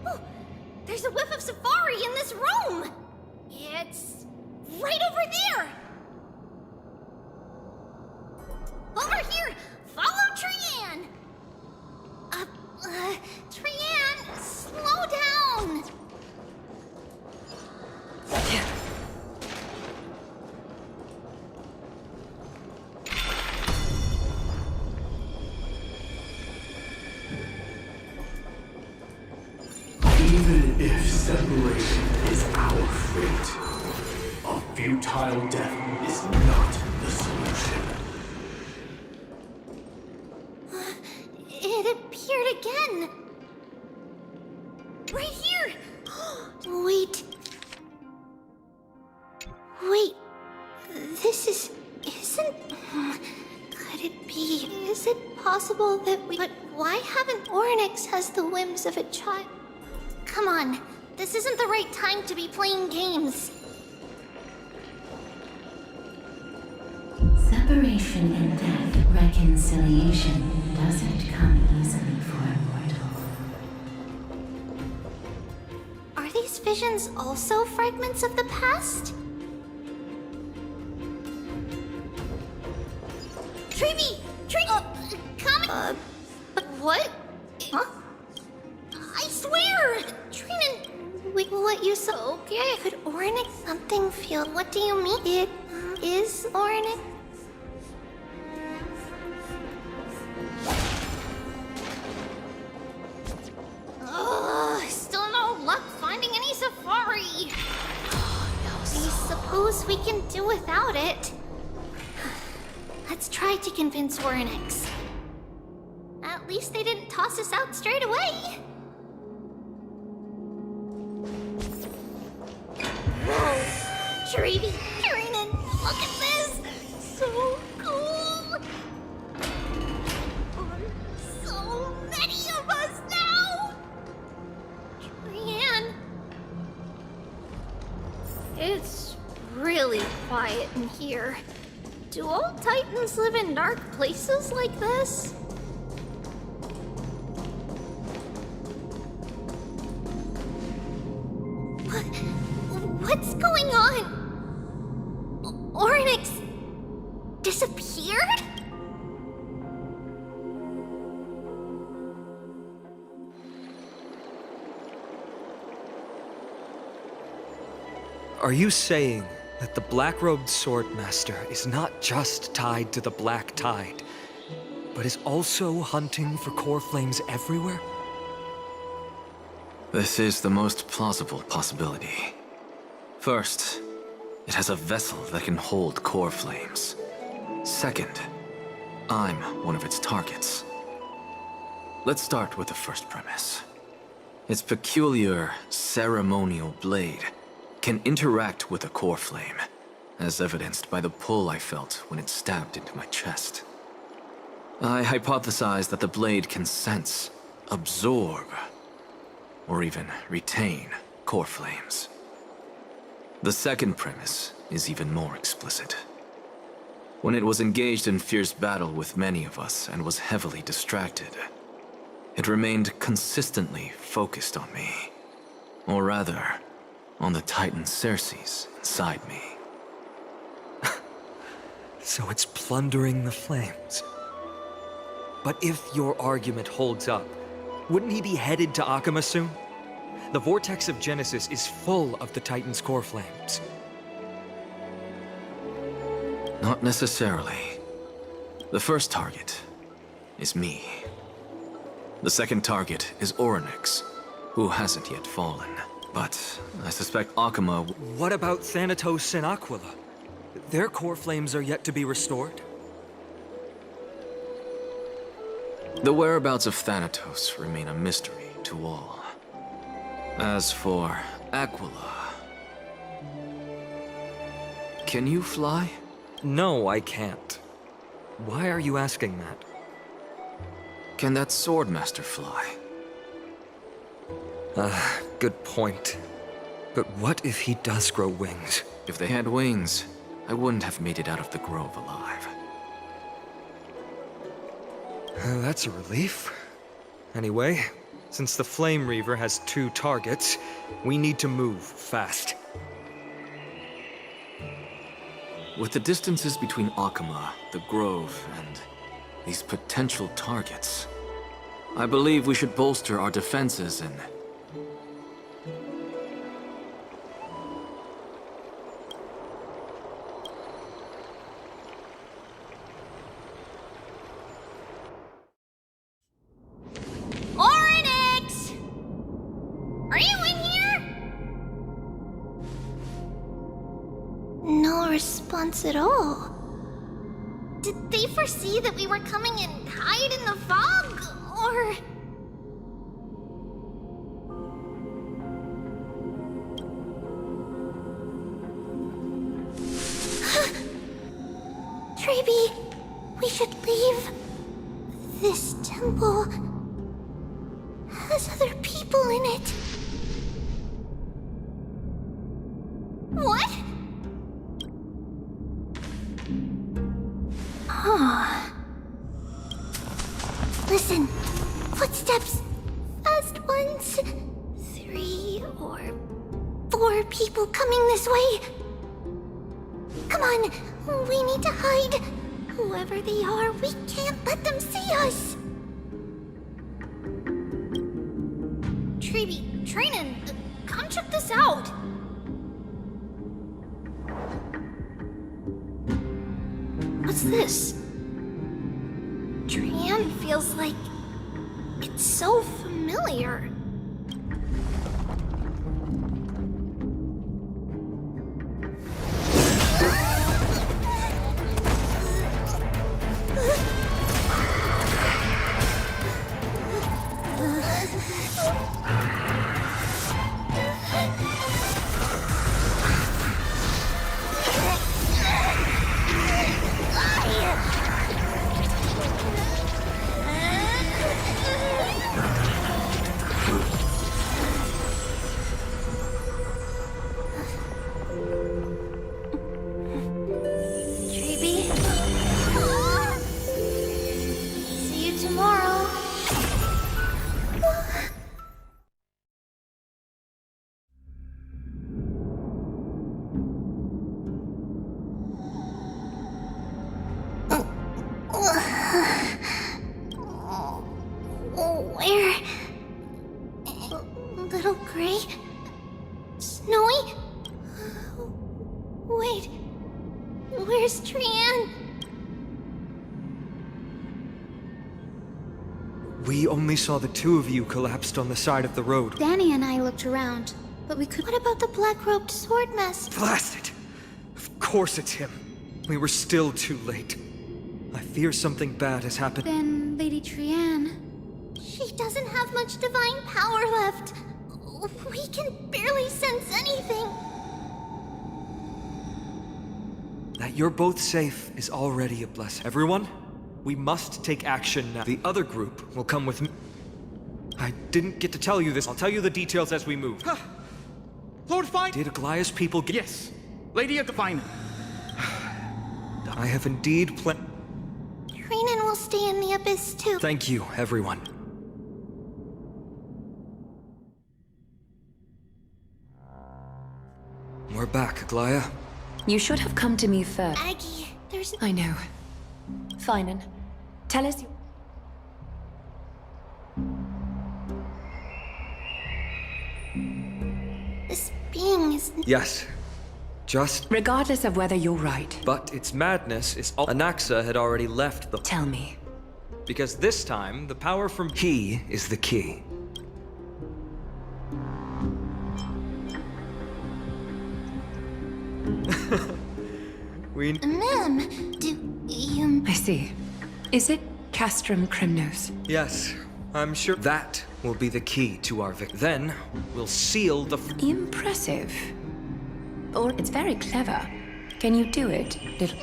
Oh, there's a whiff of safari in this room. It's right over there. Over here. Follow Trianne. Trianne, slow down. Even if separation is our fate, a futile death is not the solution. It appeared again. Right here. Wait. This isn't... Could it be... Is it possible that we... But why haven't Orynyx has the whims of a child? Come on. This isn't the right time to be playing games. Separation and death, reconciliation doesn't come easily for a mortal. Are these visions also fragments of the past? Tribbie! Come... But what? Huh? I swear! Trinan, wait, what you saw? Okay. Could Orynyx something feel? What do you mean? It is Orynyx? Still no luck finding any safari. I suppose we can do without it. Let's try to convince Orynyx. At least they didn't toss us out straight away. Whoa! Tribbie, Trinan, look at this! So cool! So many of us now! Trianne. It's really quiet in here. Do all Titans live in dark places like this? What's going on? Orynyx disappeared? Are you saying that the black-robed swordmaster is not just tied to the Black Tide, but is also hunting for core flames everywhere? This is the most plausible possibility. First, it has a vessel that can hold core flames. Second, I'm one of its targets. Let's start with the first premise. Its peculiar ceremonial blade can interact with a core flame, as evidenced by the pull I felt when it stabbed into my chest. I hypothesized that the blade can sense, absorb, or even retain core flames. The second premise is even more explicit. when it was engaged in fierce battle with many of us and was heavily distracted, it remained consistently focused on me. Or rather, on the Titan Circes inside me. So it's plundering the flames. But if your argument holds up, wouldn't he be headed to Akama soon? The vortex of Genesis is full of the Titan's core flames. Not necessarily. The first target is me. The second target is Orynyx, who hasn't yet fallen. But I suspect Akama... What about Thanatos and Aquila? Their core flames are yet to be restored. The whereabouts of Thanatos remain a mystery to all. As for Aquila... Can you fly? No, I can't. Why are you asking that? Can that Swordmaster fly? Good point. But what if he does grow wings? If they had wings, I wouldn't have made it out of the grove alive. That's a relief. Anyway, since the Flame Reaver has 2 targets, we need to move fast. With the distances between Akama, the grove, and these potential targets, I believe we should bolster our defenses and... Orynyx! Are you in here? No response at all. Did they foresee that we were coming and hide in the fog? Or... Tribbie, we should leave. This temple has other people in it. What? Huh. Listen, footsteps. Fast ones. 3 or 4 people coming this way. Come on, we need to hide. Whoever they are, we can't let them see us. Tribbie, Trainin, come check this out. What's this? Trian feels like it's so familiar. Little gray? Snowy? Wait, where's Trian? We only saw the 2 of you collapsed on the side of the road. Danny and I looked around, but we could. What about the black-robed sword master? Blast it! Of course it's him. We were still too late. I fear something bad has happened. Then Lady Trian. She doesn't have much divine power left. We can barely sense anything. That you're both safe is already a blessing. Everyone, we must take action now. The other group will come with me. I didn't get to tell you this. I'll tell you the details as we move. Lord Phainon! Did Aglaea's people get... Yes. Lady of the Phainon. The I have indeed Phainon will stay in the abyss too. Thank you, everyone. We're back, Aglaea. You should have come to me first. Aggie, there's... I know. Phainon, tell us your... This being is... Yes. Just... Regardless of whether you're right. But its madness is all... Anaxa had already left the... Tell me. Because this time, the power from... He is the key. Ma'am, do you... I see. Is it Castrum Crymnos? Yes, I'm sure that will be the key to our victory. Then, we'll seal the... Impressive. Or it's very clever. Can you do it, little...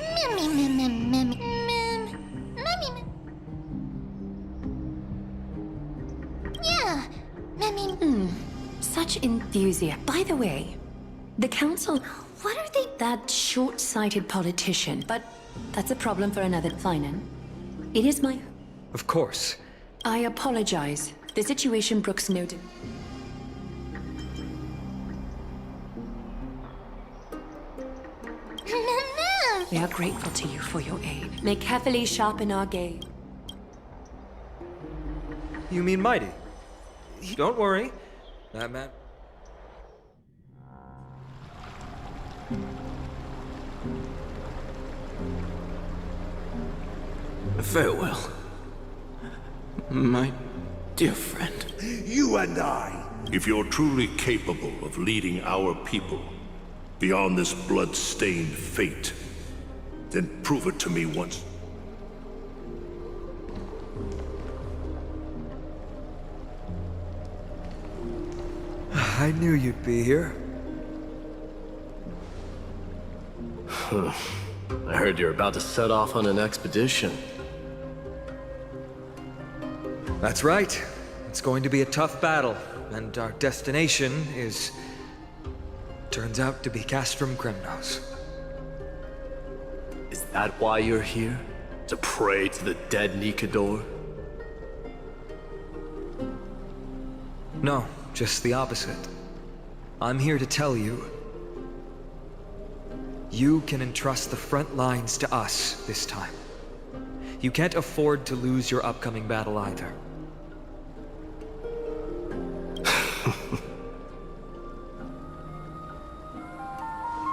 Yeah, Such enthusiasm. By the way, the council... What are they? That short-sighted politician. But that's a problem for another Phainon. It is my... Of course. I apologize. The situation brooks no... We are grateful to you for your aid. May carefully sharpen our gaze. You mean mighty? Don't worry. That man... Farewell, my dear friend. You and I. If you're truly capable of leading our people beyond this blood-stained fate, then prove it to me once. I knew you'd be here. I heard you're about to set off on an expedition. That's right. It's going to be a tough battle, and our destination is... turns out to be Castrum Crymnos. Is that why you're here? To pray to the dead Nikador? No, just the opposite. I'm here to tell you... you can entrust the front lines to us this time. You can't afford to lose your upcoming battle either.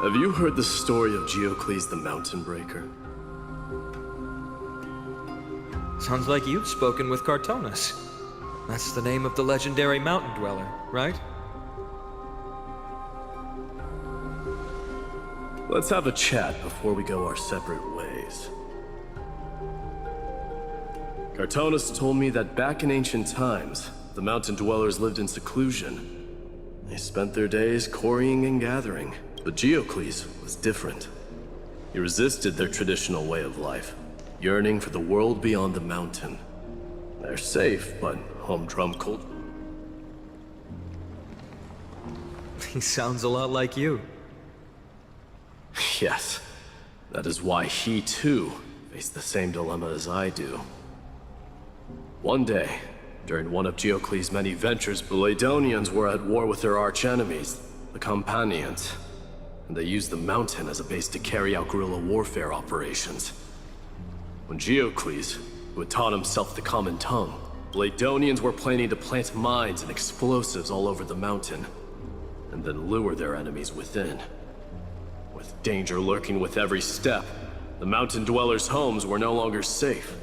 Have you heard the story of Geocles the Mountain Breaker? Sounds like you've spoken with Cartonus. That's the name of the legendary mountain dweller, right? Let's have a chat before we go our separate ways. Cartonus told me that back in ancient times, the mountain dwellers lived in seclusion. They spent their days quarrying and gathering. But Geocles was different. He resisted their traditional way of life, yearning for the world beyond the mountain. They're safe, but humdrum cold. He sounds a lot like you. Yes. That is why he, too, faced the same dilemma as I do. One day, during one of Geocles' many ventures, the Ladonians were at war with their arch-enemies, the Companions. And they used the mountain as a base to carry out guerrilla warfare operations. When Geocles, who had taught himself the common tongue, the Ladonians were planning to plant mines and explosives all over the mountain, and then lure their enemies within. With danger lurking with every step, the mountain dwellers' homes were no longer safe.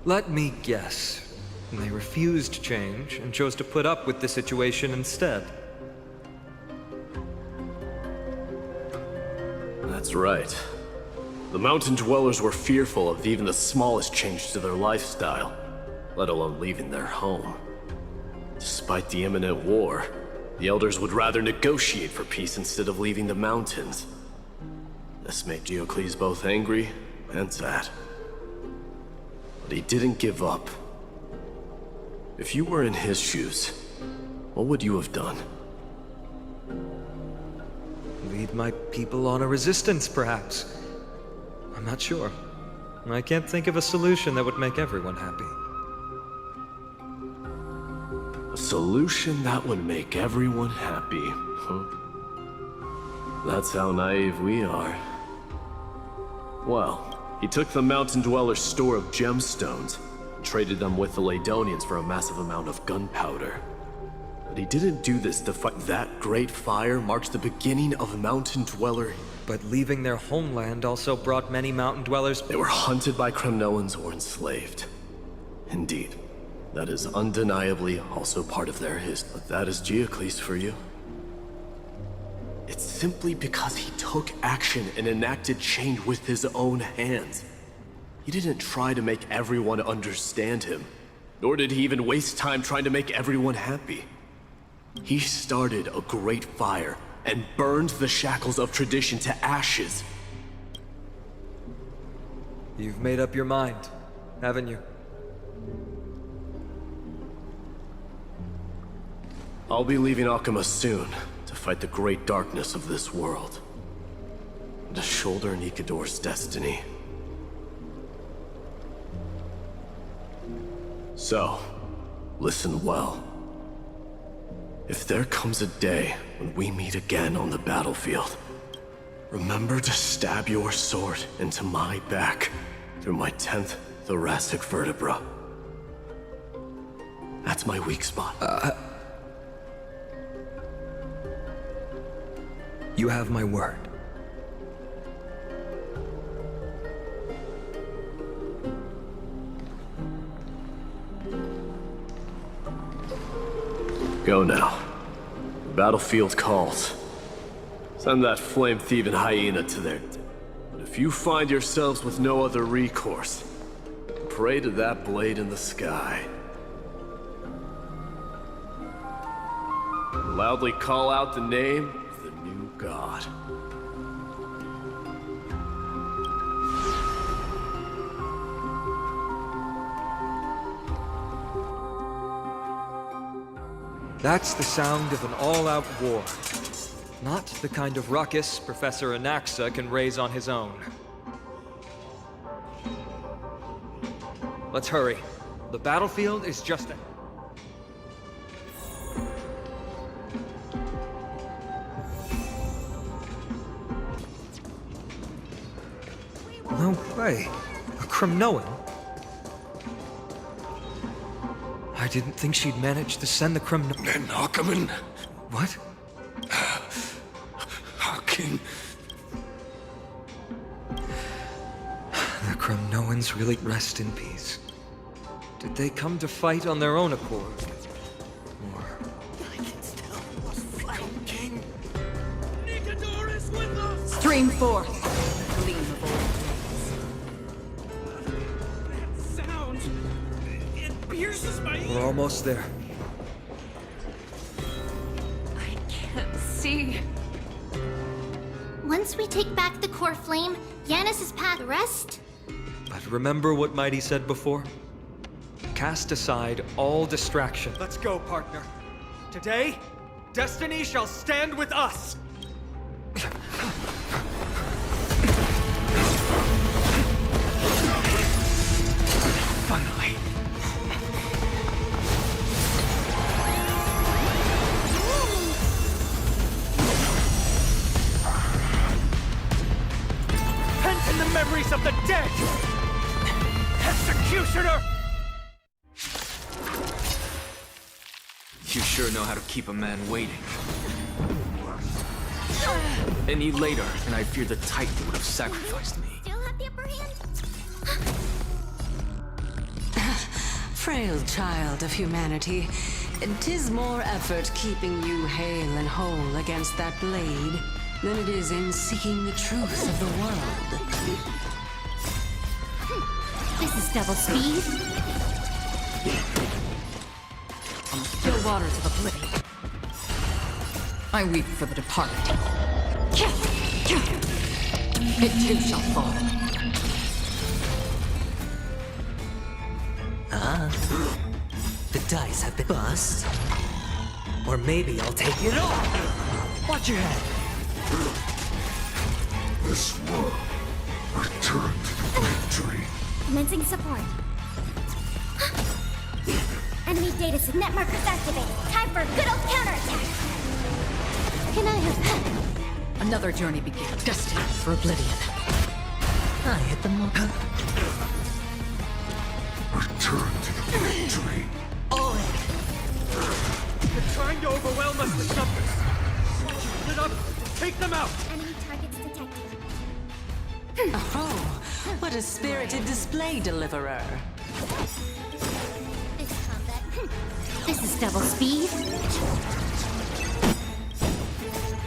Let me guess. They refused change and chose to put up with the situation instead. That's right. The mountain dwellers were fearful of even the smallest change to their lifestyle, let alone leaving their home. Despite the imminent war, the elders would rather negotiate for peace instead of leaving the mountains. This made Geocles both angry and sad. But he didn't give up. If you were in his shoes, what would you have done? Lead my people on a resistance, perhaps. I'm not sure. I can't think of a solution that would make everyone happy. A solution that would make everyone happy, huh? That's how naive we are. Well, he took the Mountain Dweller's store of gemstones, and traded them with the Ladonians for a massive amount of gunpowder. But he didn't do this to fight. That great fire marked the beginning of Mountain Dweller. But leaving their homeland also brought many Mountain Dwellers. They were hunted by Kremnoans or enslaved. Indeed, that is undeniably also part of their history. But that is Geocles for you. It's simply because he took action and enacted change with his own hands. He didn't try to make everyone understand him, nor did he even waste time trying to make everyone happy. He started a great fire and burned the shackles of tradition to ashes. You've made up your mind, haven't you? I'll be leaving Akama soon to fight the great darkness of this world, to shoulder Nikador's destiny. So, listen well. If there comes a day when we meet again on the battlefield, remember to stab your sword into my back through my 10th thoracic vertebra. That's my weak spot. You have my word. Go now. The battlefield calls. Send that flame-thieving hyena to their... But if you find yourselves with no other recourse, pray to that blade in the sky. Loudly call out the name of the new god. That's the sound of an all-out war. Not the kind of ruckus Professor Anaxa can raise on his own. Let's hurry. The battlefield is just a... No way. A Kremnoan? I didn't think she'd manage to send the Kremnoan... Then Ackerman? What? How can... The Kremnoans really rest in peace. Did they come to fight on their own accord? Or... I can still fight. King. Nikador is with us! Stream forth, gleam of old days. That sound... it pierces my ear. We're almost there. I can't see. Once we take back the core flame, Yanis's path rest. But remember what Mighty said before? Cast aside all distraction. Let's go, partner. Today, destiny shall stand with us! Finally. Pent in the memories of the dead! Executioner! You sure know how to keep a man waiting. Any later, and I fear the Titan would have sacrificed me. Still have the upper hand? Frail child of humanity, 'tis more effort keeping you hale and whole against that blade than it is in seeking the truth of the world. This is double speed. Still waters of oblivion. I weep for the departed. It too shall fall. The dice have been bust. Or maybe I'll take it all. Watch your head. This world Return to victory. Commencing support. Enemy data signet markers activated. Time for a good old counterattack. Can I have help? Another journey begins, destined for oblivion. I hit the mark. Return to the victory. They're trying to overwhelm us with numbers. Split up, take them out. Enemy targets detected. Oh, what a spirited display, deliverer. This combat. This is double speed.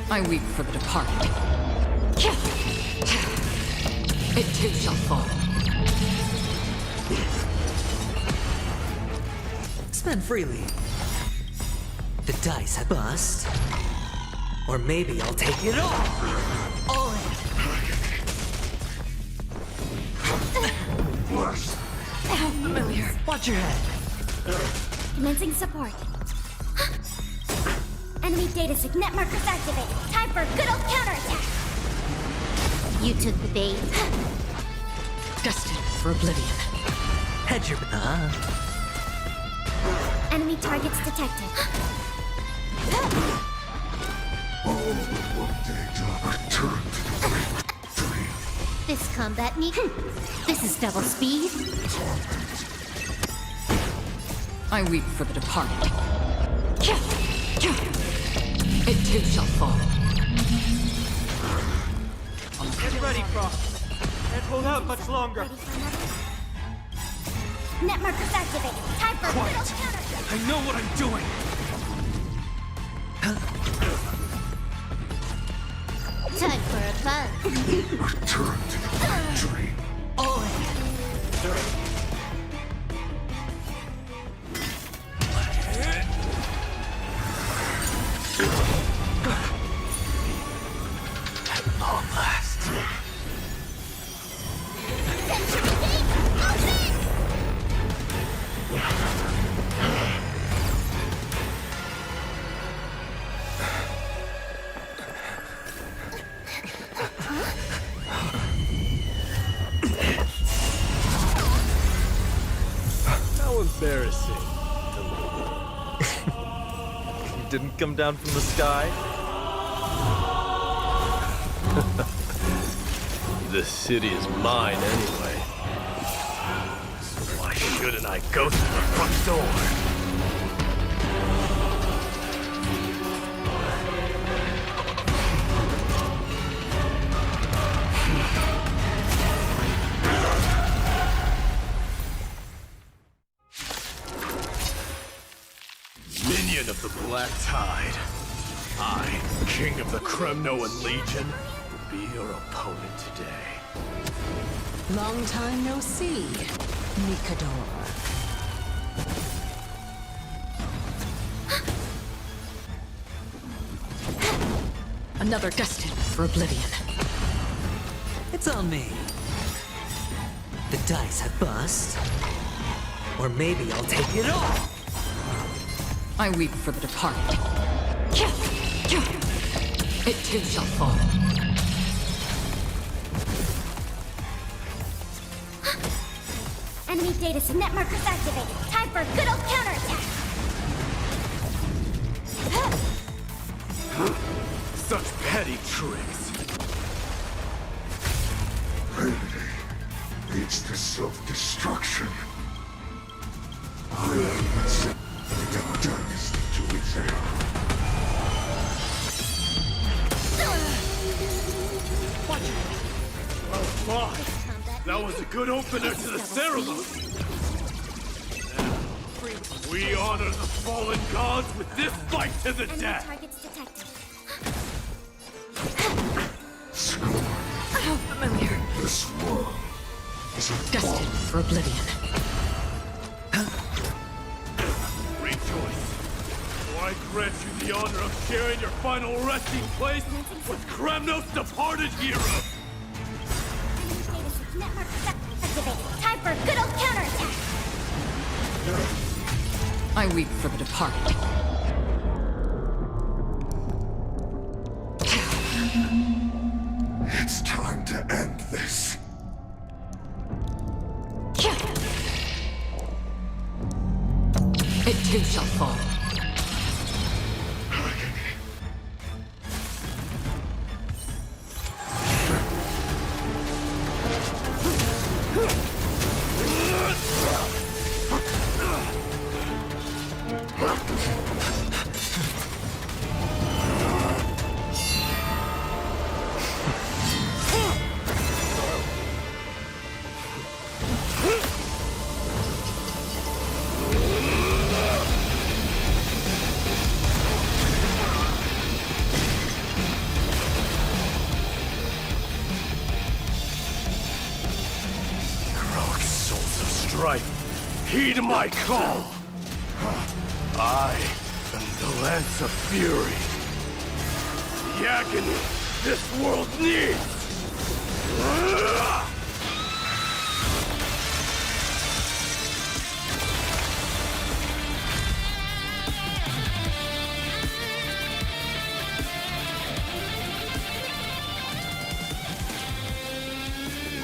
I weep for the departed. It too shall fall. Spend freely. The dice have bust. Or maybe I'll take it all. How familiar. Watch your head. Commencing support. Enemy data signet markers activated. Time for a good old counterattack. You took the bait. Destined for oblivion. Hedge your... Enemy targets detected. Return to the victory. This combat need. This is double speed. I weep for the departed. It too shall fall. Get ready, Frost. Can't hold out much longer. Net markers activated. Time for a good old counterattack. I know what I'm doing. Time for a buzz. Return to the victory. At long last. How embarrassing. You didn't come down from the sky? This city is mine anyway. So why shouldn't I go through the front door? Minion of the Black Tide. I, King of the Kremnoan Legion, will be your opponent today. Long time no see, Nikador. Another destined for oblivion. It's on me. The dice have bust. Or maybe I'll take it all. I weep for the departed. It too shall fall. Enemy data signet markers activated. Time for a good old counterattack. Such petty tricks. Remedy leads to self-destruction. I am sent the darkness to exile. Oh, my. That was a good opener to the ceremony. Now, we honor the fallen gods with this fight to the death. Targets detected. How familiar. This world is a Destined for oblivion. Rejoice. So I grant you the honor of sharing your final resting place with Kremnos' departed hero. Net markers activated. Time for a good old counterattack. I weep for the departed. It's time to end this. too shall fall. Heed my call! I am the Lance of Fury. The agony this world needs!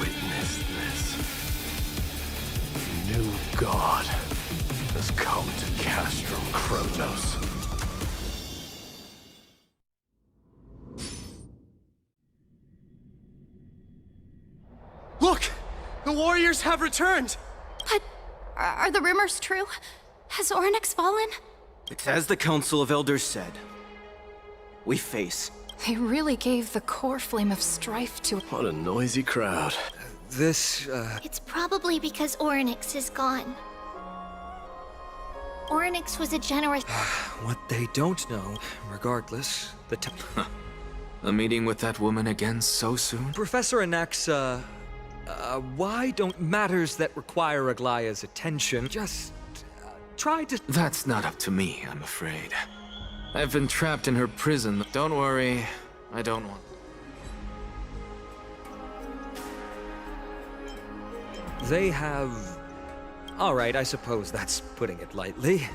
Witness this. New God has come to Castrum Kronos. Look! The warriors have returned! But are the rumors true? Has Ornyx fallen? It's as the Council of Elders said. We face. They really gave the core flame of strife to... What a noisy crowd. It's probably because Ornyx is gone. Ornyx was a generous... What they don't know, regardless, A meeting with that woman again so soon? Professor Anaxa, why don't matters that require Aglaea's attention just try to... That's not up to me, I'm afraid. I've been trapped in her prison. Don't worry, I don't want... They have... Alright, I suppose that's putting it lightly.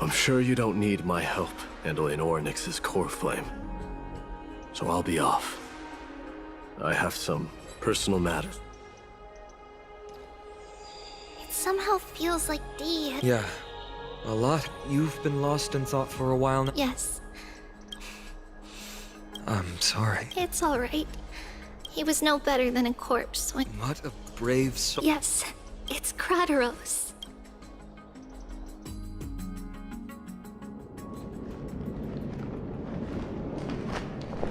I'm sure you don't need my help handling Ornyx's core flame. So I'll be off. I have some personal matters. It somehow feels like Dee... Yeah, a lot. You've been lost in thought for a while now. Yes. I'm sorry. It's alright. He was no better than a corpse when... What a brave soul. Yes, it's Crateros.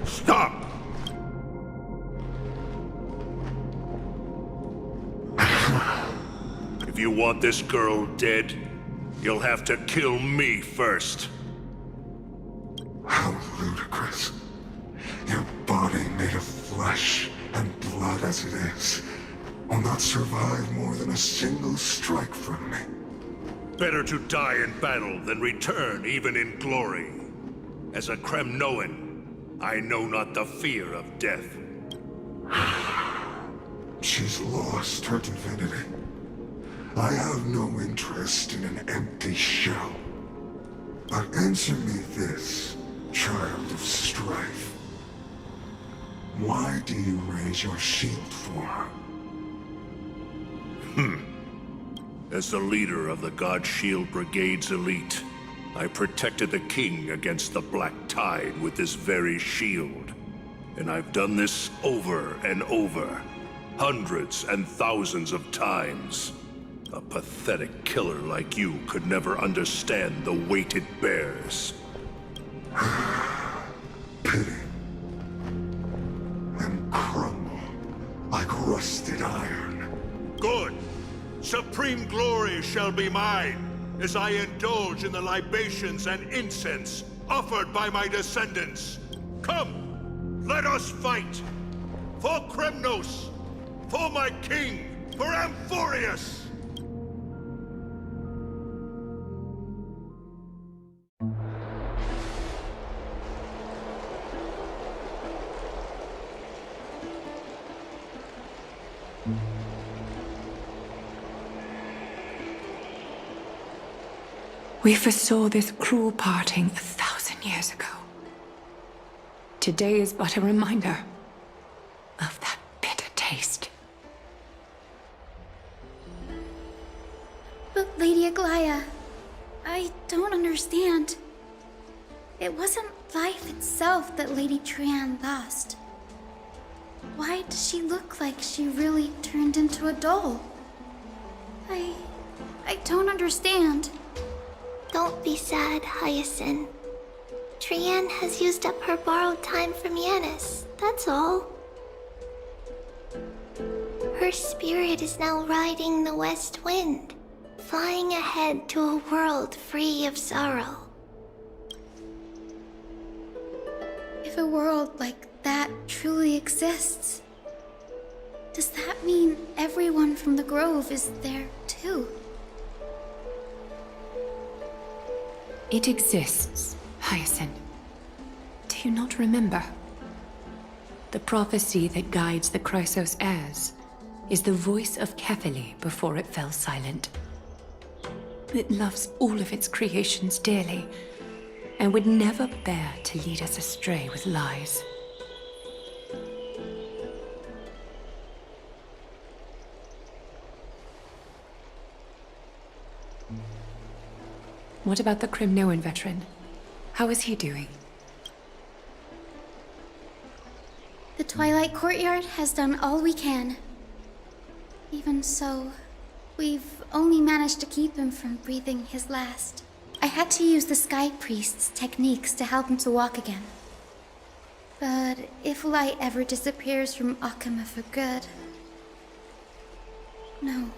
Stop! If you want this girl dead, you'll have to kill me first. How ludicrous. Your body made of flesh and blood as it is will not survive more than a single strike from me. Better to die in battle than return even in glory. As a Kremnoan, I know not the fear of death. She's lost her divinity. I have no interest in an empty shell. But answer me this, child of strife. Why do you raise your shield for her? As the leader of the God Shield Brigade's elite, I protected the king against the Black Tide with this very shield. And I've done this over and over, hundreds and thousands of times. A pathetic killer like you could never understand the weight it bears. Pity. And crumble like rusted iron. Good! Supreme glory shall be mine, as I indulge in the libations and incense offered by my descendants. Come, let us fight! For Kremnos! For my king! For Amphoreus! We foresaw this cruel parting 1,000 years ago. Today is but a reminder of that bitter taste. But Lady Aglaea, I don't understand. It wasn't life itself that Lady Trian lost. Why does she look like she really turned into a doll? I don't understand. Don't be sad, Hyacinth. Trian has used up her borrowed time from Yanis, that's all. Her spirit is now riding the west wind, flying ahead to a world free of sorrow. If a world like that truly exists, does that mean everyone from the Grove is there too? It exists, Hyacinth. Do you not remember? The prophecy that guides the Chrysos heirs is the voice of Kefili before it fell silent. It loves all of its creations dearly, and would never bear to lead us astray with lies. What about the Crimnoan veteran? How is he doing? The Twilight Courtyard has done all we can. Even so, we've only managed to keep him from breathing his last. I had to use the Sky Priest's techniques to help him to walk again. But if light ever disappears from Akama for good... No.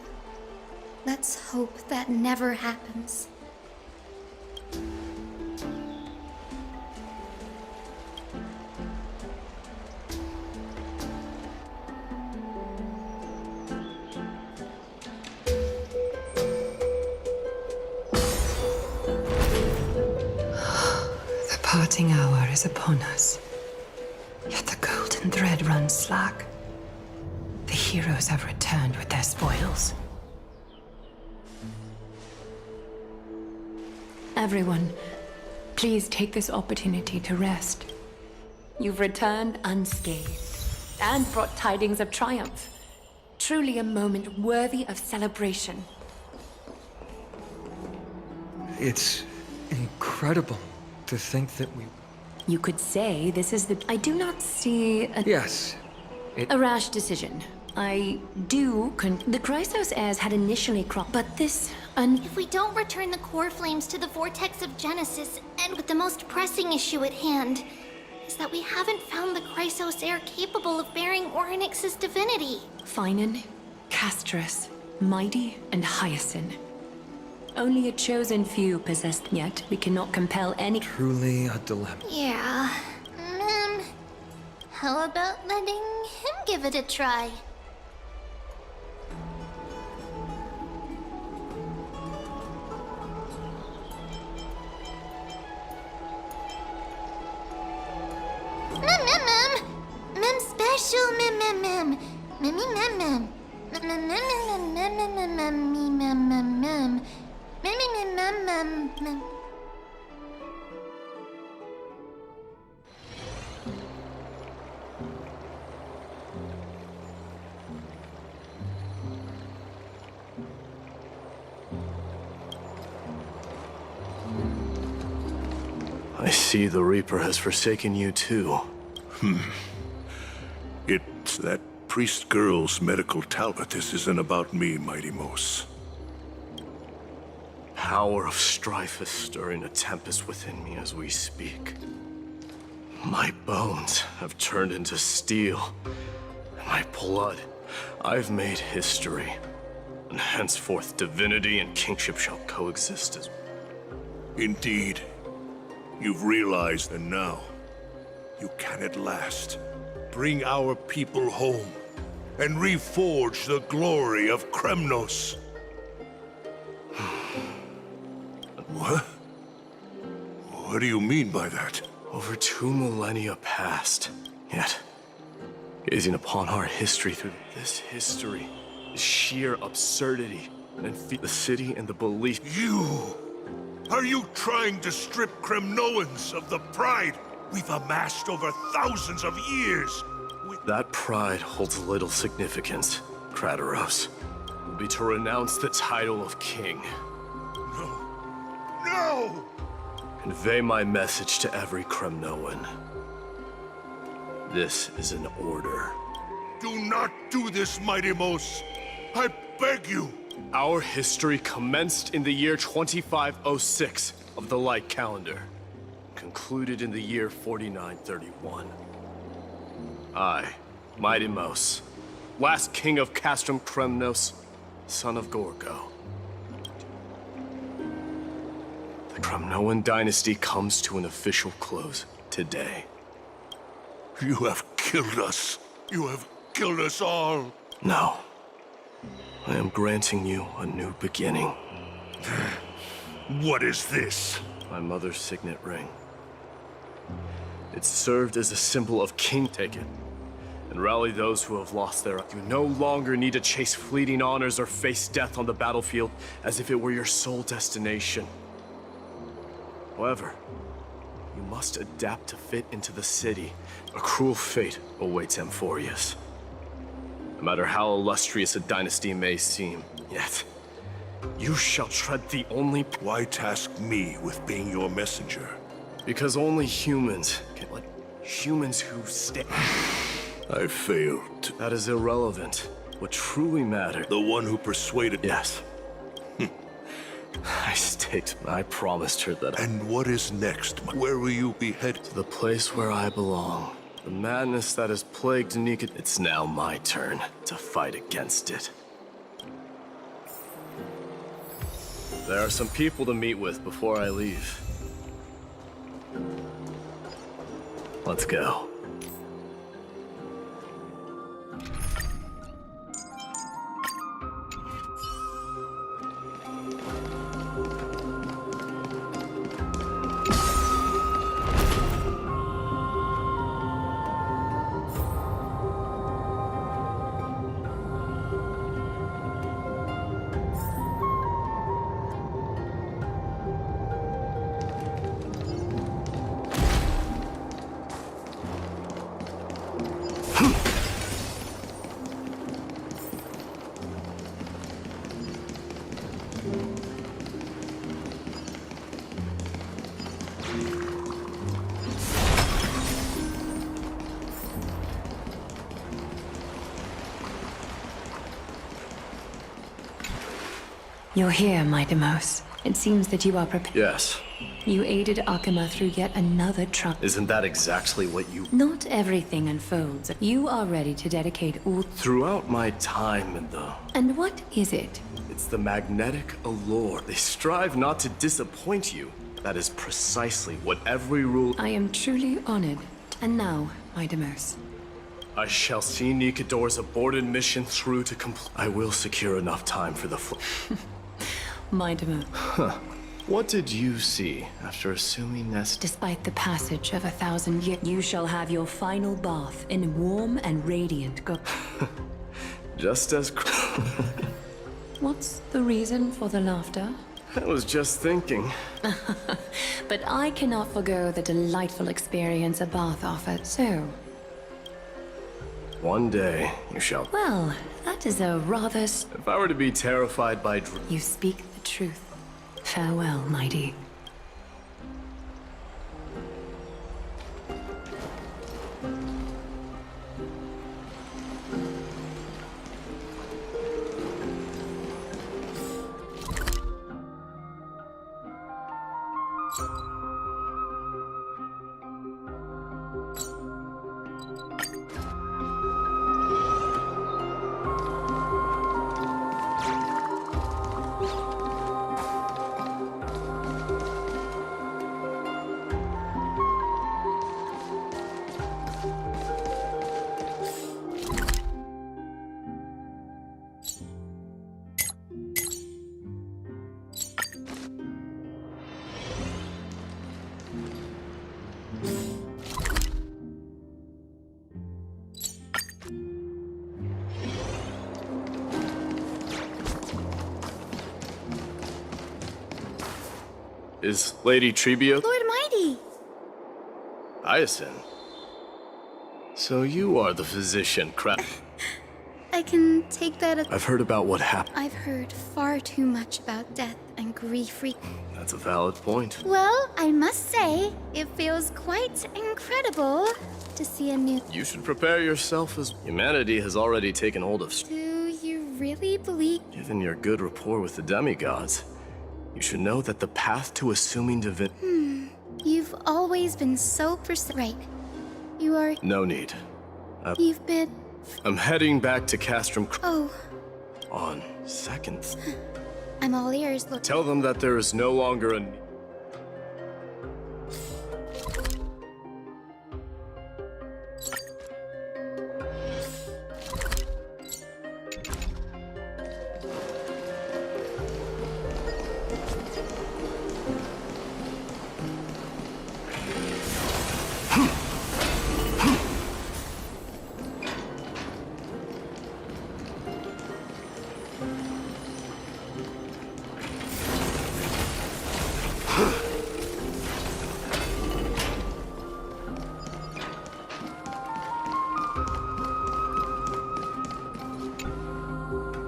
Let's hope that never happens. The parting hour is upon us. Yet the golden thread runs slack. The heroes have returned with their spoils. Everyone, please take this opportunity to rest. You've returned unscathed, and brought tidings of triumph. Truly a moment worthy of celebration. It's incredible to think that we... You could say this is the... I do not see a... Yes. A rash decision. I do the Chrysos heirs had initially cropped, but this... If we don't return the core flames to the vortex of Genesis, and with the most pressing issue at hand, is that we haven't found the Chrysos heir capable of bearing Orynyx's divinity. Phainon, castorice, midei, and hyacinth. Only a chosen few possessed, yet we cannot compel any... Truly a dilemma. Yeah. How about letting him give it a try? Mem special mem. I see the Reaper has forsaken you too. It's that priest girl's medical talent. This isn't about me, Mighty Mos. Power of strife is stirring a tempest within me as we speak. My bones have turned into steel. My blood, I've made history. And henceforth, divinity and kingship shall coexist as... Indeed. You've realized, and now, you can at last bring our people home and reforge the glory of Kremnos. What? What do you mean by that? Over 2 millennia passed, yet, gazing upon our history through this history is sheer absurdity, and the city and the belief... You! Are you trying to strip Kremnoans of the pride we've amassed over thousands of years? That pride holds little significance, Kratoros. It will be to renounce the title of king. No! No! Convey my message to every Kremnoan. This is an order. Do not do this, Mighty Mos. I beg you. Our history commenced in the year 2506 of the Light Calendar, concluded in the year 4931. I, Mighty Mos, last king of Castrum Kremnos, son of Gorgo. The Kremnoan dynasty comes to an official close today. You have killed us. You have killed us all. No. I am granting you a new beginning. What is this? My mother's signet ring. It served as a symbol of king. Take it, and rally those who have lost their... You no longer need to chase fleeting honors or face death on the battlefield as if it were your sole destination. However, you must adapt to fit into the city. A cruel fate awaits Amphoreus. No matter how illustrious a dynasty may seem, yet you shall tread the only... Why task me with being your messenger? Because only humans can... Like, humans who stay... I failed. That is irrelevant. What truly matters... The one who persuaded... Yes. I promised her that... And what is next? Where will you be headed? To the place where I belong. The madness that has plagued Nika... It's now my turn to fight against it. There are some people to meet with before I leave. Let's go. You're here, Mighty Mos. It seems that you are prepared. Yes. You aided Akima through yet another trouble. Isn't that exactly what you... Not everything unfolds. You are ready to dedicate all... Throughout my time in the... And what is it? It's the magnetic allure. They strive not to disappoint you. That is precisely what every rule... I am truly honored. And now, Mighty Mos. I shall see Nikador's aborted mission through to complete. I will secure enough time for the Mighty Mos. Huh. What did you see after assuming Nest? Despite the passage of 1,000 years, you shall have your final bath in warm and radiant Just as... What's the reason for the laughter? I was just thinking. But I cannot forgo the delightful experience a bath offered, so... One day, you shall... Well, that is a rather... If I were to be terrified by... You speak the truth. Farewell, Mighty. Is Lady Tribbie... Lord Mighty! Hyacinth. So you are the physician, crap. I can take that as... I've heard about what happened. I've heard far too much about death and grief. That's a valid point. Well, I must say, it feels quite incredible to see a new... You should prepare yourself as humanity has already taken hold of... Do you really believe... Given your good rapport with the demigods, you should know that the path to assuming divinity... You've always been so right. You are... No need. You've been... I'm heading back to Castrum... Oh. On seconds. I'm all ears, look. Tell them that there is no longer a...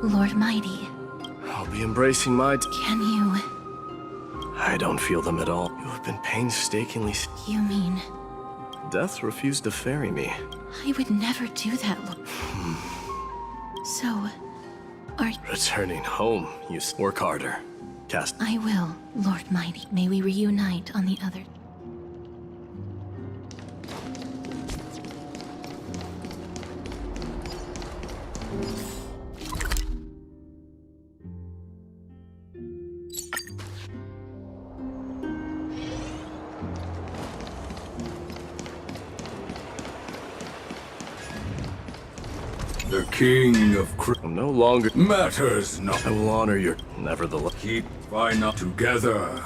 Lord Mighty. I'll be embracing my... Can you... I don't feel them at all. You have been painstakingly... You mean... Death refused to ferry me. I would never do that, Lord. So... Are... Returning home, you work harder. Cast... I will, Lord Mighty. May we reunite on the other... The king of I'm no longer... matters not. I will honor your... Nevertheless... Keep phainon together.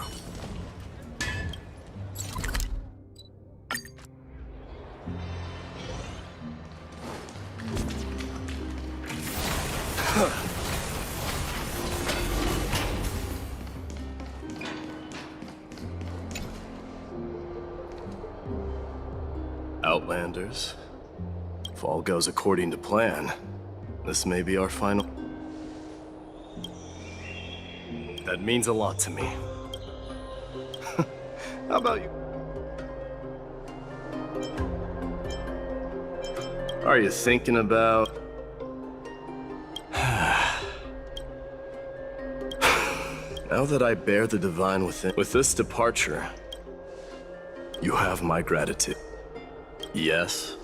Outlanders. If all goes according to plan, this may be our final... That means a lot to me. How about you? Are you thinking about... Now that I bear the divine within... With this departure, you have my gratitude. Yes.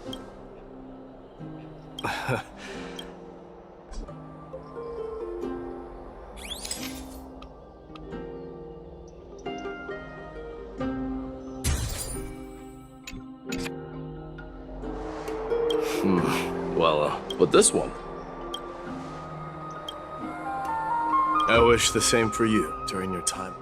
Well, but this one. I wish the same for you during your time.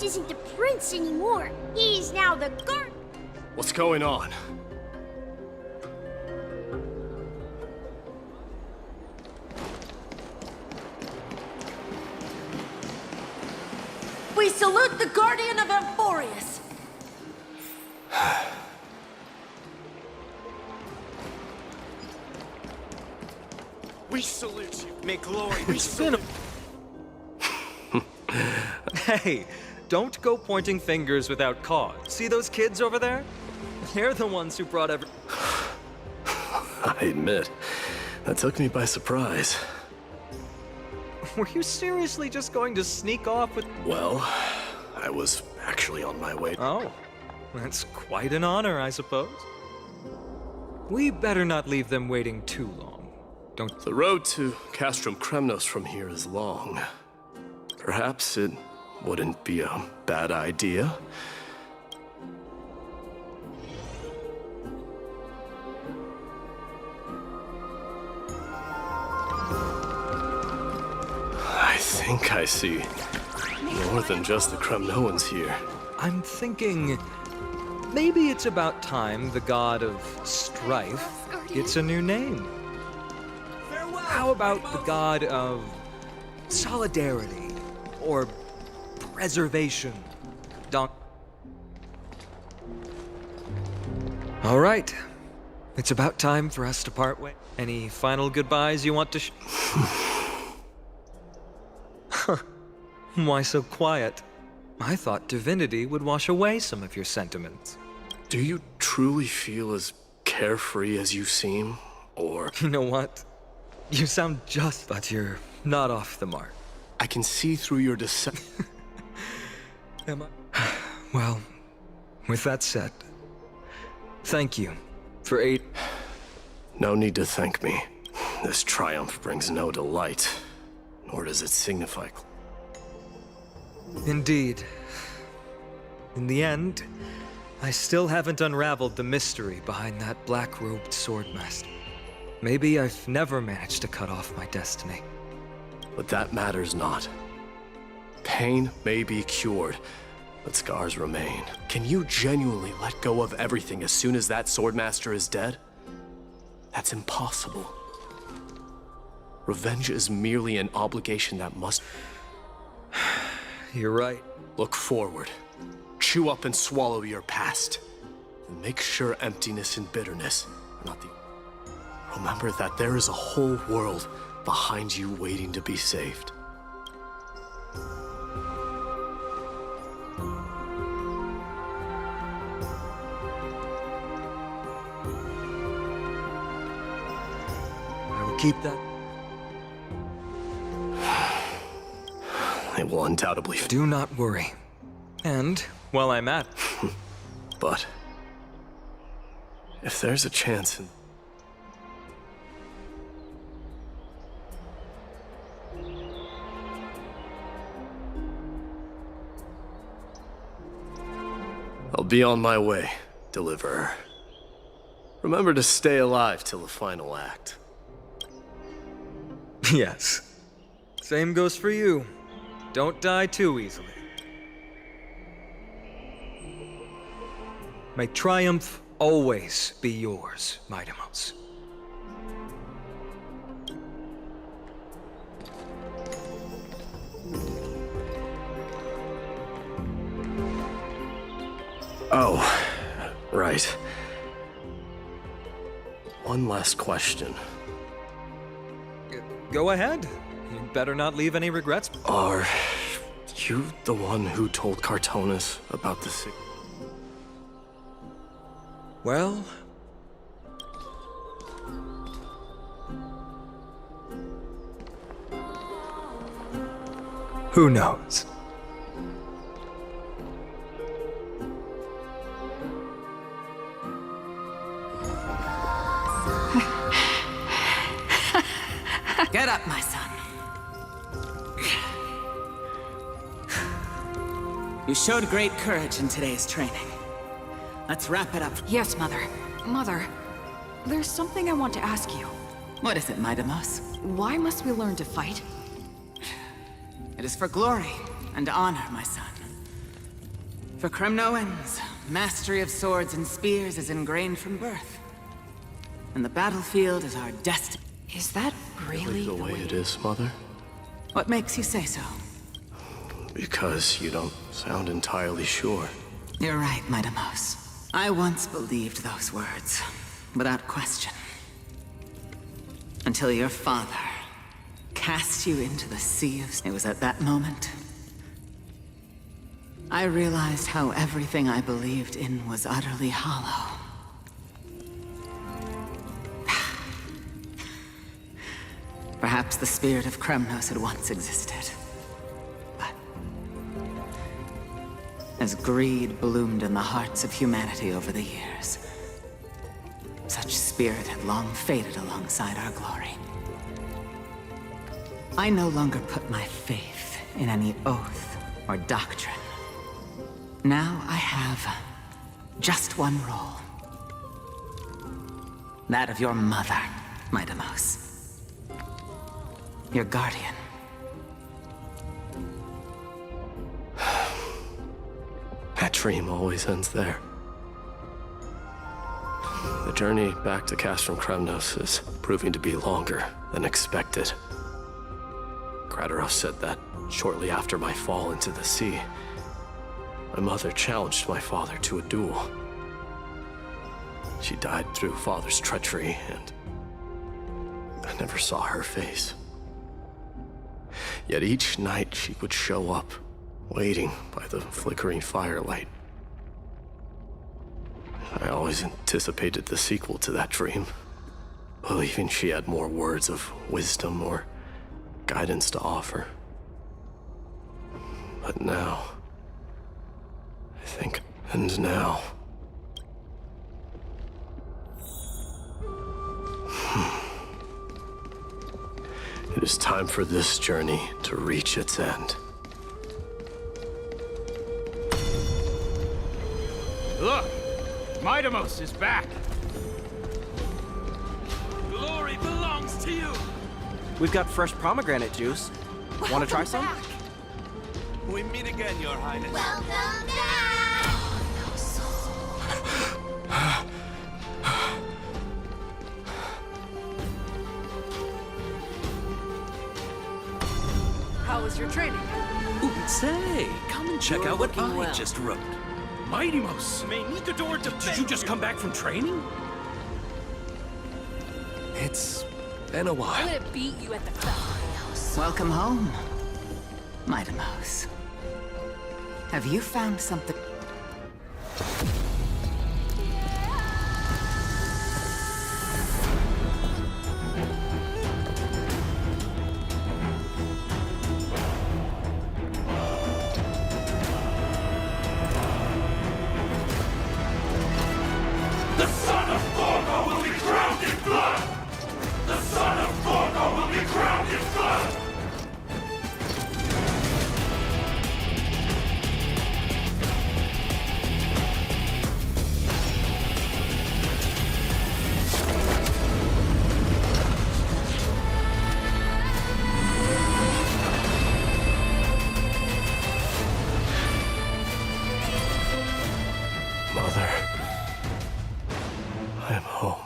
Isn't the prince anymore. He's now the guard. What's going on? We salute the guardian of amphoreus. We salute you. May glory be Hey, don't go pointing fingers without cause. See those kids over there? They're the ones who brought I admit, that took me by surprise. Were you seriously just going to sneak off with... Well, I was actually on my way. Oh, that's quite an honor, I suppose. We better not leave them waiting too long. Don't... The road to Castrum Kremnos from here is long. Perhaps it wouldn't be a bad idea. I think I see more than just the Kremnoans here. I'm thinking maybe it's about time the god of strife gets a new name. How about the god of solidarity or preservation? All right. It's about time for us to part ways. Any final goodbyes you want to Why so quiet? I thought divinity would wash away some of your sentiments. Do you truly feel as carefree as you seem, or... You know what? You sound just... But you're not off the mark. I can see through your deception. Am I? Well, with that said, thank you for aid. No need to thank me. This triumph brings no delight, nor does it signify... Indeed. In the end, I still haven't unraveled the mystery behind that black-robed swordmaster. Maybe I've never managed to cut off my destiny. But that matters not. Pain may be cured, but scars remain. Can you genuinely let go of everything as soon as that swordmaster is dead? That's impossible. Revenge is merely an obligation that must... You're right. Look forward. Chew up and swallow your past. And make sure emptiness and bitterness are not the... Remember that there is a whole world behind you waiting to be saved. I will keep that. They will undoubtedly... Do not worry. And, while I'm at it... But... if there's a chance in... I'll be on my way, Deliverer. Remember to stay alive till the final act. Yes. Same goes for you. Don't die too easily. May triumph always be yours, Midamos. Oh, right. One last question. Go ahead. You better not leave any regrets. Are you the one who told Cartonis about the sick? Well... who knows? Get up, my son. You showed great courage in today's training. Let's wrap it up. Yes, Mother. Mother, there's something I want to ask you. What is it, Midamos? Why must we learn to fight? It is for glory and honor, my son. For Kremnoans, mastery of swords and spears is ingrained from birth. And the battlefield is our destiny. Is that really the way it is, Mother? What makes you say so? Because you don't sound entirely sure. You're right, Midamos. I once believed those words, without question. Until your father cast you into the sea of... It was at that moment I realized how everything I believed in was utterly hollow. Perhaps the spirit of Kremnos had once existed. But as greed bloomed in the hearts of humanity over the years, such spirit had long faded alongside our glory. I no longer put my faith in any oath or doctrine. Now I have just one role. That of your mother, Midamos. Your guardian. That dream always ends there. The journey back to Castrum Kremnos is proving to be longer than expected. Gradaros said that shortly after my fall into the sea, my mother challenged my father to a duel. She died through father's treachery, and I never saw her face. Yet each night she would show up, waiting by the flickering firelight. I always anticipated the sequel to that dream, believing she had more words of wisdom or guidance to offer. But now, I think, and now... It is time for this journey to reach its end. Look! Midamos is back! Glory belongs to you! We've got fresh pomegranate juice. Want to try some? We meet again, Your Highness. Welcome back! How was your training? Ooh, say, come and check out what I just wrote. Midamos, may Nikador defend. Did you just come back from training? It's been a while. I'm gonna beat you at the festival. Welcome home, Midamos. Have you found something? The son of Gorgo will be crowned in blood! The son of Gorgo will be crowned in blood! Mother, I am home.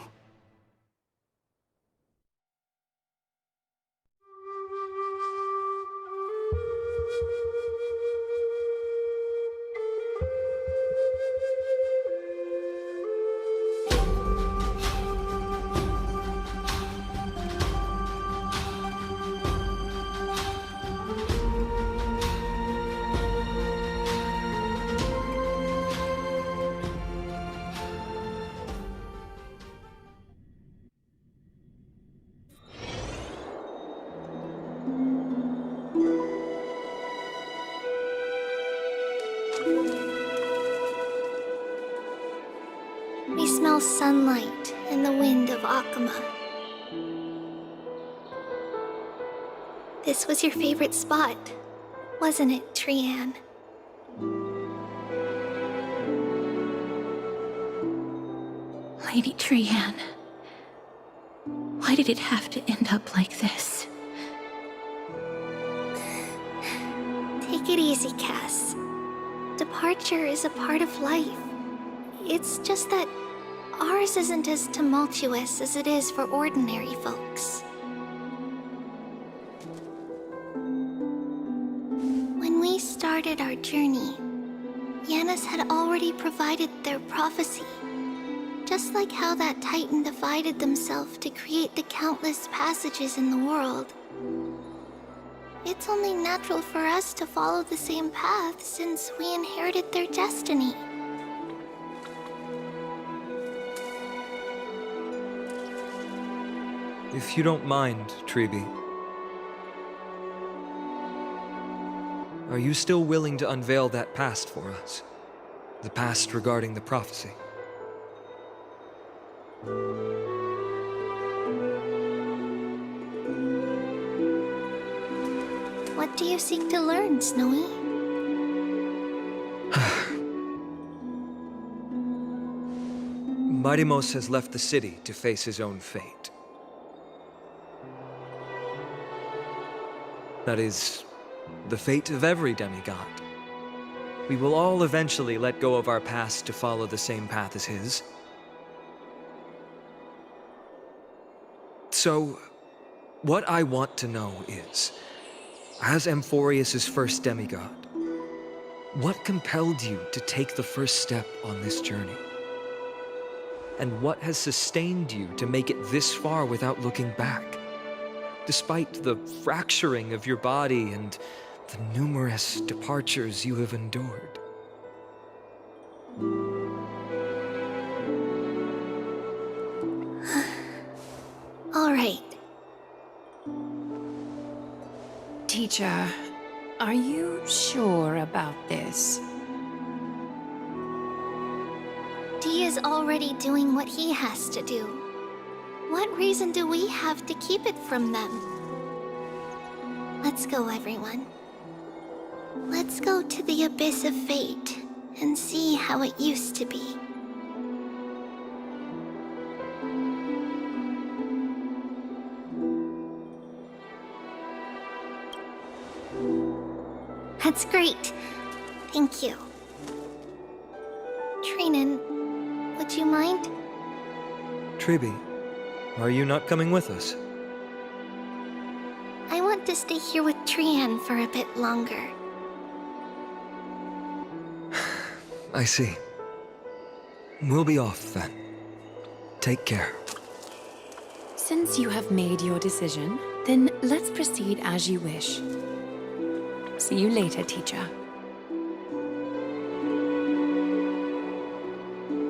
We smell sunlight and the wind of Akama. This was your favorite spot, wasn't it, Trianne? Lady Trianne, why did it have to end up like this? Take it easy, Cass. Departure is a part of life. It's just that ours isn't as tumultuous as it is for ordinary folks. When we started our journey, Yanis had already provided their prophecy. Just like how that Titan divided themselves to create the countless passages in the world. It's only natural for us to follow the same path since we inherited their destiny. If you don't mind, Tribbie, are you still willing to unveil that past for us? The past regarding the prophecy? What do you seek to learn, Snowy? Midei has left the city to face his own fate. That is, the fate of every demigod. We will all eventually let go of our past to follow the same path as his. So, what I want to know is, as Amphoreus' first demigod, what compelled you to take the first step on this journey? And what has sustained you to make it this far without looking back? Despite the fracturing of your body and the numerous departures you have endured. All right. Teacher, are you sure about this? Dee is already doing what he has to do. What reason do we have to keep it from them? Let's go, everyone. Let's go to the abyss of fate and see how it used to be. That's great. Thank you. Trinan, would you mind? Tribbie, are you not coming with us? I want to stay here with Trian for a bit longer. I see. We'll be off then. Take care. Since you have made your decision, then let's proceed as you wish. See you later, teacher.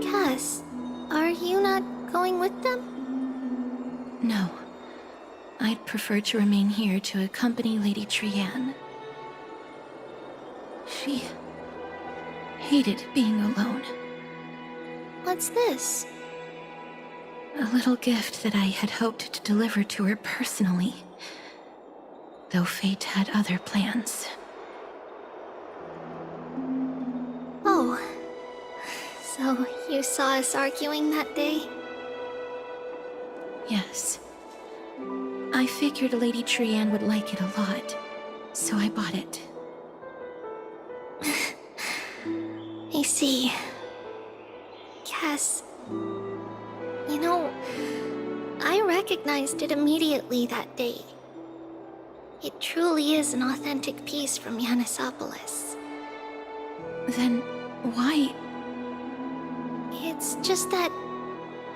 Cass, are you not going with them? No. I'd prefer to remain here to accompany Lady Trian. She hated being alone. What's this? A little gift that I had hoped to deliver to her personally. Though fate had other plans. Oh. So you saw us arguing that day? Yes. I figured Lady Trian would like it a lot, so I bought it. I see. Cass, you know, I recognized it immediately that day. It truly is an authentic piece from Yanisopolis. Then why? It's just that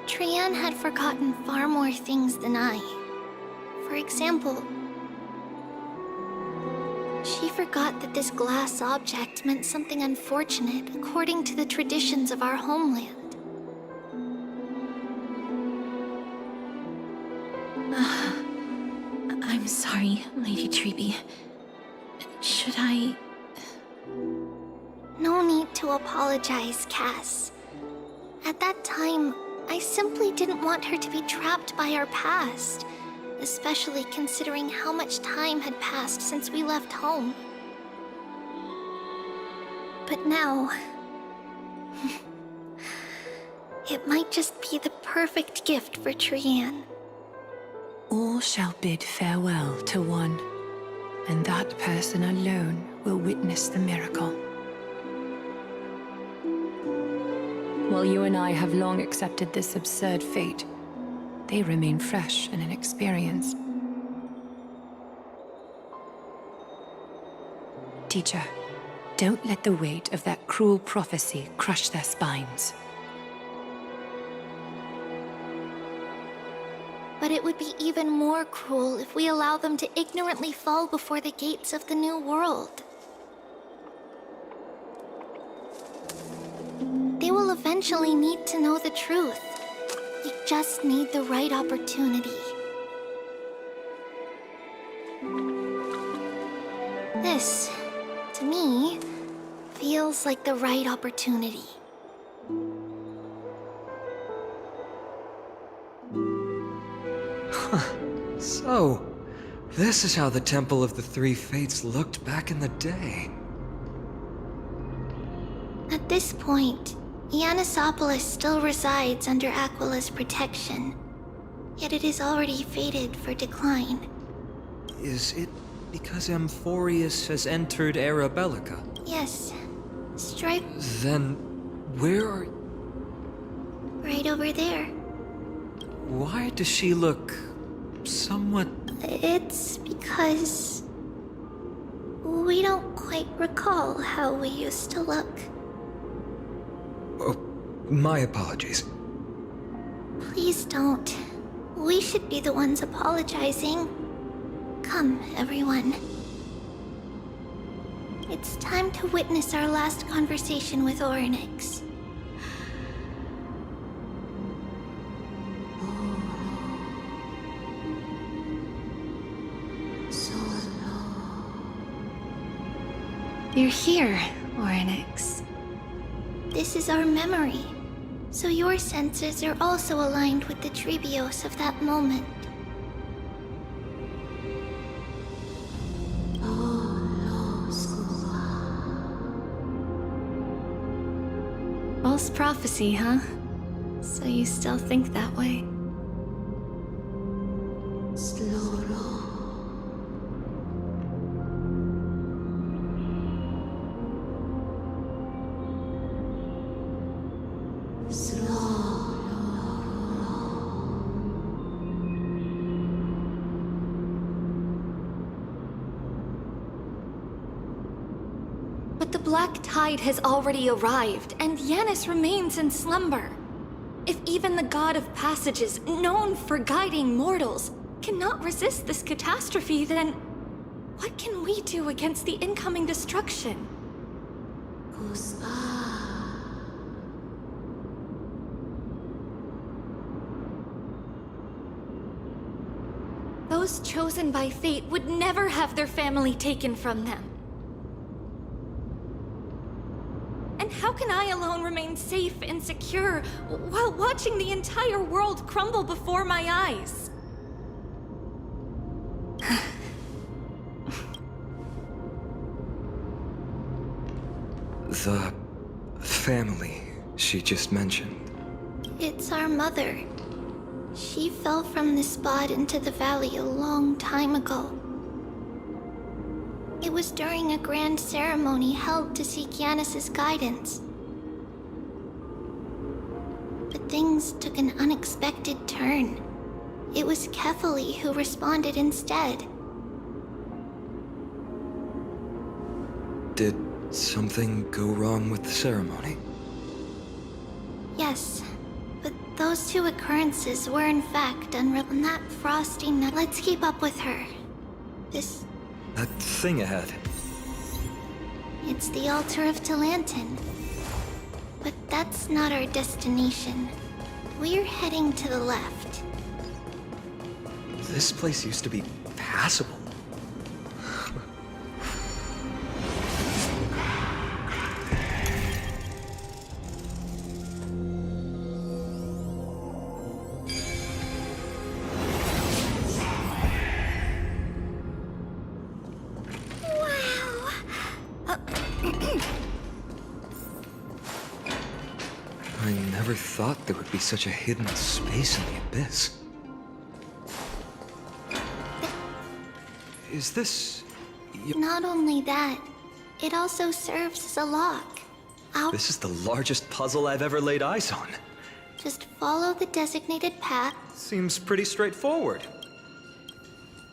Trian had forgotten far more things than I. For example, she forgot that this glass object meant something unfortunate according to the traditions of our homeland. I'm sorry, Lady Tribbie. Should I... No need to apologize, Cass. At that time, I simply didn't want her to be trapped by our past, especially considering how much time had passed since we left home. But now... it might just be the perfect gift for Trian. All shall bid farewell to one, and that person alone will witness the miracle. While you and I have long accepted this absurd fate, they remain fresh and inexperienced. Teacher, Don't let the weight of that cruel prophecy crush their spines. But it would be even more cruel if we allow them to ignorantly fall before the gates of the new world. They will eventually need to know the truth. We just need the right opportunity. This, to me, feels like the right opportunity. So, this is how the Temple of the Three Fates looked back in the day. At this point, Ionissopolis still resides under Aquila's protection, yet it is already fated for decline. Is it because Amphoreus has entered Era Bellica? Yes. Stripe Then, where are... right over there. Why does she look somewhat... It's because we don't quite recall how we used to look. Oh, my apologies. Please don't. We should be the ones apologizing. Come, everyone. It's time to witness our last conversation with Orynyx. You're here, Orynyx. This is our memory, so your senses are also aligned with the tribbios of that moment. False prophecy, huh? So you still think that way? But the black tide has already arrived, and Yanis remains in slumber. If even the god of passages, known for guiding mortals, cannot resist this catastrophe, then what can we do against the incoming destruction? Those chosen by fate would never have their family taken from them. And how can I alone remain safe and secure while watching the entire world crumble before my eyes? The family she just mentioned. It's our mother. She fell from this spot into the valley a long time ago. It was during a grand ceremony held to seek Yanis's guidance. But things took an unexpected turn. It was Kefali who responded instead. Did something go wrong with the ceremony? Yes, but those two occurrences were in fact unreal. On that frosty night, let's keep up with her. That thing ahead. It's the altar of Talantin. But that's not our destination. We're heading to the left. This place used to be passable. I never thought there would be such a hidden space in the abyss. Is this... Not only that, it also serves as a lock. This is the largest puzzle I've ever laid eyes on. Just follow the designated path. Seems pretty straightforward.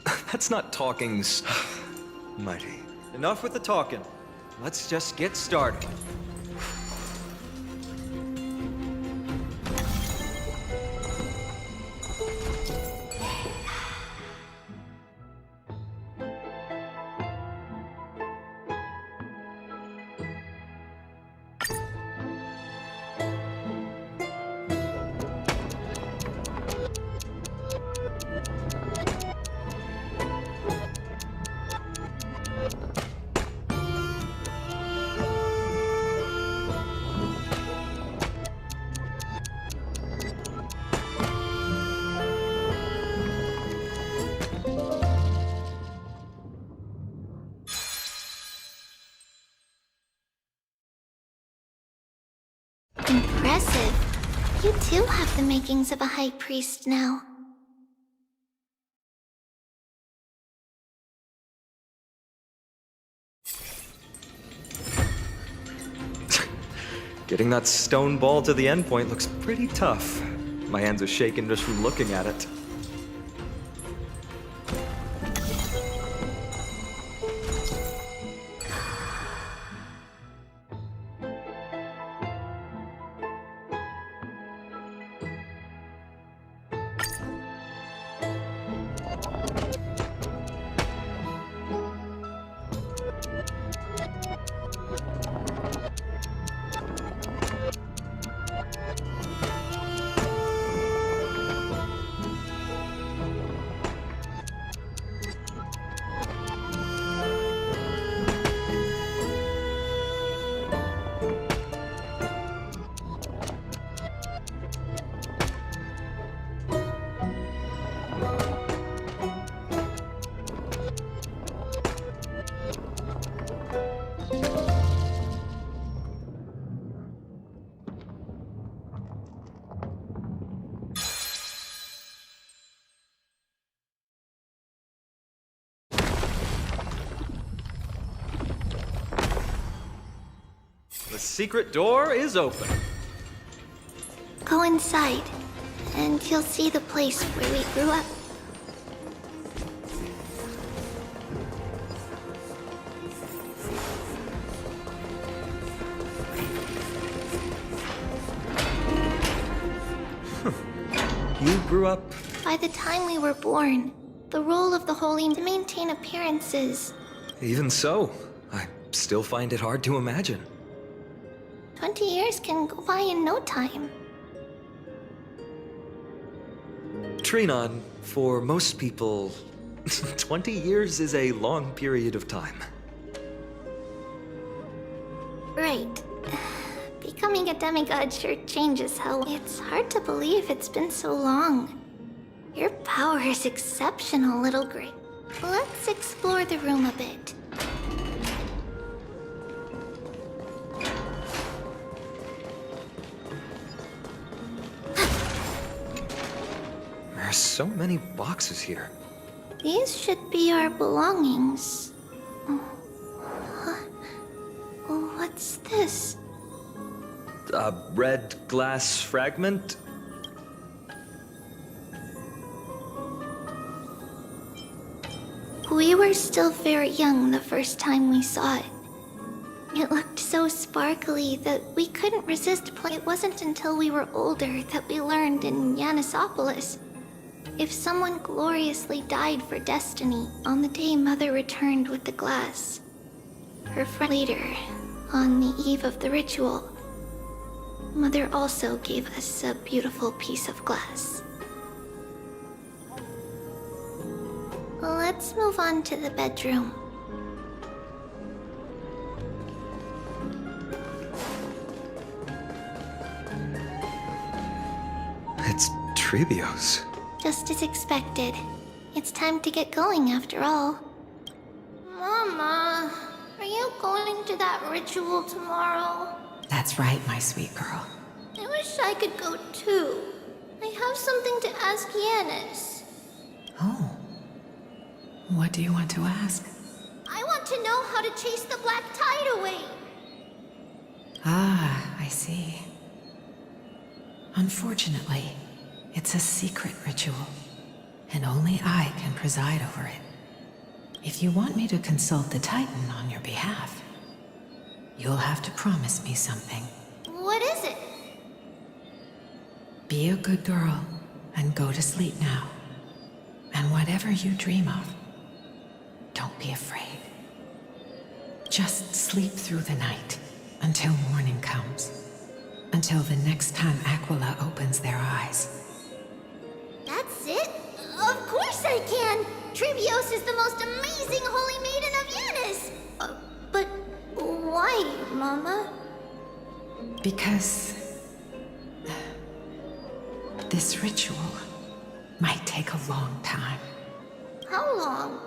That's not talking... Mighty. Enough with the talking. let's just get started. Impressive. You too have the makings of a high priest now. Getting that stone ball to the endpoint looks pretty tough. My hands are shaking just from looking at it. The secret door is open. Go inside, and you'll see the place where we grew up. You grew up? By the time we were born, the role of the holy to maintain appearances. Even so, I still find it hard to imagine. 20 years can go by in no time. Trinon, for most people, 20 years is a long period of time. Right. Becoming a demigod sure changes how... It's hard to believe it's been so long. Your power is exceptional, little Grey. Let's explore the room a bit. There's so many boxes here. These should be our belongings. What's this? A red glass fragment? We were still very young the first time we saw it. It looked so sparkly that we couldn't resist playing. It wasn't until we were older that we learned in Yanissopolis. If someone gloriously died for destiny on the day Mother returned with the glass, her friend later, on the eve of the ritual, Mother also gave us a beautiful piece of glass. Let's move on to the bedroom. It's Tribbie's. Just as expected. It's time to get going after all. Mama, are you going to that ritual tomorrow? That's right, my sweet girl. I wish I could go too. I have something to ask Yanis. Oh. What do you want to ask? I want to know how to chase the black tide away. Ah, I see. Unfortunately, it's a secret ritual, and only I can preside over it. If you want me to consult the Titan on your behalf, You'll have to promise me something. What is it? Be a good girl and go to sleep now. And whatever you dream of, don't be afraid. Just sleep through the night until morning comes. Until the next time Aquila opens their eyes. That's it? Of course I can! Tribbios is the most amazing holy maiden of Yanis! But why, Mama? Because this ritual might take a long time. How long?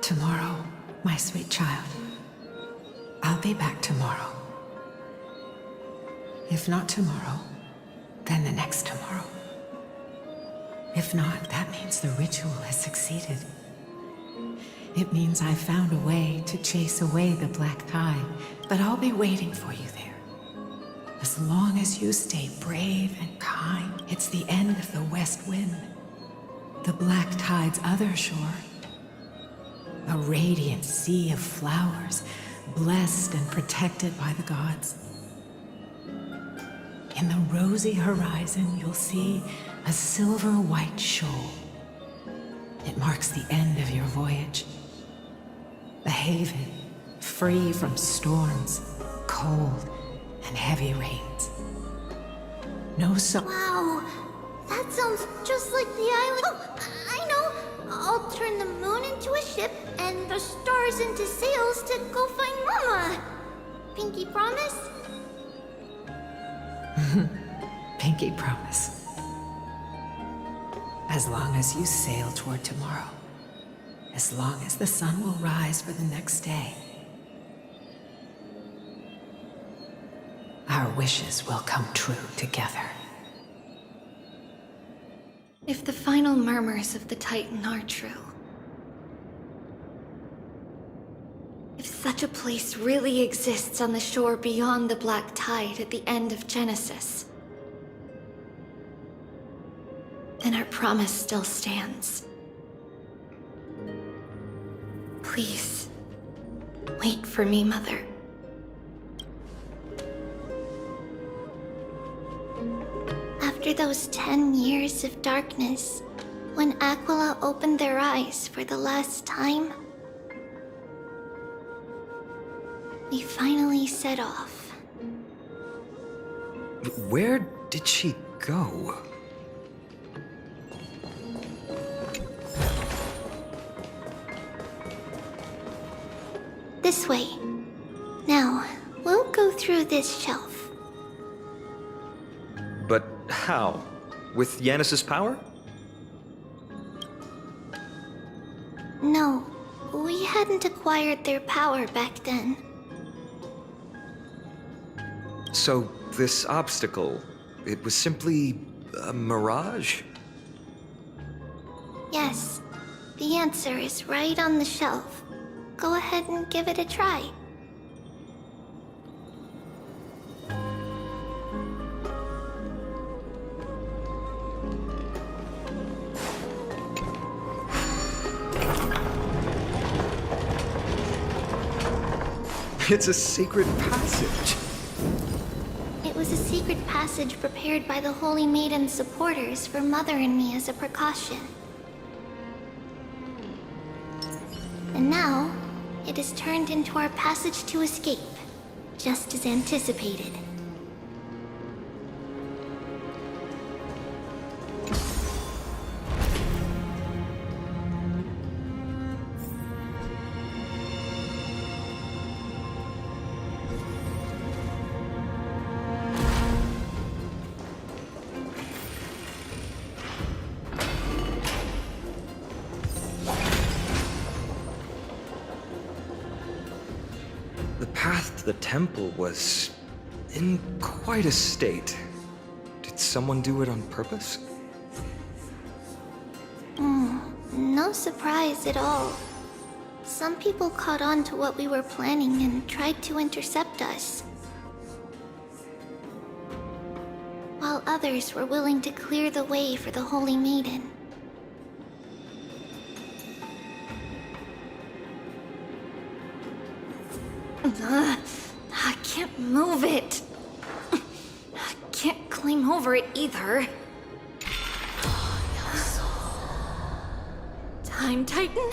Tomorrow, my sweet child. I'll be back tomorrow. If not tomorrow, then the next tomorrow. If not, that means the ritual has succeeded. It means I found a way to chase away the black tide, but I'll be waiting for you there. As long as you stay brave and kind, it's the end of the west wind. The black tide's other shore. A radiant sea of flowers, blessed and protected by the gods. In the rosy horizon, you'll see a silver-white shoal. It marks the end of your voyage. A haven, free from storms, cold, and heavy rains. No Wow, that sounds just like the island. Oh, I know! I'll turn the moon into a ship and the stars into sails to go find Mama. Pinky promise? Pinky promise. As long as you sail toward tomorrow. As long as the sun will rise for the next day. Our wishes will come true together. If the final murmurs of the Titan are true, if such a place really exists on the shore beyond the black tide at the end of Genesis, then our promise still stands. Please, wait for me, Mother. After those 10 years of darkness, when Aquila opened their eyes for the last time, we finally set off. Where did she go? This way. Now, we'll go through this shelf. But how? With Yanis's power? No, we hadn't acquired their power back then. So, this obstacle, it was simply a mirage? Yes, the answer is right on the shelf. Go ahead and give it a try. It's a secret passage. It was a secret passage prepared by the Holy Maiden's supporters for Mother and me as a precaution. And now, it is turned into our passage to escape, just as anticipated. The path to the temple was in quite a state. Did someone do it on purpose? No surprise at all. Some people caught on to what we were planning and tried to intercept us, while others were willing to clear the way for the Holy Maiden. I can't move it. I can't climb over it either. Time Titan?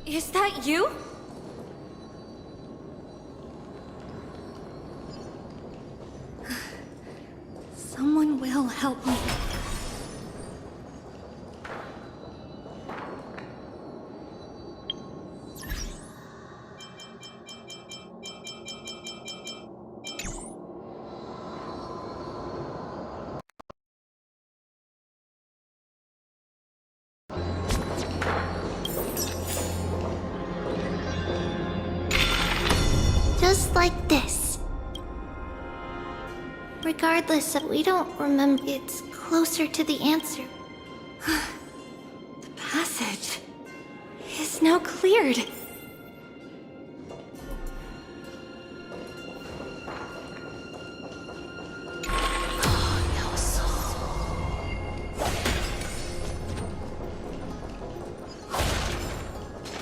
Is that you? Someone will help me. Just like this. Regardless, we don't remember. It's closer to the answer. The passage is now cleared.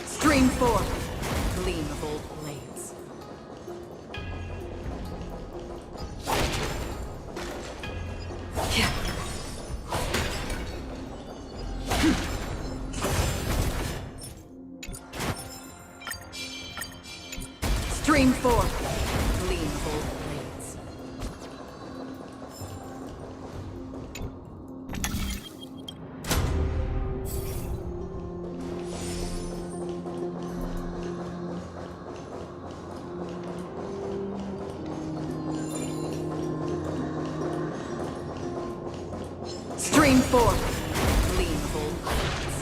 Stream forth, gleam of old blades. Stream forth, gleam of old blades. Stream forth, gleam of old blades.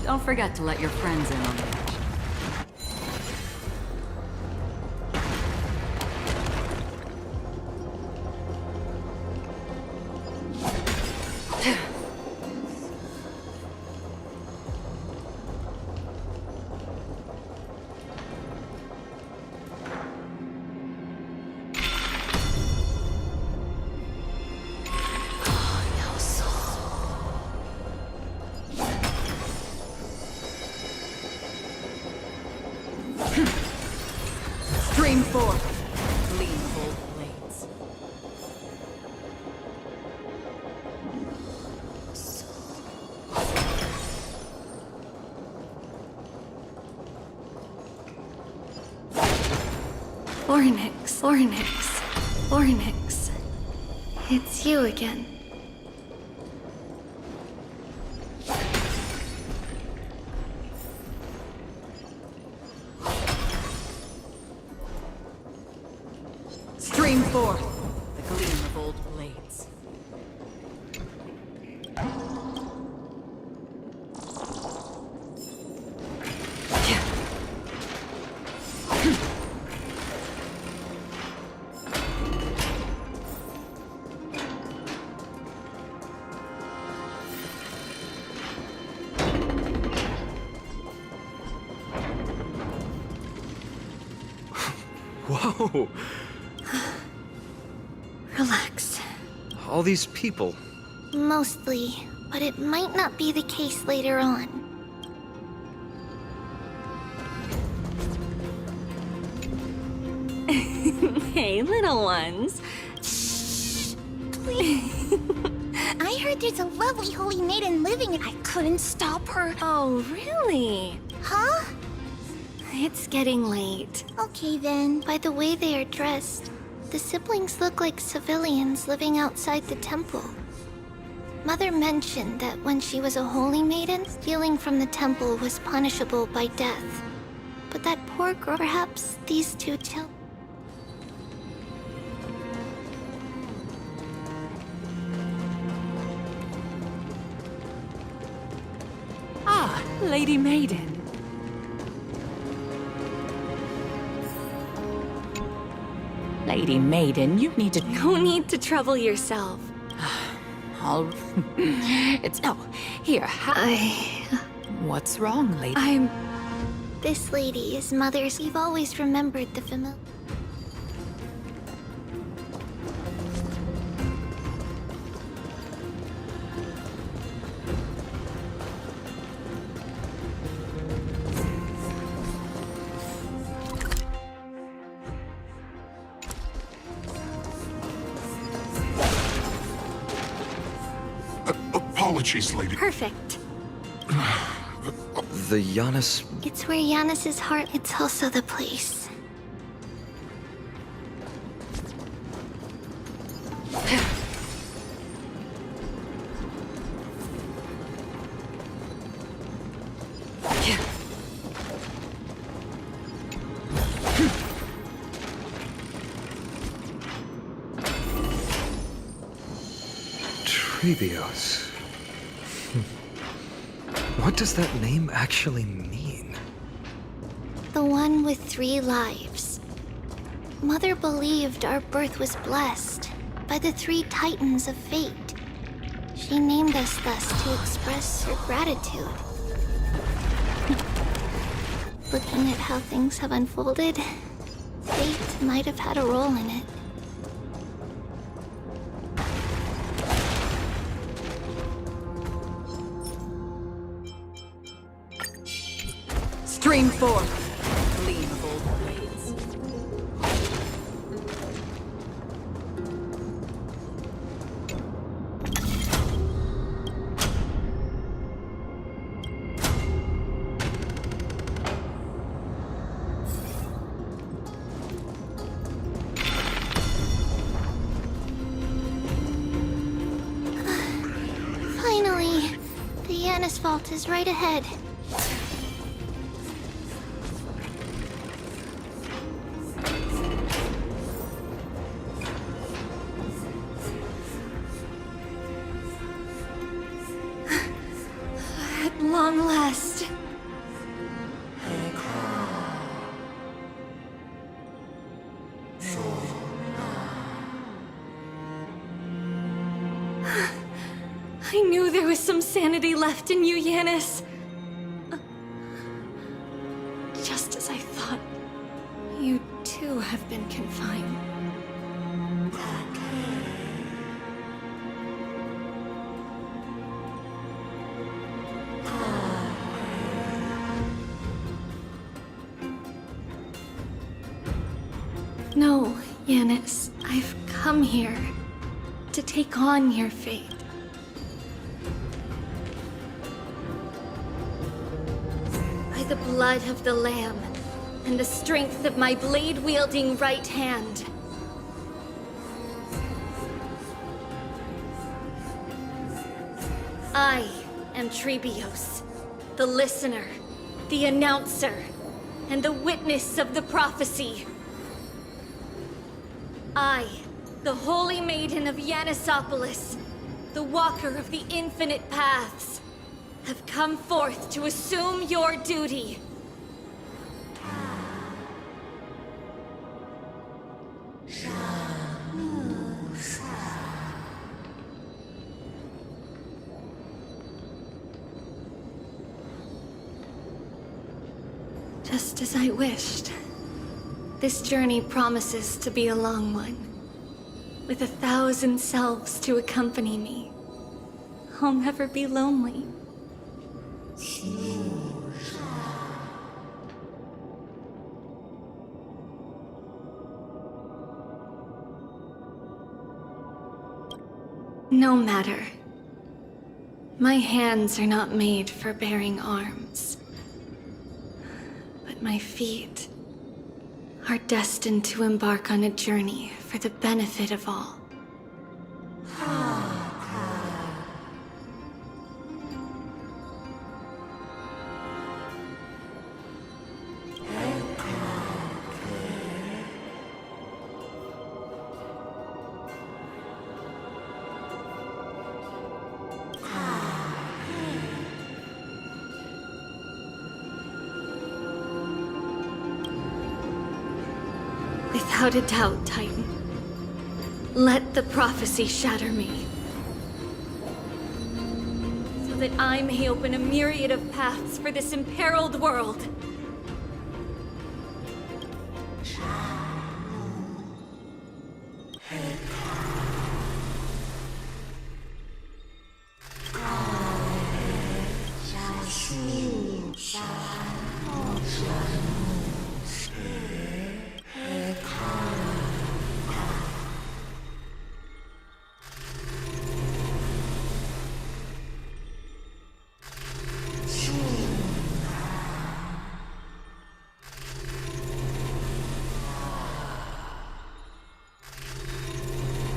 Don't forget to let your friends in on the action. Stream forth, gleam of old blades. Ornyx. It's you again. Stream forth, the gleam of old blades. Whoa! Relax. All these people. Mostly, but it might not be the case later on. Hey, little ones. Shh! Please. I heard there's a lovely holy maiden living and I couldn't stop her. Oh, really? Huh? It's getting late. Okay then. By the way they are dressed, the siblings look like civilians living outside the temple. Mother mentioned that when she was a holy maiden, stealing from the temple was punishable by death. But that poor girl, perhaps these two children. Ah, Lady Maiden. Lady Maiden, you need to... No need to trouble yourself. It's... Oh, here, What's wrong, lady? This lady is Mother's. We've always remembered the familiar. Apologies, lady. Perfect. The Janus... It's where Janus's heart. It's also the place. Tribbios. What does that name actually mean? The one with 3 lives. Mother believed our birth was blessed by the 3 titans of fate. She named us thus to express her gratitude. Looking at how things have unfolded, fate might have had a role in it. Stream forth, gleam of old blades. Finally, the Janus vault is right ahead. Long last. I knew there was some sanity left in you, Janus. Just as I thought, you too have been confined. No, Janus, I've come here to take on your fate. By the blood of the Lamb and the strength of my blade-wielding right hand. I am Tribbios, the listener, the announcer, and the witness of the prophecy. I, the Holy Maiden of Yanusopolis, the Walker of the Infinite Paths, have come forth to assume your duty. Just as I wished. This journey promises to be a long one, with 1,000 selves to accompany me. I'll never be lonely. No matter. My hands are not made for bearing arms, but my feet are destined to embark on a journey for the benefit of all. Without a doubt, Titan. Let the prophecy shatter me, so that I may open a myriad of paths for this imperiled world.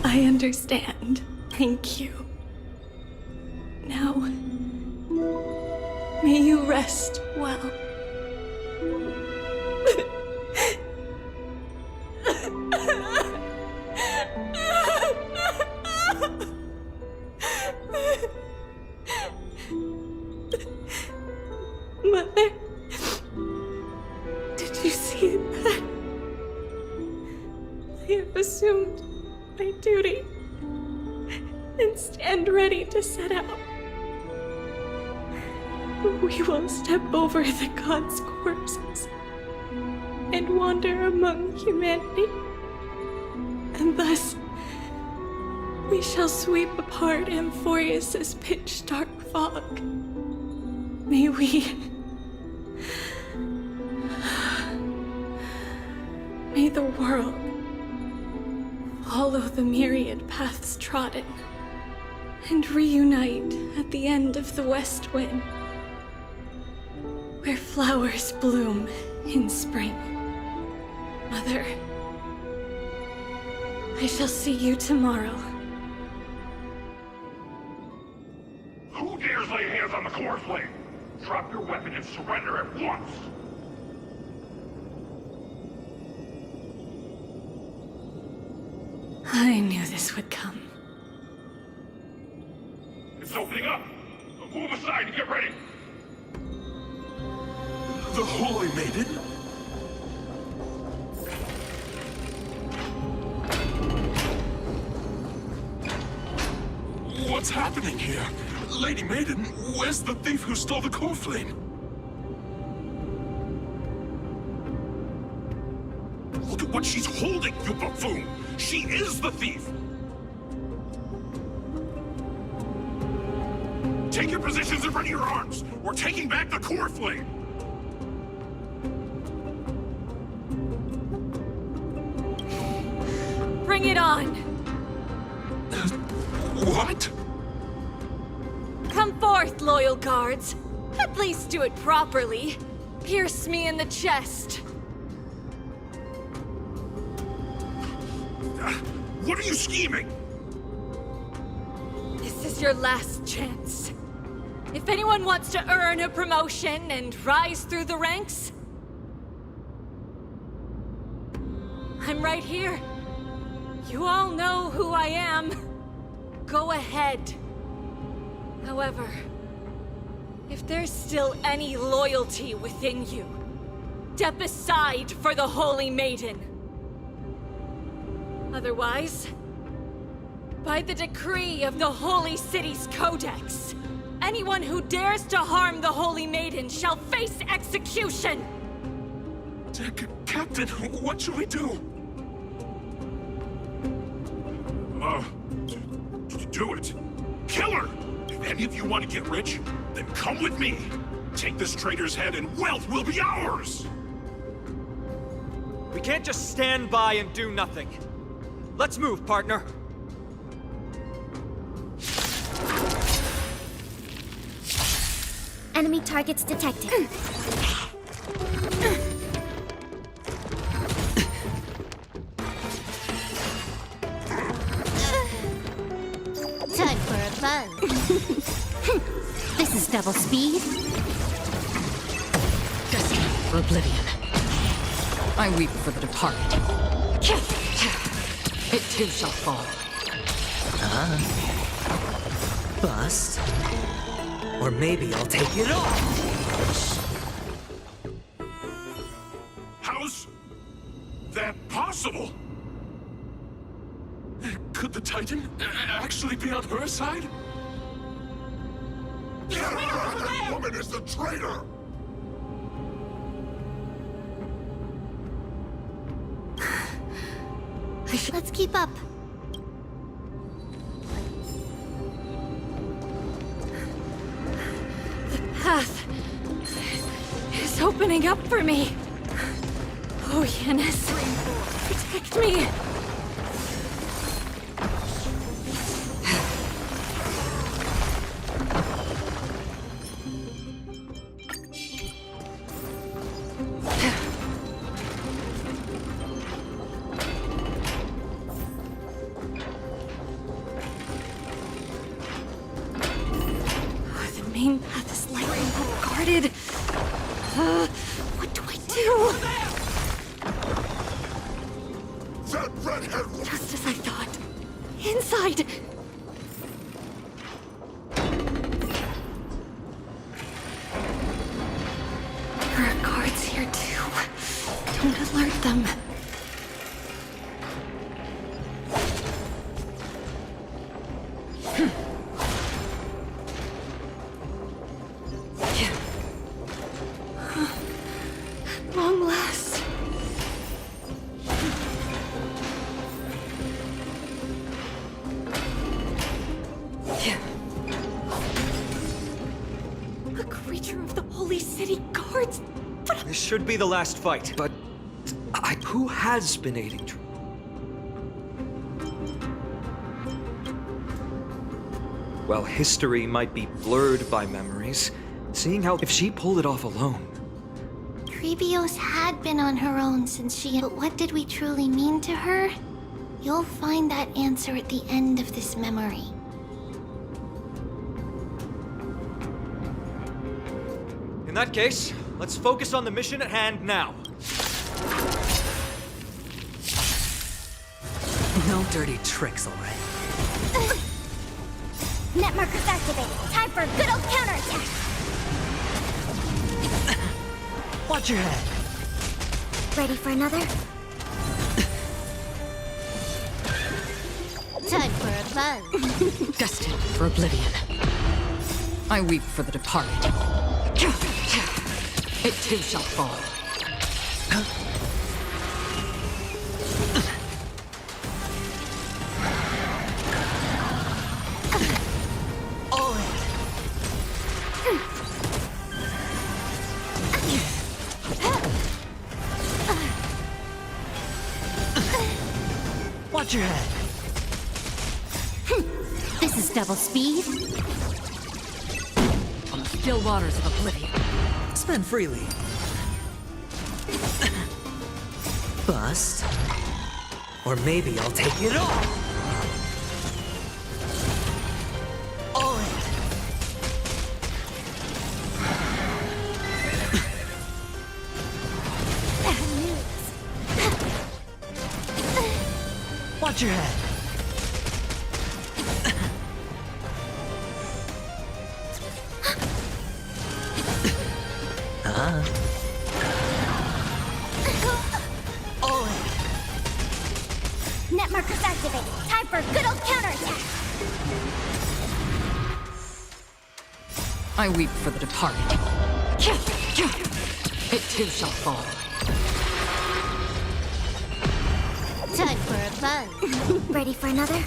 I understand. Thank you. Now, may you rest well. Mother, did you see that? I have assumed my duty and stand ready to set out. We will step over the gods' corpses and wander among humanity, and thus we shall sweep apart amphoreus' pitch-dark fog. May the world follow the myriad paths trodden, and reunite at the end of the west wind, where flowers bloom in spring. Mother, I shall see you tomorrow. Who dares lay hands on the core flame? Drop your weapon and surrender at once! I knew this would come. It's opening up! Move aside and get ready! The Holy Maiden? What's happening here? Lady Maiden, where's the thief who stole the core flame? Look at what she's holding, you buffoon! She is the thief! Take your positions and ready your arms! We're taking back the core flame! Bring it on! What? Come forth, loyal guards. At least do it properly. Pierce me in the chest. What are you scheming? This is your last chance. If anyone wants to earn a promotion and rise through the ranks, I'm right here. You all know who I am. Go ahead. However, if there's still any loyalty within you, step aside for the Holy Maiden. Otherwise, by the decree of the Holy City's Codex, anyone who dares to harm the Holy Maiden shall face execution! Captain, what should we do? Do it. Kill her! If any of you want to get rich, then come with me. Take this traitor's head and wealth will be ours! We can't just stand by and do nothing. Let's move, partner. Enemy targets detected. Time for a buzz. This is double speed. Destiny for oblivion. I weep for the departed. It too shall fall. Bust? Or maybe I'll take it off! How's that possible? Could the Titan actually be on her side? That woman is the traitor! Let's keep up. The path is opening up for me. Oh, Yanis, protect me. What do I do? That redhead woman! Just as I thought. Inside! There are guards here too. Don't alert them. Long last. A creature of the Holy City Guards? This should be the last fight, but who has been aiding Tribbie? Well, history might be blurred by memories. Seeing how if she pulled it off alone. Tribbios had been on her own since she... But what did we truly mean to her? You'll find that answer at the end of this memory. In that case, let's focus on the mission at hand now. No dirty tricks, all right? Net markers activated. Time for a good old counterattack. Watch your head. Ready for another? Time for a buzz. Destined for oblivion. I weep for the departed. It too shall fall. Watch your head. This is double speed. On the still waters of oblivion. Spend freely. Bust. Or maybe I'll take it all. All in. Watch your head. All in. Net markers activated. Time for a good old counterattack. I weep for the departed. It too shall fall. Time for a buzz. Ready for another?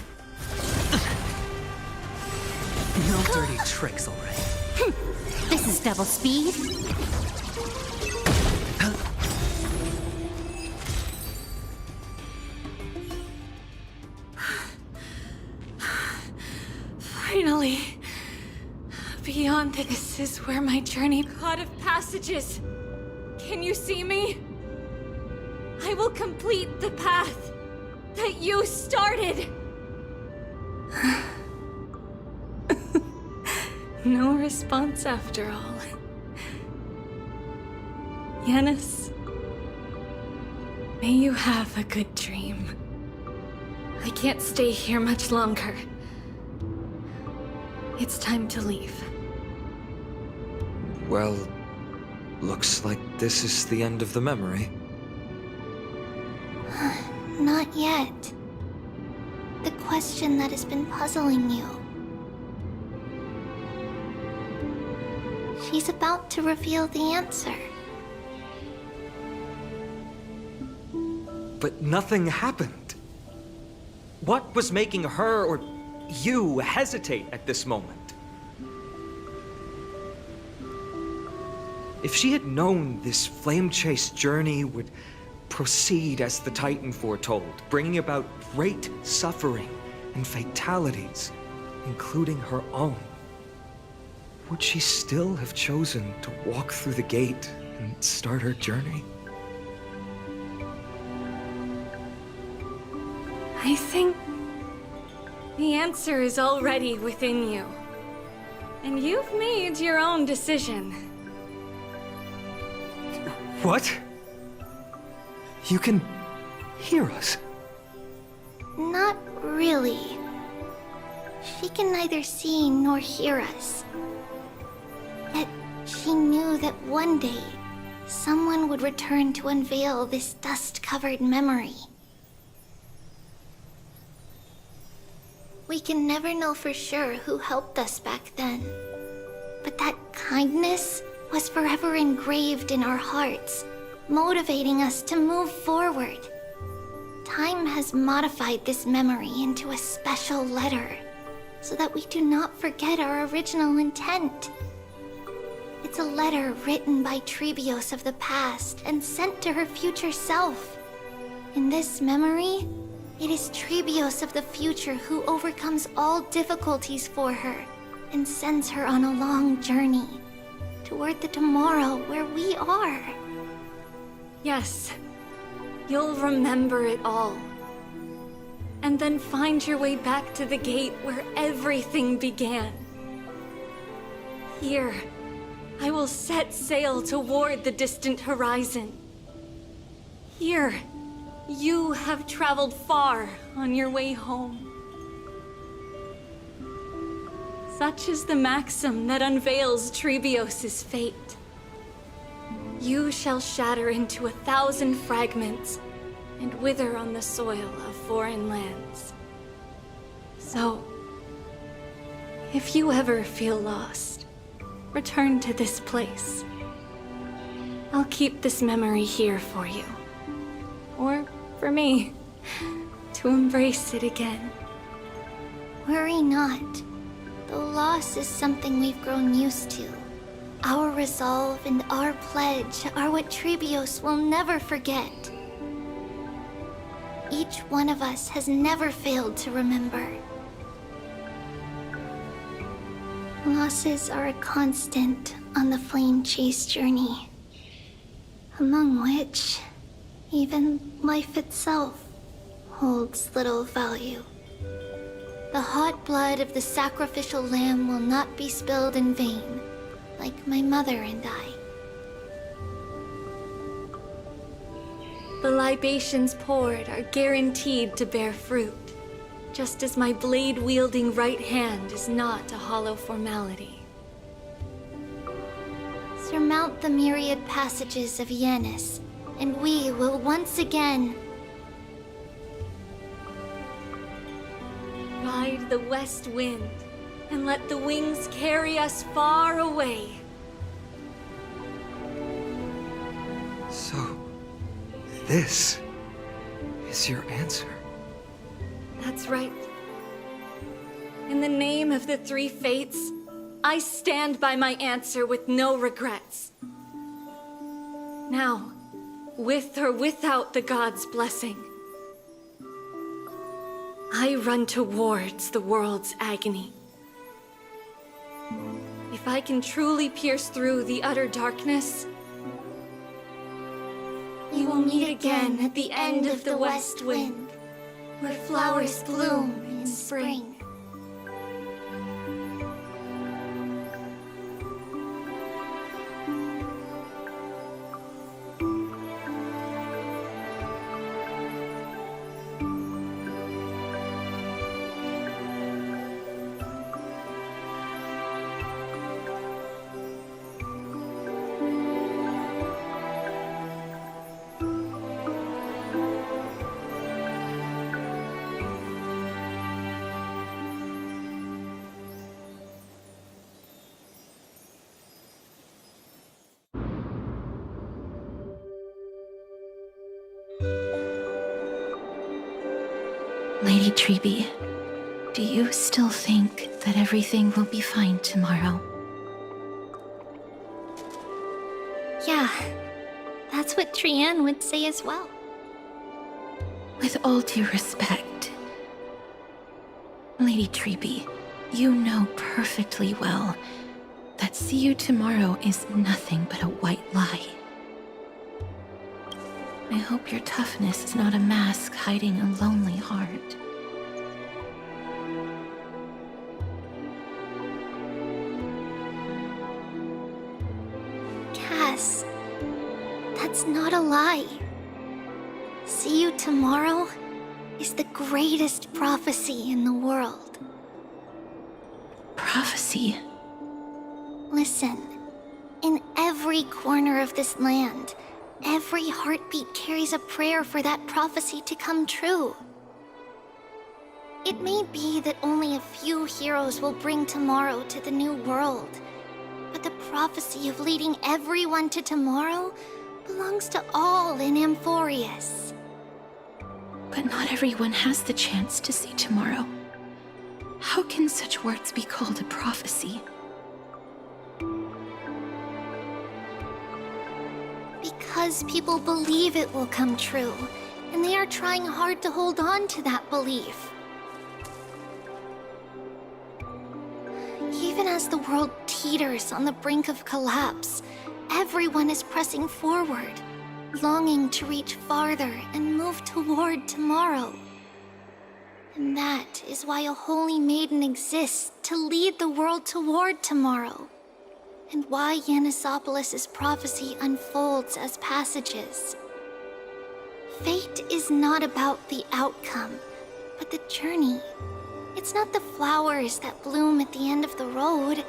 No dirty tricks, all right? This is double speed. Finally. Beyond this is where my journey... God of passages. Can you see me? I will complete the path that you started. No response after all. Yanis, may you have a good dream. I can't stay here much longer. It's time to leave. Well, looks like this is the end of the memory. Not yet. The question that has been puzzling you. She's about to reveal the answer. But nothing happened. What was making her or you hesitate at this moment? If she had known this flame-chased journey would proceed as the Titan foretold, bringing about great suffering and fatalities, including her own, would she still have chosen to walk through the gate and start her journey? I think the answer is already within you. And you've made your own decision. What? You can hear us? Not really. She can neither see nor hear us. Yet she knew that one day, someone would return to unveil this dust-covered memory. We can never know for sure who helped us back then. But that kindness was forever engraved in our hearts, motivating us to move forward. Time has modified this memory into a special letter, so that we do not forget our original intent. It's a letter written by Tribbios of the past and sent to her future self. In this memory, it is Tribbios of the future who overcomes all difficulties for her and sends her on a long journey toward the tomorrow where we are. Yes, you'll remember it all. And then find your way back to the gate where everything began. Here, I will set sail toward the distant horizon. Here, you have traveled far on your way home. Such is the maxim that unveils Tribbios' fate. You shall shatter into 1,000 fragments and wither on the soil of foreign lands. So, if you ever feel lost, return to this place. I'll keep this memory here for you. Or for me, to embrace it again. Worry not. The loss is something we've grown used to. Our resolve and our pledge are what Tribbios will never forget. Each one of us has never failed to remember. Losses are a constant on the flame chase journey, among which even life itself holds little value. The hot blood of the sacrificial lamb will not be spilled in vain, like my mother and I. The libations poured are guaranteed to bear fruit, just as my blade-wielding right hand is not a hollow formality. Surmount the myriad passages of Yanis, and we will once again ride the west wind and let the wings carry us far away. So, this is your answer? That's right. In the name of the three fates, I stand by my answer with no regrets. Now, with or without the gods' blessing, I run towards the world's agony. If I can truly pierce through the utter darkness, we will meet again at the end of the west wind, where flowers bloom in spring. Lady Tribbie, do you still think that everything will be fine tomorrow? Yeah, that's what Trienne would say as well. With all due respect, Lady Tribbie, you know perfectly well that see you tomorrow is nothing but a white lie. I hope your toughness is not a mask hiding a lonely heart. Cass, that's not a lie. See you tomorrow is the greatest prophecy in the world. Prophecy? Listen, in every corner of this land, every heartbeat carries a prayer for that prophecy to come true. It may be that only a few heroes will bring tomorrow to the new world, but the prophecy of leading everyone to tomorrow belongs to all in Amphoreus. But not everyone has the chance to see tomorrow. How can such words be called a prophecy? Because people believe it will come true, and they are trying hard to hold on to that belief. Even as the world teeters on the brink of collapse, everyone is pressing forward, longing to reach farther and move toward tomorrow. And that is why a holy maiden exists to lead the world toward tomorrow, and why Yanisopoulos' prophecy unfolds as passages. Fate is not about the outcome, but the journey. It's not the flowers that bloom at the end of the road,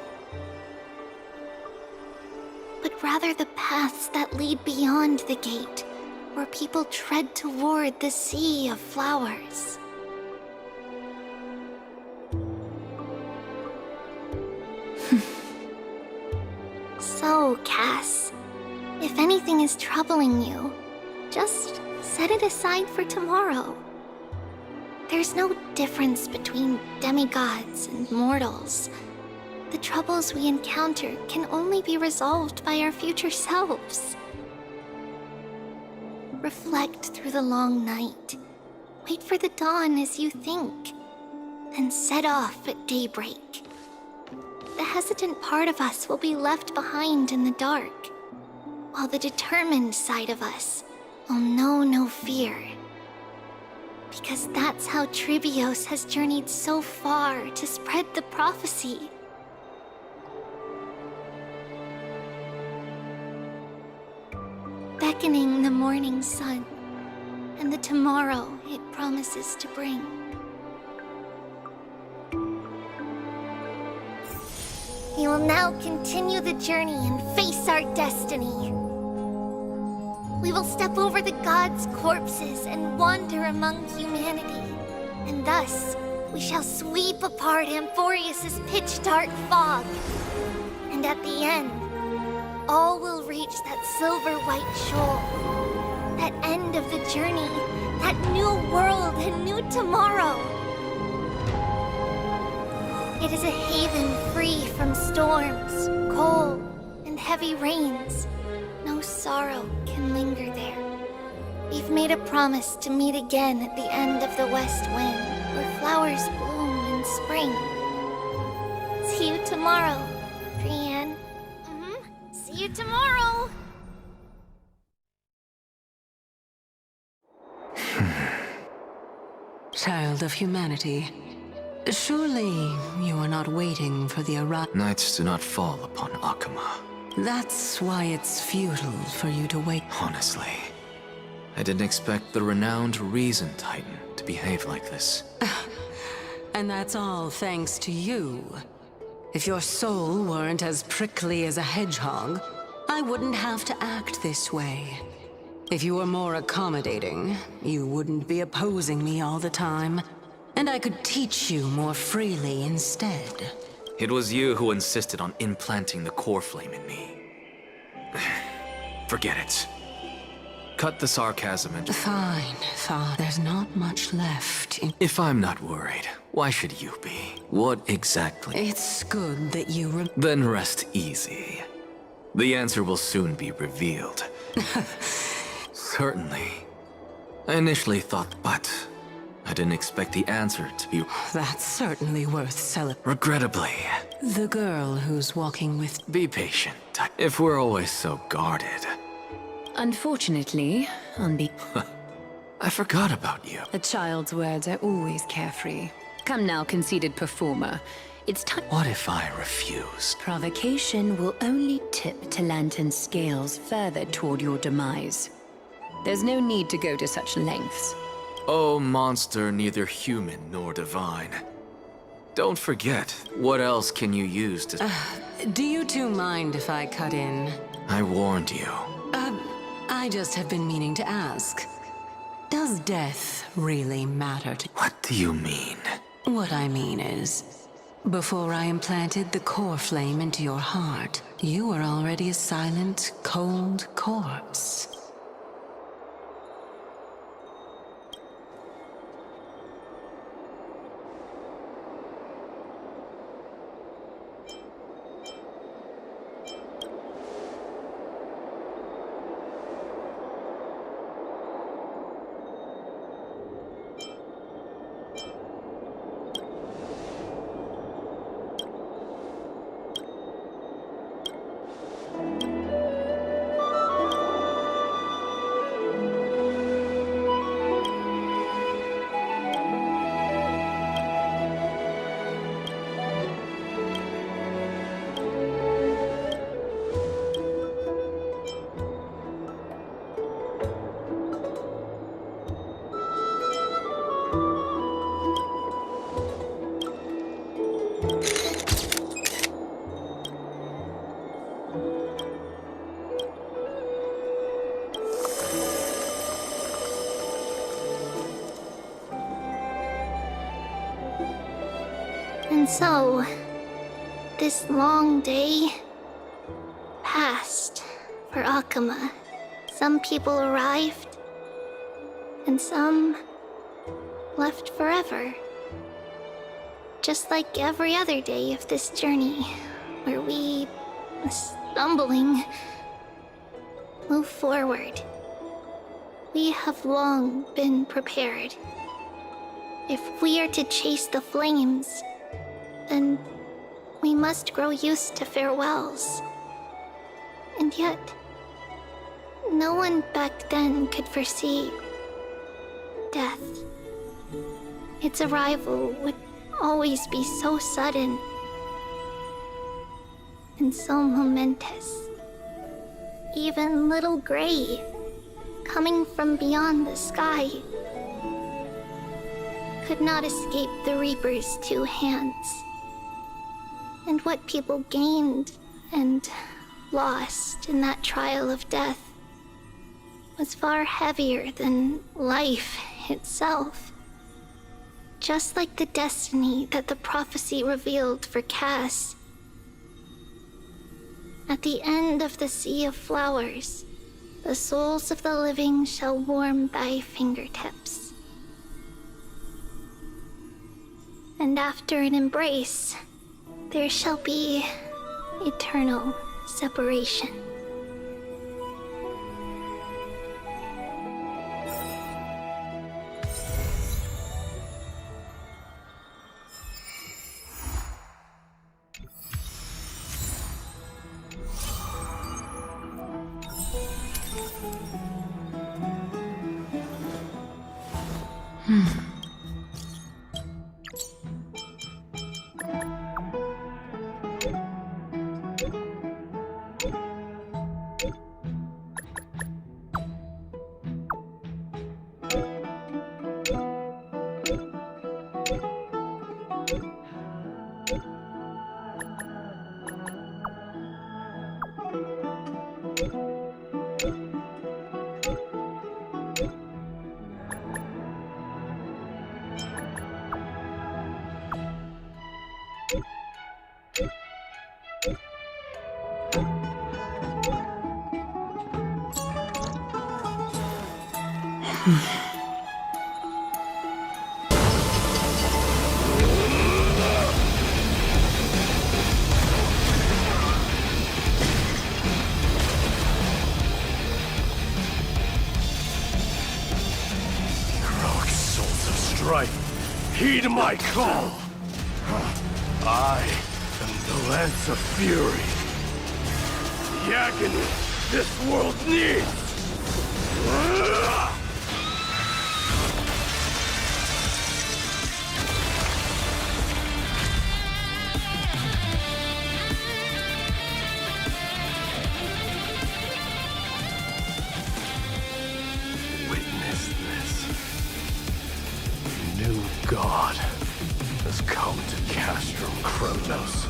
but rather the paths that lead beyond the gate, where people tread toward the sea of flowers. So, Cass, if anything is troubling you, just set it aside for tomorrow. There's no difference between demigods and mortals. The troubles we encounter can only be resolved by our future selves. Reflect through the long night. Wait for the dawn as you think. Then set off at daybreak. The hesitant part of us will be left behind in the dark, while the determined side of us will know no fear. Because that's how Tribbios has journeyed so far to spread the prophecy. Beckoning the morning sun, and the tomorrow it promises to bring. We will now continue the journey and face our destiny. We will step over the gods' corpses and wander among humanity. And thus, we shall sweep apart Amphoreus' pitch-dark fog. And at the end, all will reach that silver-white shoal. That end of the journey, that new world and new tomorrow. It is a haven free from storms, cold, and heavy rains. No sorrow can linger there. We've made a promise to meet again at the end of the west wind, where flowers bloom in spring. See you tomorrow, Trienne. See you tomorrow! Child of humanity, surely you are not waiting for the arrival. Nights do not fall upon Akuma. That's why it's futile for you to wait. Honestly, I didn't expect the renowned Reason Titan to behave like this. And that's all thanks to you. If your soul weren't as prickly as a hedgehog, I wouldn't have to act this way. If you were more accommodating, you wouldn't be opposing me all the time, and I could teach you more freely instead. It was you who insisted on implanting the core flame in me. Forget it. cut the sarcasm and... Fine. There's not much left. If I'm not worried, why should you be? What exactly? It's good that you Then rest easy. The answer will soon be revealed. Certainly. I initially thought, but I didn't expect the answer to be... That's certainly worth celebrating. Regrettably. The girl who's walking with... Be patient. If we're always so guarded. Unfortunately, I forgot about you. A child's words are always carefree. Come now, conceited performer. It's time. What if I refuse? Provocation will only tip Talantan's scales further toward your demise. There's no need to go to such lengths. Oh, monster neither human nor divine. Don't forget, what else can you use to... Do you two mind if I cut in? I warned you. I just have been meaning to ask. Does death really matter to... What do you mean? What I mean is, before I implanted the core flame into your heart, you were already a silent, cold corpse. And so, this long day passed for Akama. Some people arrived, and some left forever. Just like every other day of this journey, where we, stumbling, move forward. We have long been prepared. If we are to chase the flames, then we must grow used to farewells. And yet, no one back then could foresee death. Its arrival would always be so sudden and so momentous. Even little Gray, coming from beyond the sky, could not escape the Reaper's two hands. And what people gained and lost in that trial of death was far heavier than life itself. Just like the destiny that the prophecy revealed for Cass. At the end of the Sea of Flowers, the souls of the living shall warm thy fingertips. And after an embrace, there shall be eternal separation. Heroic souls of strife, heed my call! I am the Lance of Fury. The agony this world needs! Witness this. A new god has come to Castrum Kronos.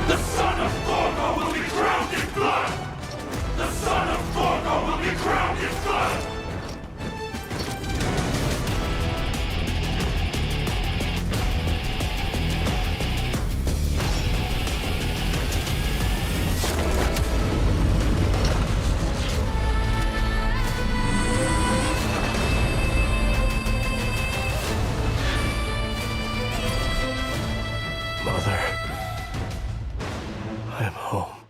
The son of Thorgo will be crowned in blood! The son of Thorgo will be crowned in blood! Mother, I am home.